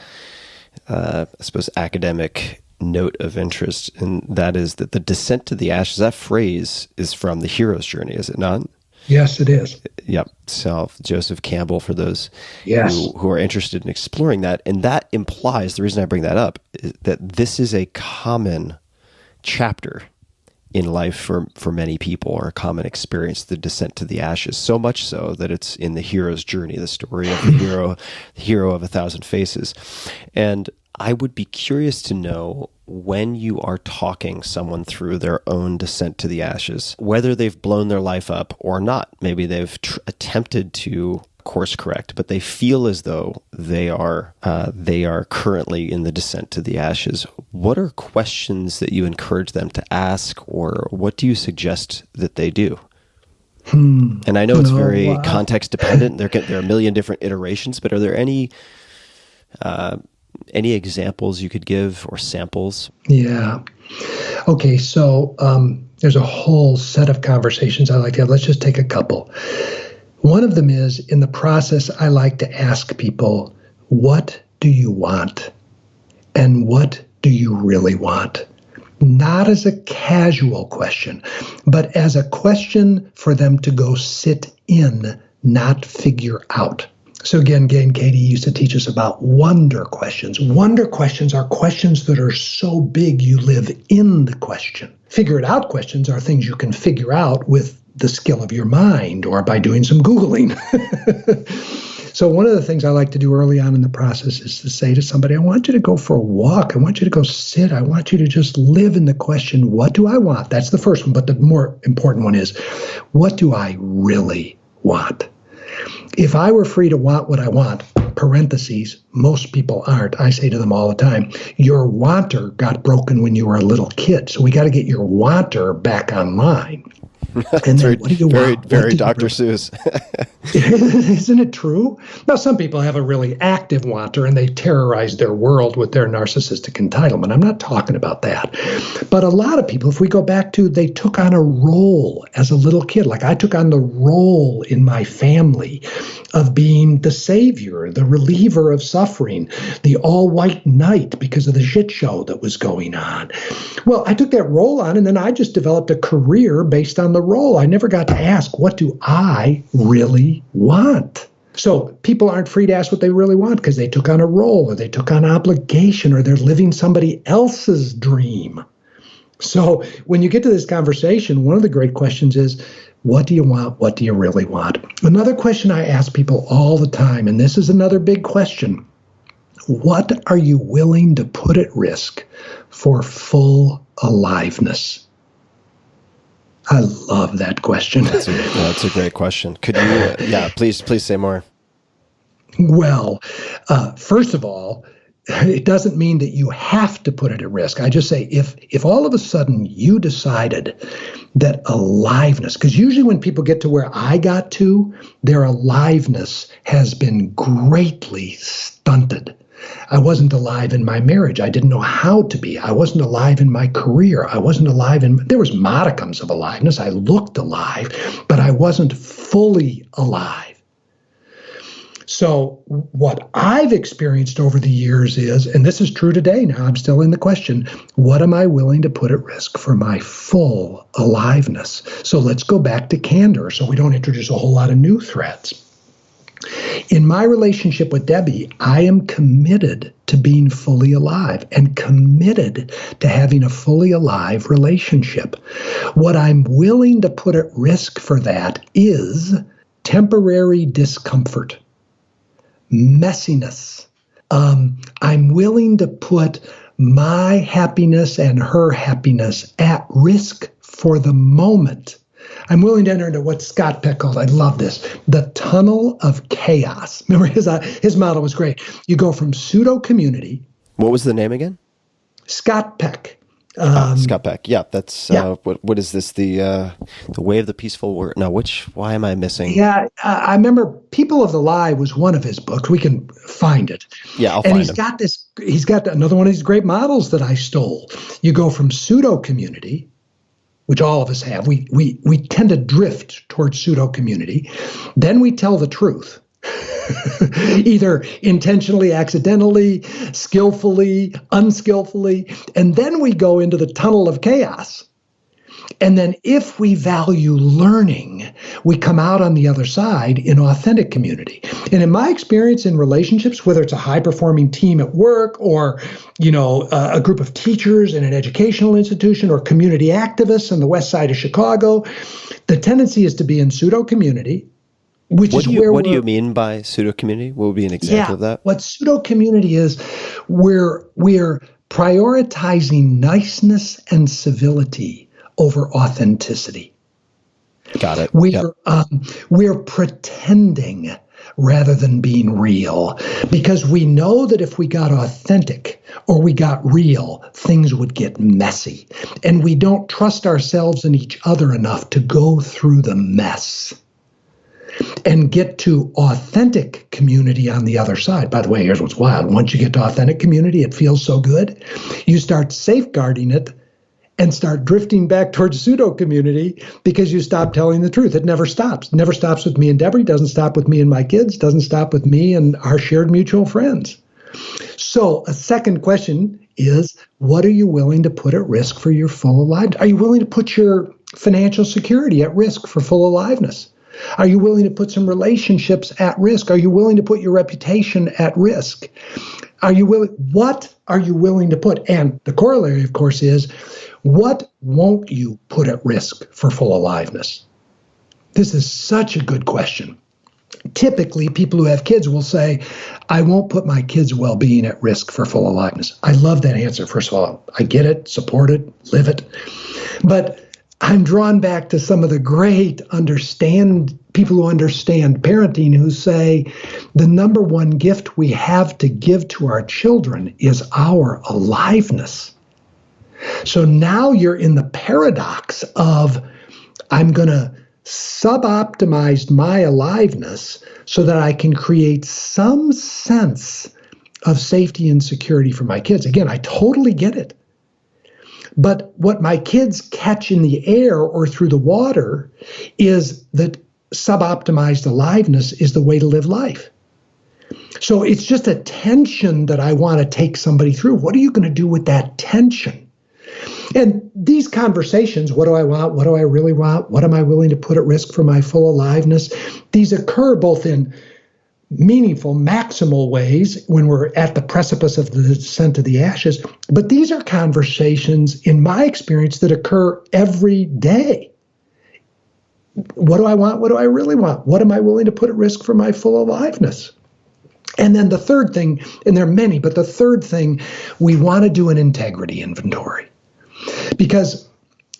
I suppose, academic note of interest, and that is that the descent to the ashes, that phrase is from the hero's journey, is it not? Yes, it is. Yep. So Joseph Campbell, for those yes. who are interested in exploring that. And that implies, the reason I bring that up, is that this is a common chapter in life for many people, or a common experience, the descent to the ashes, so much so that it's in the hero's journey, the story of the hero of 1,000 faces. And I would be curious to know, when you are talking someone through their own descent to the ashes, whether they've blown their life up or not. Maybe they've attempted to course correct, but they feel as though they are currently in the descent to the ashes. What are questions that you encourage them to ask, or what do you suggest that they do? And I know it's very context dependent. There are a million different iterations, but are there any examples you could give, or samples? Yeah. Okay, so there's a whole set of conversations I like to have. Let's just take a couple. One of them is, in the process, I like to ask people, what do you want? And what do you really want? Not as a casual question, but as a question for them to go sit in, not figure out. So again, Katie used to teach us about wonder questions. Wonder questions are questions that are so big you live in the question. Figure it out questions are things you can figure out with the skill of your mind or by doing some Googling. So one of the things I like to do early on in the process is to say to somebody, I want you to go for a walk. I want you to go sit. I want you to just live in the question, what do I want? That's the first one. But the more important one is, what do I really want? If I were free to want what I want, parentheses, most people aren't. I say to them all the time, your wanter got broken when you were a little kid. So we got to get your wanter back online. And then, what do you want? Very Dr. Seuss. Isn't it true? Now, some people have a really active wanter and they terrorize their world with their narcissistic entitlement. I'm not talking about that. But a lot of people, if we go back to, they took on a role as a little kid. Like I took on the role in my family of being the savior, the reliever of suffering, the all-white knight because of the shit show that was going on. Well, I took that role on, and then I just developed a career based on the role. I never got to ask, what do I really want? So people aren't free to ask what they really want because they took on a role, or they took on obligation, or they're living somebody else's dream. So when you get to this conversation, one of the great questions is, what do you want? What do you really want? Another question I ask people all the time, and this is another big question, what are you willing to put at risk for full aliveness? I love that question. That's a great question. Could you, please say more. Well, first of all, it doesn't mean that you have to put it at risk. I just say, if all of a sudden you decided that aliveness, because usually when people get to where I got to, their aliveness has been greatly stunted. I wasn't alive in my marriage. I didn't know how to be. I wasn't alive in my career. I wasn't alive there was modicums of aliveness. I looked alive, but I wasn't fully alive. So what I've experienced over the years is, and this is true today now, I'm still in the question, what am I willing to put at risk for my full aliveness? So let's go back to candor so we don't introduce a whole lot of new threads. In my relationship with Debbie, I am committed to being fully alive and committed to having a fully alive relationship. What I'm willing to put at risk for that is temporary discomfort, messiness. I'm willing to put my happiness and her happiness at risk for the moment. I'm willing to enter into what Scott Peck called, I love this, the tunnel of chaos. Remember, his model was great. You go from pseudo-community. What was the name again? Scott Peck. Scott Peck. Yeah, that's what is this? The way of the peaceful word? No, why am I missing? Yeah, I remember People of the Lie was one of his books. We can find it. Yeah, I'll and find him. He's got another one of these great models that I stole. You go from pseudo-community, which all of us have. We tend to drift towards pseudo-community. Then we tell the truth. Either intentionally, accidentally, skillfully, unskillfully, and then we go into the tunnel of chaos. And then if we value learning, we come out on the other side in authentic community. And in my experience in relationships, whether it's a high-performing team at work or, a group of teachers in an educational institution or community activists on the west side of Chicago, the tendency is to be in pseudo-community. What do you mean by pseudo community? What would be an example of that? What pseudo community is, we're prioritizing niceness and civility over authenticity. Got it. We're pretending rather than being real, because we know that if we got authentic or we got real, things would get messy, and we don't trust ourselves and each other enough to go through the mess and get to authentic community on the other side. By the way, here's what's wild. Once you get to authentic community, it feels so good. You start safeguarding it and start drifting back towards pseudo community because you stop telling the truth. It never stops. It never stops with me and Debbie. Doesn't stop with me and my kids. Doesn't stop with me and our shared mutual friends. So a second question is, what are you willing to put at risk for your full aliveness? Are you willing to put your financial security at risk for full aliveness? Are you willing to put some relationships at risk? Are you willing to put your reputation at risk? What are you willing to put? And the corollary, of course, is, what won't you put at risk for full aliveness? This is such a good question. Typically, people who have kids will say, I won't put my kids' well-being at risk for full aliveness. I love that answer. First of all, I get it, support it, live it. But I'm drawn back to some of the great people who understand parenting, who say the number one gift we have to give to our children is our aliveness. So now you're in the paradox of, I'm going to sub-optimize my aliveness so that I can create some sense of safety and security for my kids. Again, I totally get it. But what my kids catch in the air or through the water is that sub-optimized aliveness is the way to live life. So it's just a tension that I want to take somebody through. What are you going to do with that tension? And these conversations, what do I want? What do I really want? What am I willing to put at risk for my full aliveness? These occur both in meaningful, maximal ways when we're at the precipice of the descent to the ashes. But these are conversations, in my experience, that occur every day. What do I want? What do I really want? What am I willing to put at risk for my full aliveness? And then the third thing, and there are many, but the third thing, we want to do an integrity inventory. Because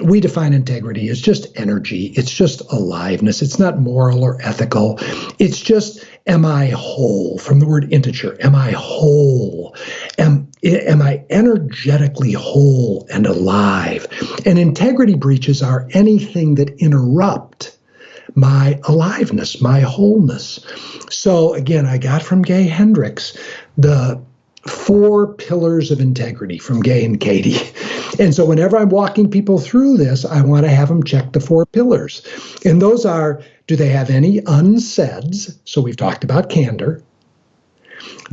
we define integrity as just energy. It's just aliveness. It's not moral or ethical. It's just, am I whole? From the word integer, am I whole? Am I energetically whole and alive? And integrity breaches are anything that interrupt my aliveness, my wholeness. So again, I got from Katie Hendricks the 4 pillars of integrity from Gay and Katie. And so whenever I'm walking people through this, I want to have them check the 4 pillars. And those are, do they have any unsaids? So we've talked about candor.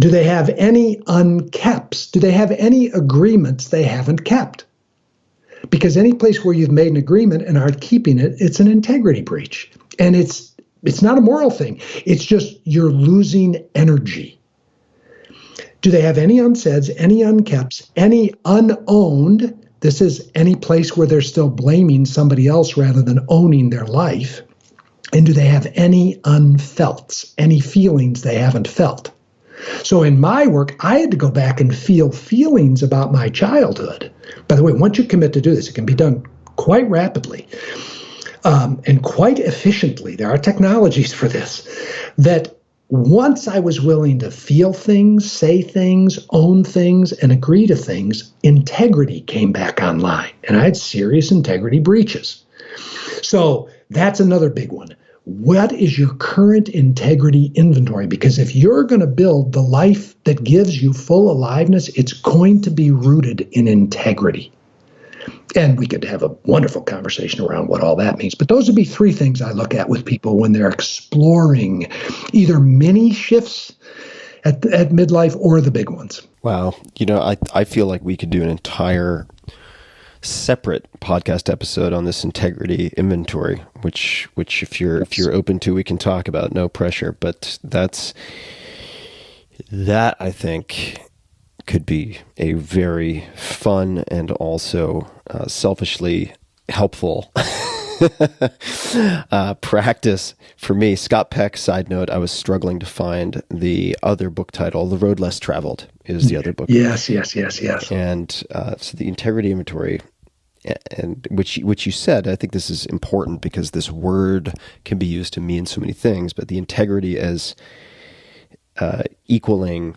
Do they have any unkeps? Do they have any agreements they haven't kept? Because any place where you've made an agreement and aren't keeping it, it's an integrity breach. And it's not a moral thing. It's just you're losing energy. Do they have any unsaids, any unkeps, any unowned? This is any place where they're still blaming somebody else rather than owning their life. And do they have any unfelts, any feelings they haven't felt? So in my work, I had to go back and feel feelings about my childhood. By the way, once you commit to do this, it can be done quite rapidly and quite efficiently. There are technologies for this. That once I was willing to feel things, say things, own things, and agree to things, integrity came back online. And I had serious integrity breaches. So that's another big one. What is your current integrity inventory? Because if you're going to build the life that gives you full aliveness, it's going to be rooted in integrity. And we could have a wonderful conversation around what all that means. But those would be 3 things I look at with people when they're exploring either mini shifts at midlife or the big ones. Wow. I feel like we could do an entire separate podcast episode on this integrity inventory, which if you're open to, we can talk about. No pressure. But that I think could be a very fun and also selfishly helpful practice for me. Scott Peck, side note, I was struggling to find the other book title. The Road Less Traveled is the other book. Yes. And so the integrity inventory, and which you said, I think this is important because this word can be used to mean so many things, but the integrity as equaling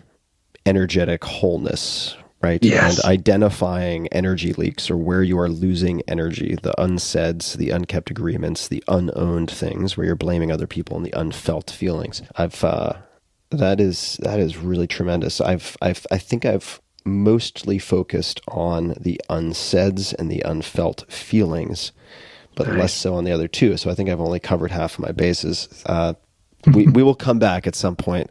energetic wholeness, right? Yes. And identifying energy leaks or where you are losing energy, the unsaids, the unkept agreements, the unowned things where you're blaming other people and the unfelt feelings. That is really tremendous. I think I've mostly focused on the unsaids and the unfelt feelings, but less so on the other 2. So I think I've only covered half of my bases. We will come back at some point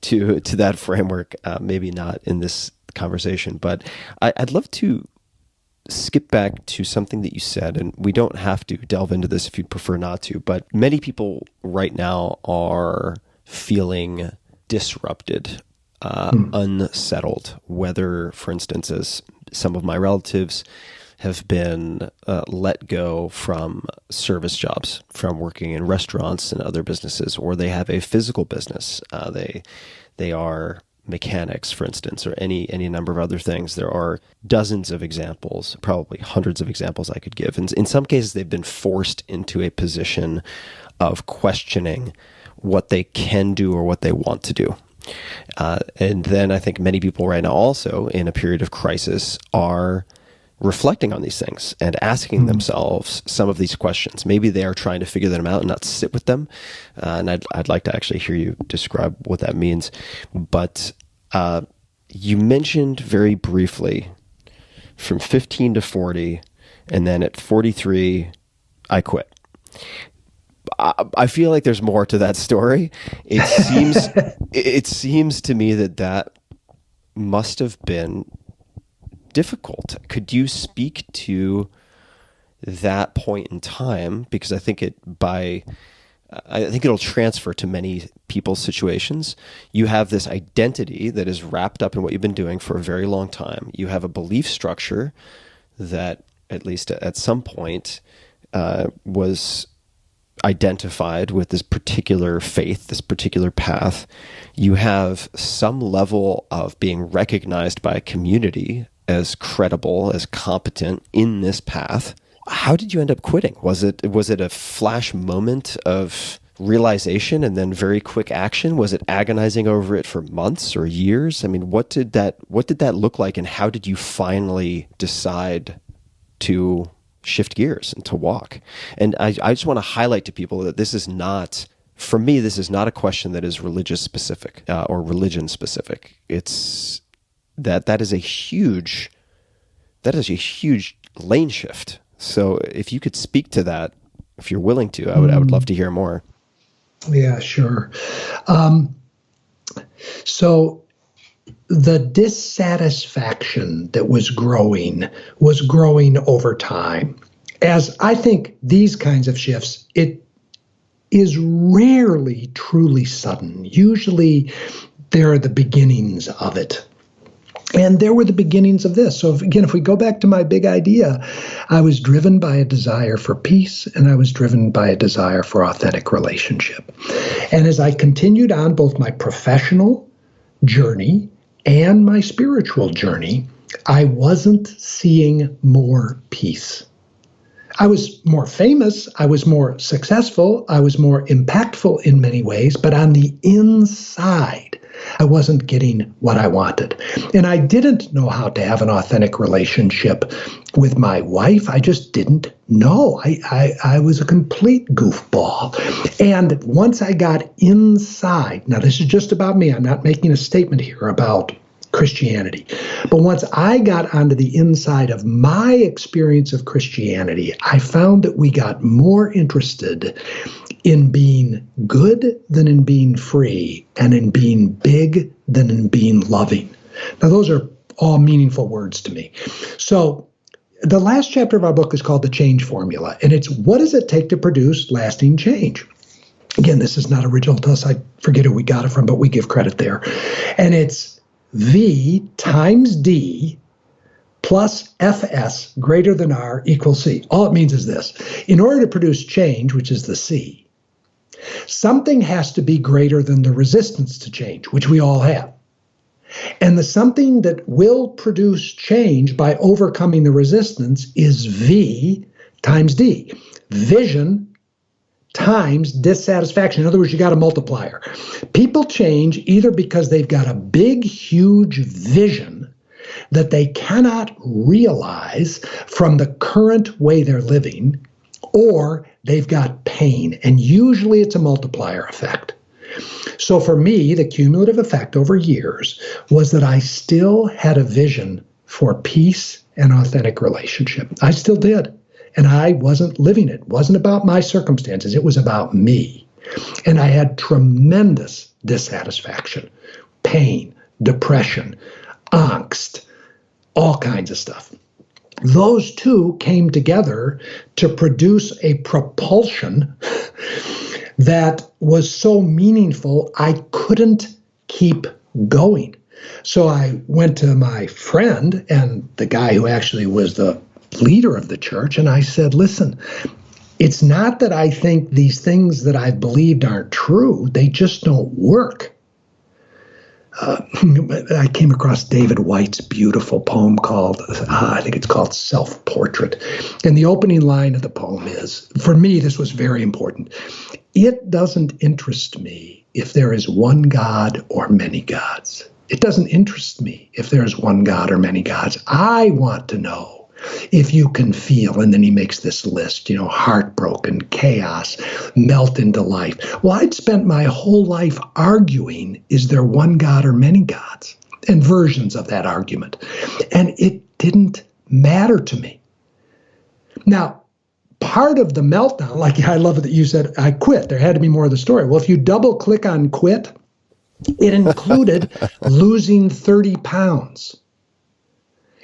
to that framework, maybe not in this conversation, but I'd love to skip back to something that you said, and we don't have to delve into this if you'd prefer not to, but many people right now are feeling disrupted, unsettled, whether, for instance, as some of my relatives have been let go from service jobs, from working in restaurants and other businesses, or they have a physical business. They are mechanics, for instance, or any number of other things. There are dozens of examples, probably hundreds of examples I could give. And in some cases, they've been forced into a position of questioning what they can do or what they want to do. And then I think many people right now also in a period of crisis are reflecting on these things and asking themselves some of these questions. Maybe they are trying to figure them out and not sit with them. And I'd like to actually hear you describe what that means. But you mentioned very briefly from 15 to 40, and then at 43, I quit. I feel like there's more to that story. It seems to me that must have been difficult. Could you speak to that point in time? Because I think it'll transfer to many people's situations. You have this identity that is wrapped up in what you've been doing for a very long time. You have a belief structure that, at least at some point, was identified with this particular faith, this particular path. You have some level of being recognized by a community as credible, as competent in this path. How did you end up quitting? Was it a flash moment of realization and then very quick action? Was it agonizing over it for months or years? I mean, what did that look like, and how did you finally decide to shift gears and to walk? And I just want to highlight to people that this is not, for me, this is not a question that is religious specific or religion specific. It's that is a huge That is a huge lane shift. So if you could speak to that, if you're willing to, I would love to hear more. Yeah, sure. So the dissatisfaction that was growing over time. As I think these kinds of shifts, it is rarely truly sudden. Usually there are the beginnings of it. And there were the beginnings of this. So again, if we go back to my big idea, I was driven by a desire for peace, and I was driven by a desire for authentic relationship. And as I continued on both my professional journey and my spiritual journey, I wasn't seeing more peace. I was more famous, I was more successful, I was more impactful in many ways, but on the inside, I wasn't getting what I wanted. And I didn't know how to have an authentic relationship with my wife. I just didn't know. I was a complete goofball. And once I got inside, now this is just about me, I'm not making a statement here about Christianity. But once I got onto the inside of my experience of Christianity, I found that we got more interested in being good than in being free, and in being big than in being loving. Now, those are all meaningful words to me. So the last chapter of our book is called The Change Formula, and it's what does it take to produce lasting change? Again, this is not original to us. I forget who we got it from, but we give credit there. And it's V times D plus Fs greater than R equals C. All it means is this. In order to produce change, which is the C, something has to be greater than the resistance to change, which we all have. And the something that will produce change by overcoming the resistance is V times D. Vision times dissatisfaction. In other words, you got a multiplier. People change either because they've got a big, huge vision that they cannot realize from the current way they're living, or they've got pain. And usually it's a multiplier effect. So for me, the cumulative effect over years was that I still had a vision for peace and authentic relationship. I still did. And I wasn't living it. It wasn't about my circumstances. It was about me. And I had tremendous dissatisfaction, pain, depression, angst, all kinds of stuff. Those two came together to produce a propulsion that was so meaningful, I couldn't keep going. So I went to my friend and the guy who actually was the leader of the church, and I said, listen, it's not that I think these things that I've believed aren't true, they just don't work. I came across David White's beautiful poem called, I think it's called Self-Portrait. And the opening line of the poem is, for me, this was very important. It doesn't interest me if there is one God or many gods. It doesn't interest me if there's one God or many gods. I want to know if you can feel, and then he makes this list, heartbroken, chaos, melt into life. Well, I'd spent my whole life arguing, is there one God or many gods? And versions of that argument. And it didn't matter to me. Now, part of the meltdown, like I love it that you said, I quit. There had to be more of the story. Well, if you double click on quit, it included losing 30 pounds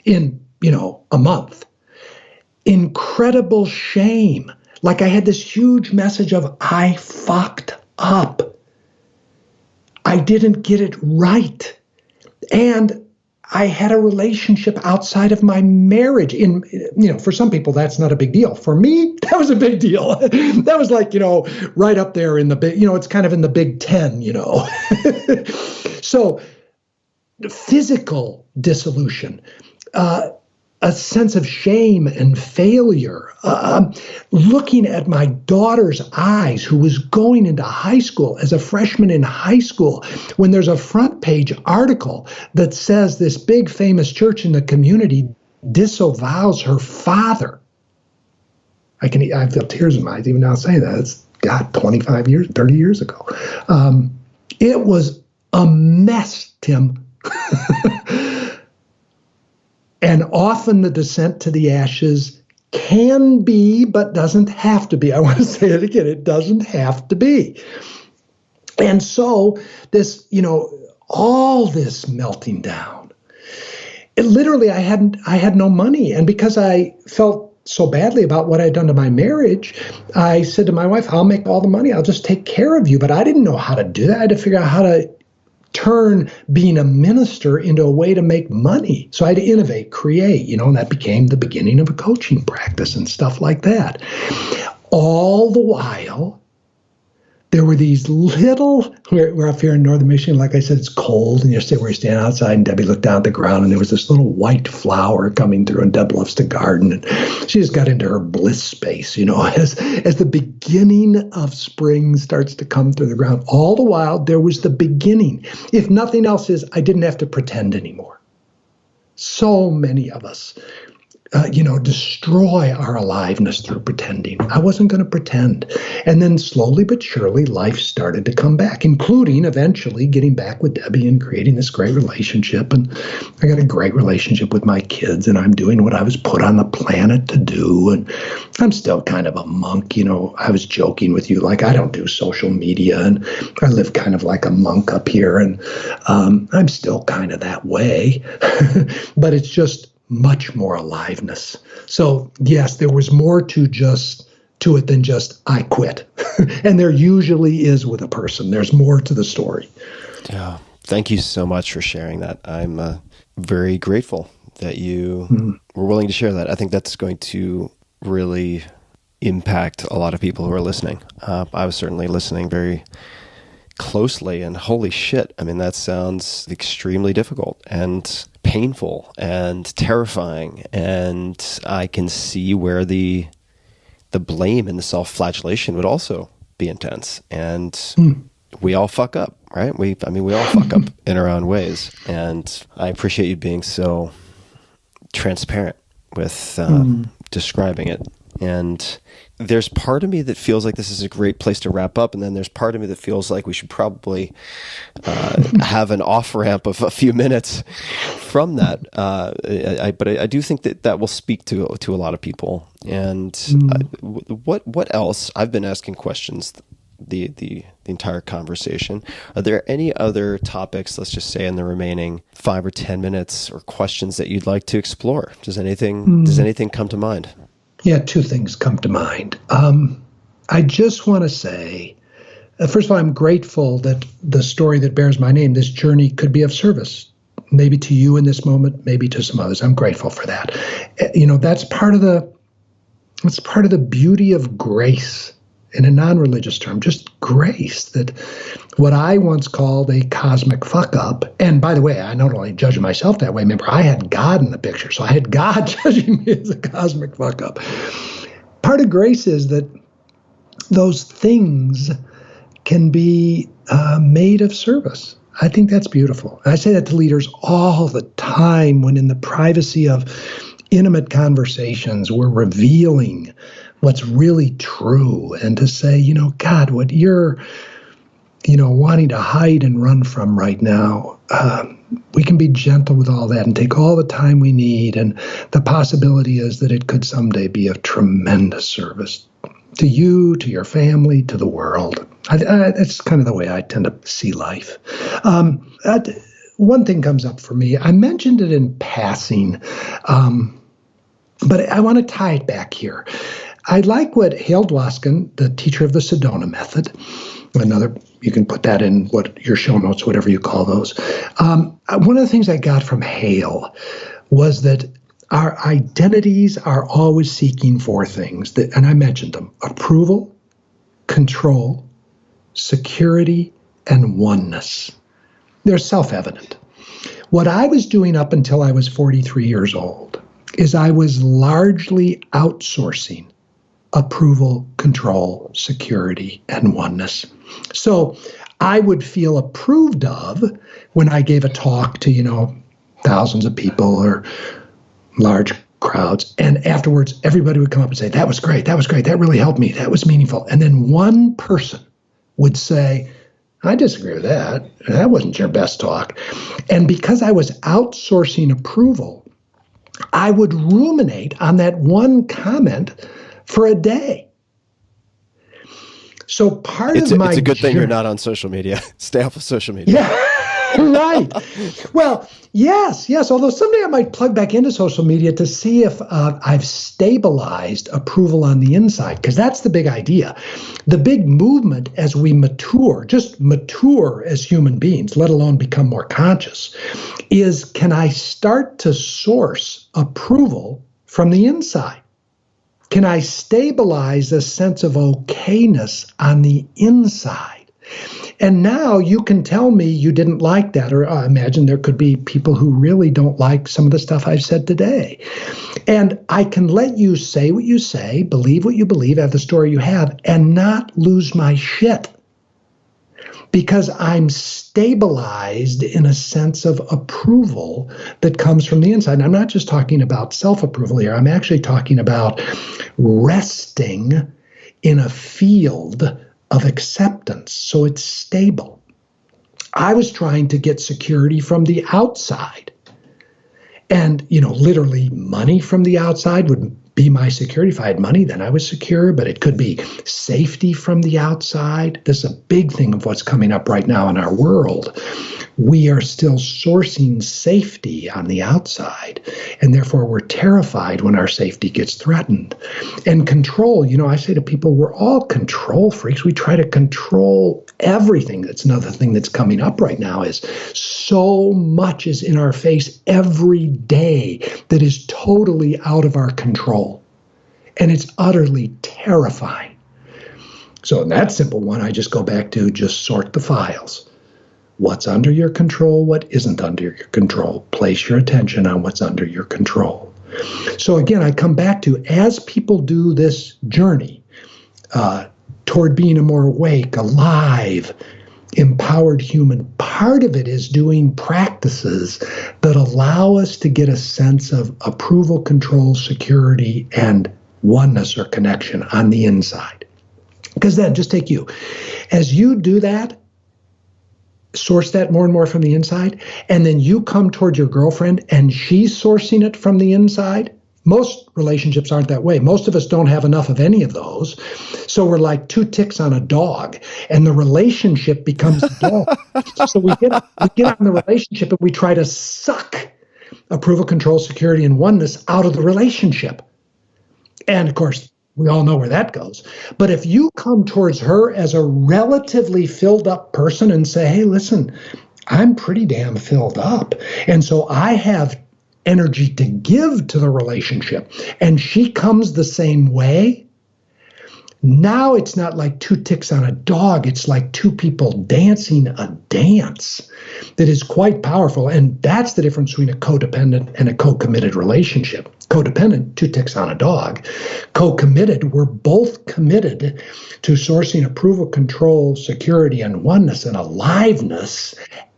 in a month. Incredible shame. Like I had this huge message of, I fucked up. I didn't get it right. And I had a relationship outside of my marriage. For some people, that's not a big deal. For me, that was a big deal. That was like, right up there in the big, it's kind of in the Big 10, So physical dissolution, a sense of shame and failure, looking at my daughter's eyes, who was going into high school as a freshman in high school, when there's a front page article that says this big famous church in the community disavows her father. I feel tears in my eyes even now saying that. It's 25 years, 30 years ago. It was a mess, Tim. And often the descent to the ashes can be, but doesn't have to be. I want to say it again. It doesn't have to be. And so this, all this melting down, literally I had no money. And because I felt so badly about what I'd done to my marriage, I said to my wife, I'll make all the money. I'll just take care of you. But I didn't know how to do that. I had to figure out how to turn being a minister into a way to make money. So I had to innovate, create, and that became the beginning of a coaching practice and stuff like that. All the while, there were these little, we're up here in northern Michigan, like I said, it's cold, and you sit where you stand outside, and Debbie looked down at the ground, and there was this little white flower coming through, and Deb loves to garden, and she just got into her bliss space, as the beginning of spring starts to come through the ground. All the while, there was the beginning. If nothing else is, I didn't have to pretend anymore. So many of us destroy our aliveness through pretending. I wasn't going to pretend. And then slowly but surely, life started to come back, including eventually getting back with Debbie and creating this great relationship. And I got a great relationship with my kids, and I'm doing what I was put on the planet to do. And I'm still kind of a monk. I was joking with you, like I don't do social media, and I live kind of like a monk up here. And I'm still kind of that way, but it's just much more aliveness. So yes, there was more to it than just I quit. And there usually is with a person. There's more to the story. Yeah. Thank you so much for sharing that. I'm very grateful that you were willing to share that. I think that's going to really impact a lot of people who are listening. I was certainly listening very closely, and holy shit, that sounds extremely difficult and painful and terrifying, and I can see where the blame and the self-flagellation would also be intense. And we all fuck up, right? We all fuck up in our own ways, and I appreciate you being so transparent with describing it. And there's part of me that feels like this is a great place to wrap up, and then there's part of me that feels like we should probably have an off-ramp of a few minutes from that. But I do think that will speak to a lot of people. And what else? I've been asking questions the entire conversation. Are there any other topics, let's just say in the remaining 5 or 10 minutes, or questions that you'd like to explore? Does anything come to mind? Yeah, two things come to mind. I just want to say, first of all, I'm grateful that the story that bears my name, this journey, could be of service, maybe to you in this moment, maybe to some others. I'm grateful for that. That's part of the beauty of grace in a non-religious term, just grace, that what I once called a cosmic fuck up. And by the way, I not only judge myself that way, remember, I had God in the picture. So I had God judging me as a cosmic fuck up. Part of grace is that those things can be made of service. I think that's beautiful. I say that to leaders all the time, when in the privacy of intimate conversations, we're revealing what's really true, and to say, God, what you're, wanting to hide and run from right now, we can be gentle with all that and take all the time we need. And the possibility is that it could someday be of tremendous service to you, to your family, to the world. That's kind of the way I tend to see life. One thing comes up for me. I mentioned it in passing, but I want to tie it back here. I like what Hale Dwoskin, the teacher of the Sedona method, you can put that in your show notes, whatever you call those. One of the things I got from Hale was that our identities are always seeking for things and I mentioned them: approval, control, security, and oneness. They're self-evident. What I was doing up until I was 43 years old is I was largely outsourcing approval, control, security, and oneness. So I would feel approved of when I gave a talk to, thousands of people or large crowds. And afterwards, everybody would come up and say, that was great. That was great. That really helped me. That was meaningful. And then one person would say, I disagree with that. That wasn't your best talk. And because I was outsourcing approval, I would ruminate on that one comment for a day. So It's a good thing you're not on social media. Stay off of social media. Yeah, right. Well, yes. Although someday I might plug back into social media to see if I've stabilized approval on the inside, because that's the big idea. The big movement as we mature, just mature as human beings, let alone become more conscious, is can I start to source approval from the inside? Can I stabilize a sense of okayness on the inside? And now you can tell me you didn't like that, or I imagine there could be people who really don't like some of the stuff I've said today. And I can let you say what you say, believe what you believe, have the story you have, and not lose my shit. Because I'm stabilized in a sense of approval that comes from the inside. And I'm not just talking about self-approval here. I'm actually talking about resting in a field of acceptance. So it's stable. I was trying to get security from the outside. And, literally money from the outside would be my security. If I had money, then I was secure, but it could be safety from the outside. This is a big thing of what's coming up right now in our world. We are still sourcing safety on the outside, and therefore we're terrified when our safety gets threatened. And control, I say to people, we're all control freaks. We try to control everything. That's another thing that's coming up right now, is so much is in our face every day that is totally out of our control. And it's utterly terrifying. So in that simple one, I just go back to just sort the files. What's under your control? What isn't under your control? Place your attention on what's under your control. So again, I come back to, as people do this journey toward being a more awake, alive, empowered human, part of it is doing practices that allow us to get a sense of approval, control, security, and oneness or connection on the inside. Because then, just take you. As you do that, source that more and more from the inside, and then you come toward your girlfriend and she's sourcing it from the inside. Most relationships aren't that way. Most of us don't have enough of any of those. So we're like two ticks on a dog, and the relationship becomes a dog. So we get on the relationship and we try to suck approval, control, security, and oneness out of the relationship. And of course, we all know where that goes. But if you come towards her as a relatively filled up person and say, hey, listen, I'm pretty damn filled up, and so I have energy to give to the relationship, and she comes the same way, now it's not like two ticks on a dog. It's like two people dancing a dance that is quite powerful. And that's the difference between a codependent and a co-committed relationship. Codependent, two ticks on a dog. Co-committed, we're both committed to sourcing approval, control, security, and oneness and aliveness,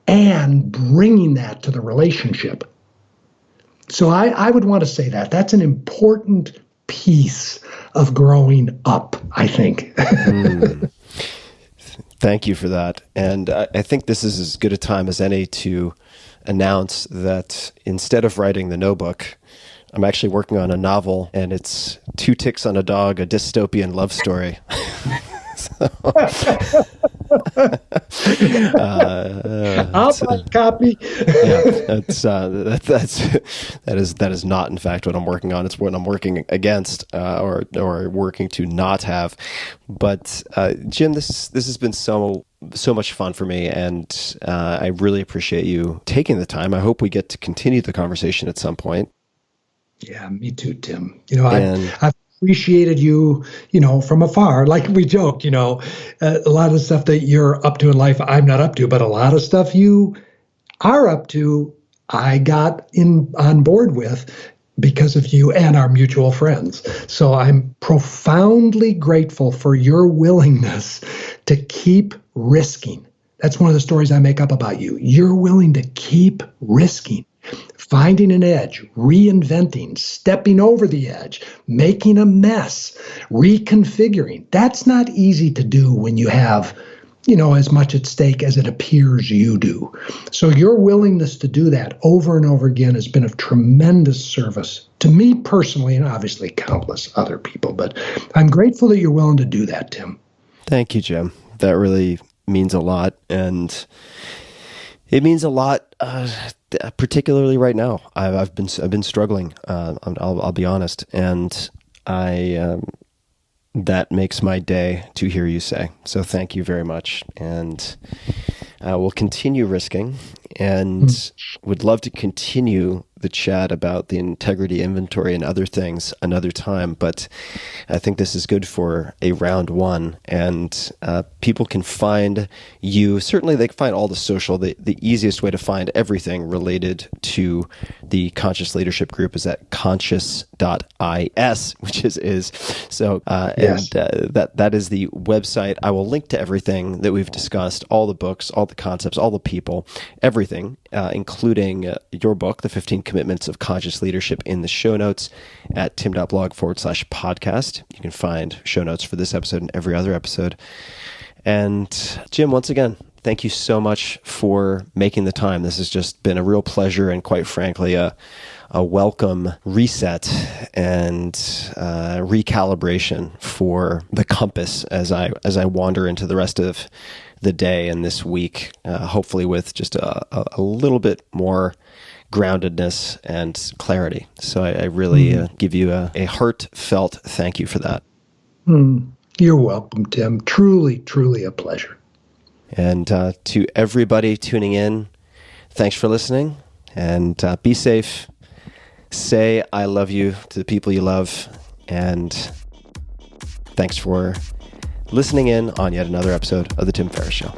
and bringing that to the relationship. So I would want to say that. That's an important piece of growing up, I think. Thank you for that. And I think this is as good a time as any to announce that instead of writing the No Book, I'm actually working on a novel, and it's Two Ticks on a Dog, a dystopian love story. I'll buy a copy. Yeah, that is not in fact what I'm working on. It's what I'm working against, or working to not have. But Jim, this has been so much fun for me, and I really appreciate you taking the time. I hope we get to continue the conversation at some point. Yeah, me too, Tim. I've appreciated you, from afar. Like we joke, a lot of the stuff that you're up to in life, I'm not up to, but a lot of stuff you are up to, I got on board with because of you and our mutual friends. So I'm profoundly grateful for your willingness to keep risking. That's one of the stories I make up about you. You're willing to keep risking. Finding an edge, reinventing, stepping over the edge, making a mess, reconfiguring. That's not easy to do when you have as much at stake as it appears you do. So your willingness to do that over and over again has been of tremendous service to me personally, and obviously countless other people. But I'm grateful that you're willing to do that, Tim. Thank you, Jim. That really means a lot. And it means a lot, particularly right now. I've been struggling. I'll be honest, and that makes my day to hear you say. So thank you very much, and we'll continue risking, and would love to continue the chat about the integrity inventory and other things another time. But I think this is good for a round one, and people can find you. Certainly they can find all the social. The easiest way to find everything related to the Conscious Leadership Group is at conscious.is, which is. So, Yes. and that is the website. I will link to everything that we've discussed, all the books, all the concepts, all the people, everything, including your book, The 15 Commitments of Conscious Leadership, in the show notes at tim.blog/podcast. You can find show notes for this episode and every other episode. And Jim, once again, thank you so much for making the time. This has just been a real pleasure, and quite frankly, a welcome reset and recalibration for the compass as I wander into the rest of the day and this week, hopefully with just a little bit more groundedness and clarity. So I really give you a heartfelt thank you for that. You're welcome, Tim. Truly, truly a pleasure. And to everybody tuning in, thanks for listening, and be safe. Say I love you to the people you love, and thanks for listening in on yet another episode of The Tim Ferriss Show.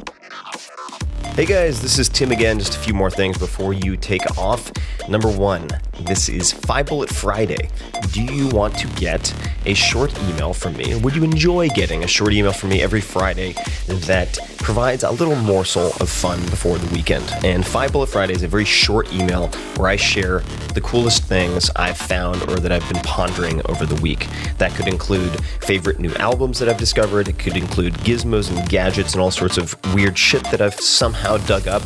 Hey guys, this is Tim again. Just a few more things before you take off. Number one, this is 5 Bullet Friday. Do you want to get a short email from me? Would you enjoy getting a short email from me every Friday that provides a little morsel of fun before the weekend? And 5 Bullet Friday is a very short email where I share the coolest things I've found or that I've been pondering over the week. That could include favorite new albums that I've discovered. It could include gizmos and gadgets and all sorts of weird shit that I've somehow dug up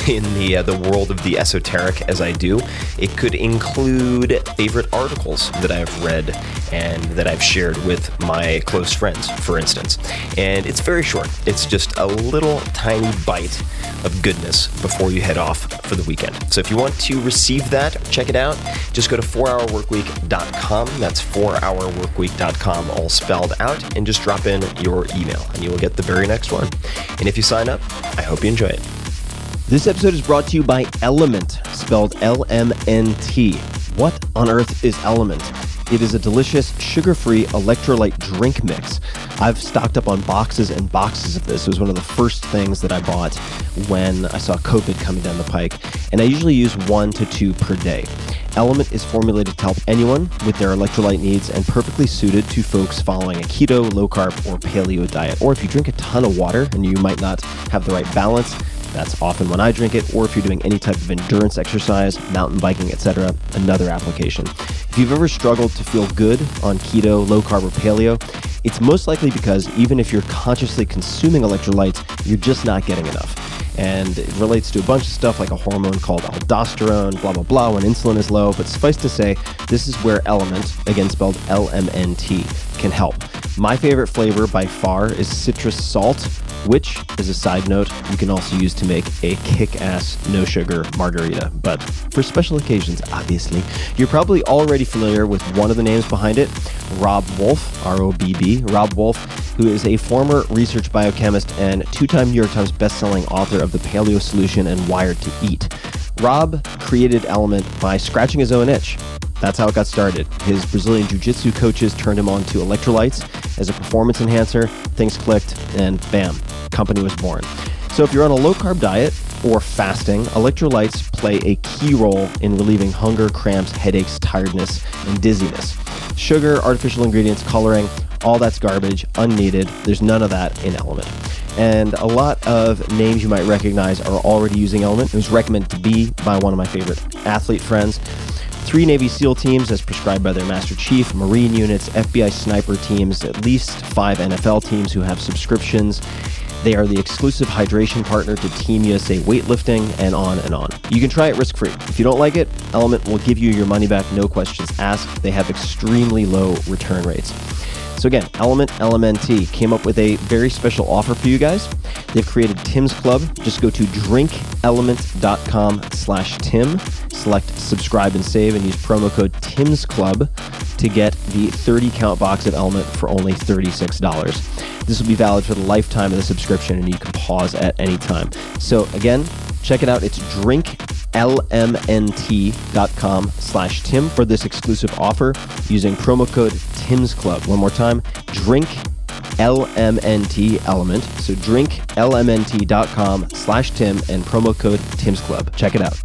in the world of the esoteric as I do. It could include favorite articles that I've read and that I've shared with my close friends, for instance. And it's very short. It's just a little tiny bite of goodness before you head off for the weekend. So if you want to receive that, check it out. Just go to 4hourworkweek.com. That's 4hourworkweek.com, all spelled out, and just drop in your email and you will get the very next one. And if you sign up, I hope you enjoy it. This episode is brought to you by Element, spelled LMNT. What on earth is Element? It is a delicious, sugar-free electrolyte drink mix. I've stocked up on boxes and boxes of this. It was one of the first things that I bought when I saw COVID coming down the pike, and I usually use 1 to 2 per day. Element is formulated to help anyone with their electrolyte needs and perfectly suited to folks following a keto, low-carb, or paleo diet. Or if you drink a ton of water and you might not have the right balance, that's often when I drink it, or if you're doing any type of endurance exercise, mountain biking, etc., another application. If you've ever struggled to feel good on keto, low carb, or paleo, it's most likely because even if you're consciously consuming electrolytes, you're just not getting enough. And it relates to a bunch of stuff like a hormone called aldosterone, blah, blah, blah, when insulin is low. But suffice to say, this is where Element, again spelled LMNT, can help. My favorite flavor by far is citrus salt, which, as a side note, you can also use to make a kick-ass no-sugar margarita. But for special occasions, obviously. You're probably already familiar with one of the names behind it, Robb Wolf, R-O-B-B, Robb Wolf, who is a former research biochemist and 2-time New York Times bestselling author of The Paleo Solution and Wired to Eat. Robb created Element by scratching his own itch. That's how it got started. His Brazilian jiu-jitsu coaches turned him on to electrolytes as a performance enhancer. Things clicked, and bam, company was born. So if you're on a low-carb diet or fasting, electrolytes play a key role in relieving hunger, cramps, headaches, tiredness, and dizziness. Sugar, artificial ingredients, coloring, all that's garbage, unneeded. There's none of that in Element. And a lot of names you might recognize are already using Element. It was recommended to be by one of my favorite athlete friends. 3 Navy SEAL teams as prescribed by their Master Chief, Marine units, FBI sniper teams, at least 5 NFL teams who have subscriptions, They are the exclusive hydration partner to Team USA weightlifting, and on and on. You can try it risk-free. If you don't like it, Element will give you your money back, no questions asked. They have extremely low return rates. So again, Element, LMNT, came up with a very special offer for you guys. They've created Tim's Club. Just go to drinkelement.com/Tim, select subscribe and save, and use promo code Tim's Club to get the 30 count box of Element for only $36. This will be valid for the lifetime of the subscription, and you can pause at any time. So again, check it out. It's drinklmnt.com/Tim for this exclusive offer using promo code Tim's Club. One more time, drinklmnt Element. So drinklmnt.com/Tim and promo code Tim's Club. Check it out.